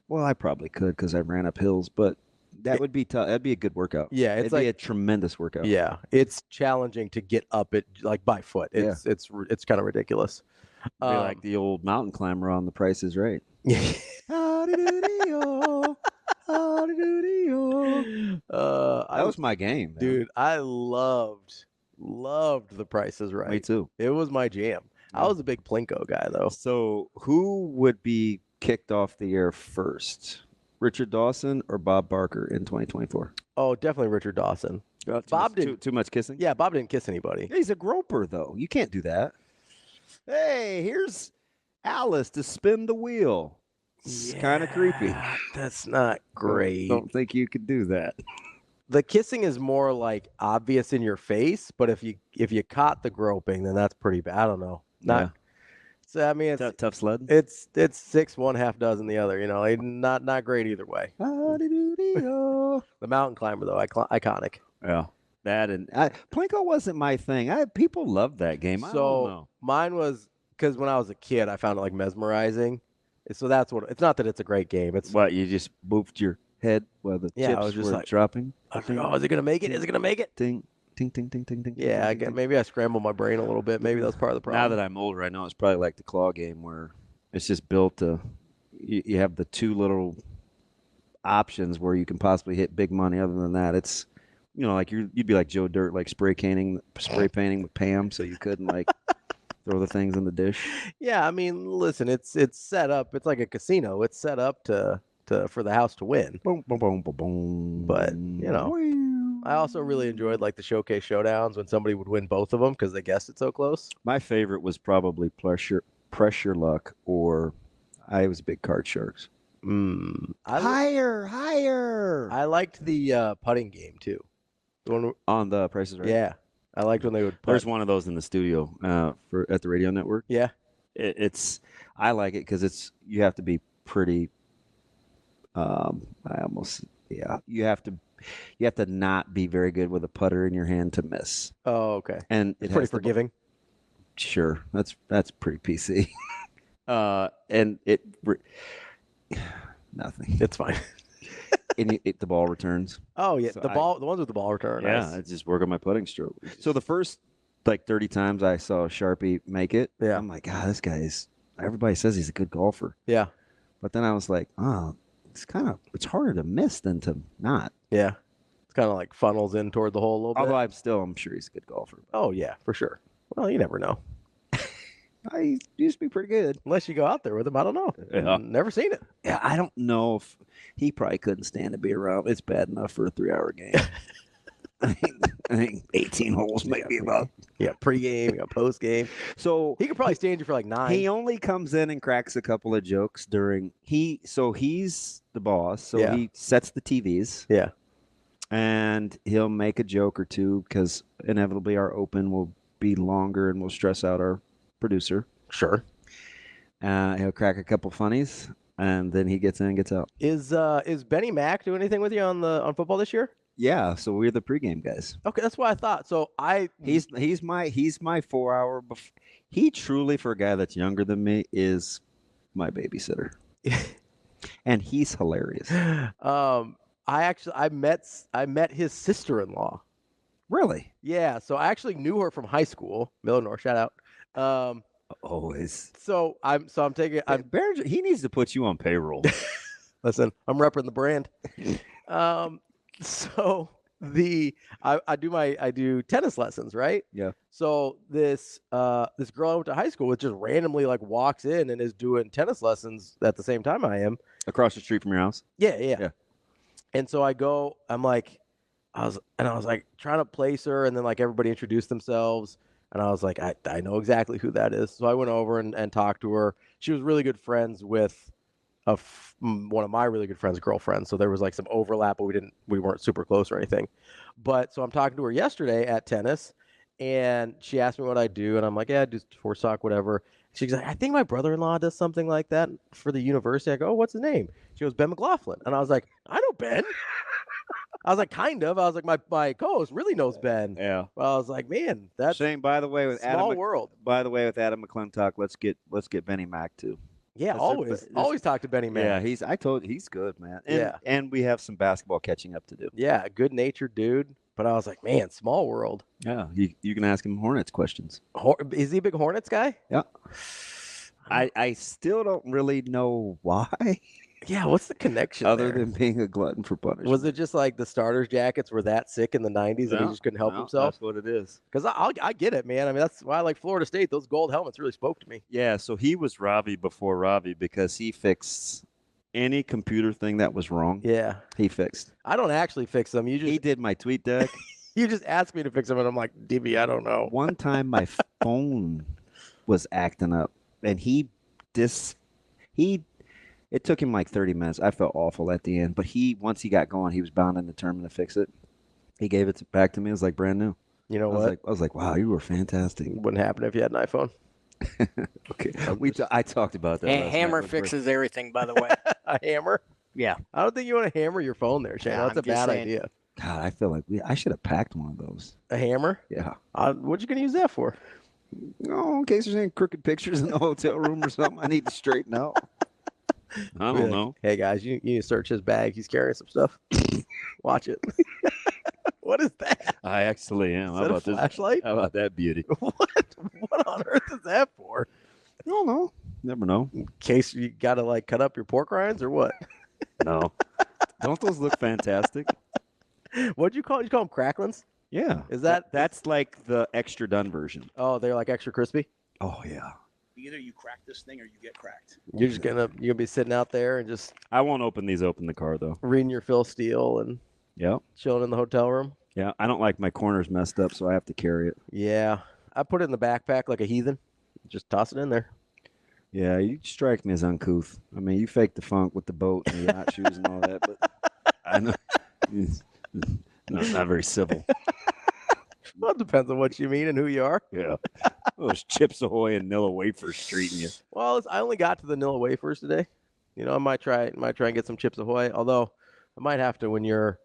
Well, I probably could because I ran up hills, but that would be tough. That'd be a good workout. Yeah, it'd be a tremendous workout. Yeah, it's challenging to get up it like by foot. It's kind of ridiculous. Be like the old mountain climber on The Price is Right. That was my game, man. Dude. I loved The Price is Right. Me too. It was my jam. I was a big Plinko guy, though. So who would be kicked off the air first? Richard Dawson or Bob Barker in 2024? Oh, definitely Richard Dawson. Bob didn't too much kissing? Yeah, Bob didn't kiss anybody. He's a groper, though. You can't do that. Hey, here's Alice to spin the wheel. It's kind of creepy. That's not great. Don't think you could do that. The kissing is more like obvious in your face, but if you caught the groping, then that's pretty bad. I don't know. So I mean, it's tough sled. It's 6 one, half dozen the other. Like, not great either way. The mountain climber though, iconic. Yeah, that and Plinko wasn't my thing. People loved that game. I don't know. Mine was because when I was a kid, I found it like mesmerizing. So that's what. It's not that it's a great game. It's what you just moved your head while the chips I was just were like, dropping. I was like, oh, is it gonna make it? Is it gonna make it? Ting, ting, ting, ting, ting, ting. Yeah, maybe I scrambled my brain a little bit. Maybe that's part of the problem. Now that I'm older, I know it's probably like the claw game where it's just built to. You have the two little options where you can possibly hit big money. Other than that, it's like you'd be like Joe Dirt, like spray painting with Pam, so you couldn't like throw the things in the dish. Yeah, I mean, listen, it's set up. It's like a casino. It's set up for the house to win. Boom, boom, boom, boom, boom. But I also really enjoyed like the showcase showdowns when somebody would win both of them because they guessed it so close. My favorite was probably pressure luck, or I was big card sharks. Higher. I liked the putting game too. On the Price is Right. Yeah, I liked when they would. There's one of those in the studio at the radio network. Yeah, I like it because you have to be pretty. You have to not be very good with a putter in your hand to miss. Oh, okay. And it's pretty forgiving. Sure, that's pretty PC. And nothing. It's fine. And the ball returns. Oh yeah, so the ones with the ball return. Yeah, I just work on my putting stroke. So the first 30 times I saw Sharpie make it, I'm like, God, this guy is everybody says he's a good golfer. Yeah. But then I was like, oh, it's harder to miss than to not. Yeah. It's kind of like funnels in toward the hole a little bit. Although I'm sure he's a good golfer. Oh, yeah, for sure. Well, you never know. He used to be pretty good. Unless you go out there with him. I don't know. Yeah. Never seen it. Yeah, I don't know if he probably couldn't stand to be around. It's bad enough for a 3-hour game. I think 18 holes may be about. Yeah, pregame, postgame. So he could probably stand you for like 9. He only comes in and cracks a couple of jokes during he's the boss, so Yeah. he sets the TVs. Yeah. And he'll make a joke or two because inevitably our open will be longer and we'll stress out our producer. Sure. He'll crack a couple funnies and then he gets in and gets out. Is Benny Mack doing anything with you on football this year? Yeah, so we're the pregame guys. Okay, that's what I thought. So he's my 4-hour. He truly, for a guy that's younger than me, is my babysitter, and he's hilarious. I met his sister-in-law. Really? Yeah. So I actually knew her from high school. Millenor, shout out. So I'm taking. He needs to put you on payroll. Listen, I'm repping the brand. So I do tennis lessons, right? Yeah. So this girl I went to high school with just randomly like walks in and is doing tennis lessons at the same time I am. Across the street from your house? Yeah. And so I go, I was like trying to place her, and then like everybody introduced themselves, and I was like, I know exactly who that is. So I went over and talked to her. She was really good friends with one of my really good friends' girlfriends. So there was like some overlap, but we weren't super close or anything. But so I'm talking to her yesterday at tennis, and she asked me what I do, and I'm like, yeah, I do sports talk, whatever. She's like, I think my brother-in-law does something like that for the university. I go, oh, what's his name? She goes, Ben McLaughlin. And I was like, I know Ben. I was like, kind of. I was like, my co-host really knows Ben. Yeah. Well, I was like, man, that's Shane, by the way, with small world. By the way, with Adam McClintock, let's get Benny Mack too. Yeah, always talk to Benny Mack. Yeah, he's good, man. Yeah. And we have some basketball catching up to do. Yeah, good-natured dude. But I was like, man, small world. Yeah, you can ask him Hornets questions. Is he a big Hornets guy? Yeah. I still don't really know why. Yeah, what's the connection other there? than being a glutton for punishment? Was it just like the starters jackets were that sick in the 90s and he just couldn't help himself? That's what it is. Because I get it, man. I mean, that's why I like Florida State. Those gold helmets really spoke to me. Yeah, so he was Ravi before Ravi because he fixed any computer thing that was wrong. Yeah. He fixed. I don't actually fix them. He did my tweet deck. You just asked me to fix them, and I'm like, DB, I don't know. One time my phone was acting up, and it took him like 30 minutes. I felt awful at the end, but once he got going, he was bound and determined to fix it. He gave it back to me. It was like brand new. You know what? I was like, wow, you were fantastic. Wouldn't happen if you had an iPhone. Okay. I talked about that. And hammer fixes everything, by the way. A hammer? Yeah. I don't think you want to hammer your phone there, Shane. Nah, That's I'm a bad just saying. idea. God, I feel like I should have packed one of those. A hammer? Yeah. What you going to use that for? Oh, in case there's any crooked pictures in the hotel room or something I need to straighten out. I don't know. Hey, guys, you need to search his bag. He's carrying some stuff. Watch it. What is that? I actually am. Is that a flashlight? How about that beauty? What on earth is that for? I don't know. Never know. In case you got to like cut up your pork rinds or what? No. Don't those look fantastic? What'd you call it? You call them cracklins? Yeah. Is that's like the extra done version? Oh, they're like extra crispy? Oh, yeah. Either you crack this thing or you get cracked. You're gonna be sitting out there and just I won't open the car though. reading your Phil Steele and chilling in the hotel room. Yeah, I don't like my corners messed up, so I have to carry it. Yeah, I put it in the backpack like a heathen. Just toss it in there. Yeah, you strike me as uncouth. I mean, you fake the funk with the boat and the yacht shoes and all that, but I know not very civil. Well, it depends on what you mean and who you are. Yeah. Those Chips Ahoy and Nilla wafers treating you. Well, I only got to the Nilla wafers today. You know, I might try and get some Chips Ahoy. Although I might have to when you're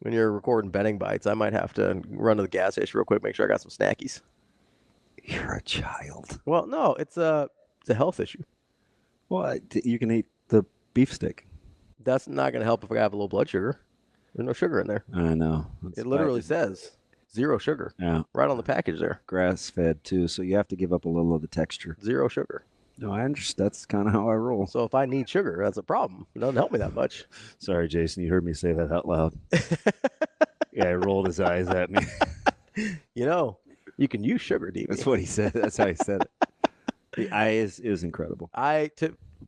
recording betting bites, I might have to run to the gas station real quick, make sure I got some snackies. You're a child. Well, no, it's a health issue. Well, you can eat the beef stick. That's not going to help if I have a low blood sugar. There's no sugar in there. I know. It literally says 0 sugar. Yeah. Right on the package there. Grass fed too, so you have to give up a little of the texture. 0 sugar. No, I understand. That's kind of how I roll. So if I need sugar, that's a problem. It doesn't help me that much. Sorry, Jason. You heard me say that out loud. Yeah, he rolled his eyes at me. You can use sugar, DB. That's what he said. That's how he said it. The eye is incredible.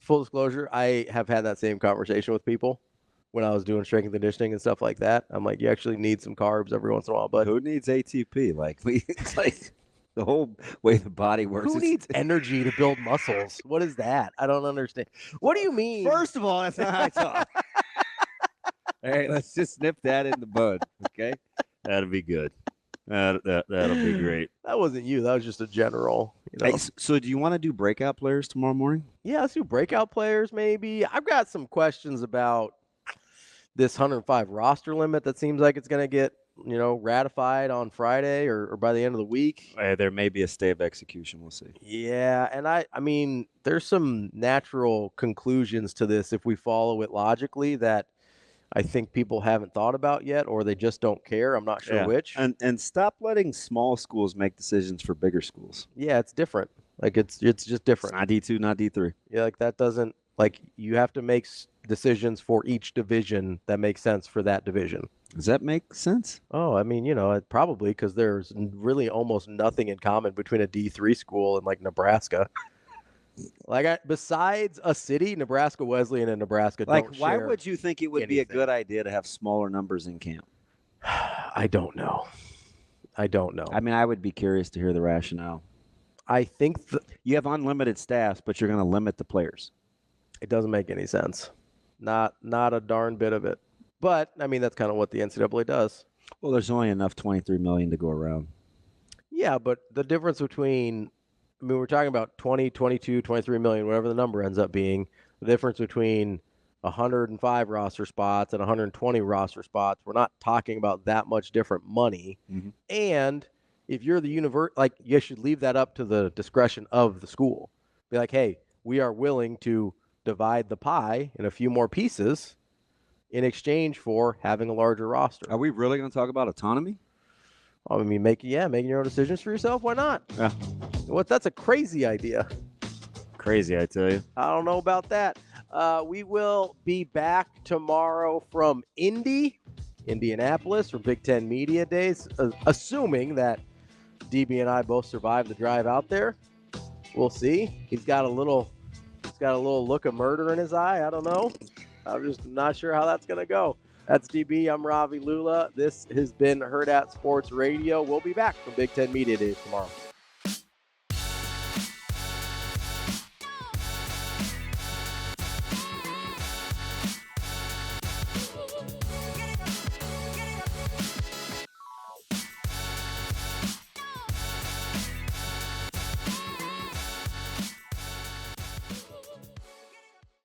Full disclosure, I have had that same conversation with people when I was doing strength and conditioning and stuff like that. I'm like, you actually need some carbs every once in a while, but who needs ATP? It's like the whole way the body works. Who needs energy to build muscles? What is that? I don't understand. What do you mean? First of all, that's not how I talk. All right, let's just nip that in the bud, okay? That'll be good. That'll be great. That wasn't you. That was just a general. Hey, so do you want to do breakout players tomorrow morning? Yeah, let's do breakout players maybe. I've got some questions about this 105 roster limit that seems like it's going to get, ratified on Friday or by the end of the week. There may be a stay of execution. We'll see. Yeah, and I mean, there's some natural conclusions to this if we follow it logically that I think people haven't thought about yet, or they just don't care. I'm not sure which. And stop letting small schools make decisions for bigger schools. Yeah, it's different. Like it's just different. It's not D2, not D3. Yeah, like that doesn't you have to make decisions for each division that make sense for that division. Does that make sense? Oh, I mean, probably because there's really almost nothing in common between a D3 school and Nebraska. Besides a city, Nebraska Wesleyan and Nebraska don't why share would you think it would be a good idea to have smaller numbers in camp? I don't know. I mean, I would be curious to hear the rationale. I think you have unlimited staffs, but you're going to limit the players. It doesn't make any sense. Not a darn bit of it. But, I mean, that's kind of what the NCAA does. Well, there's only enough $23 million to go around. Yeah, but the difference between we're talking about 20, 22, 23 million, whatever the number ends up being. The difference between 105 roster spots and 120 roster spots, we're not talking about that much different money. Mm-hmm. And if you're the university, you should leave that up to the discretion of the school. Be like, hey, we are willing to divide the pie in a few more pieces in exchange for having a larger roster. Are we really going to talk about autonomy? I mean, making your own decisions for yourself. Why not? Yeah. That's a crazy idea. Crazy, I tell you. I don't know about that. We will be back tomorrow from Indianapolis, for Big Ten Media Days, assuming that DB and I both survive the drive out there. We'll see. He's got a little look of murder in his eye. I don't know. I'm just not sure how that's going to go. That's DB. I'm Ravi Lulla. This has been Hurrdat Sports Radio. We'll be back from Big Ten Media Days tomorrow.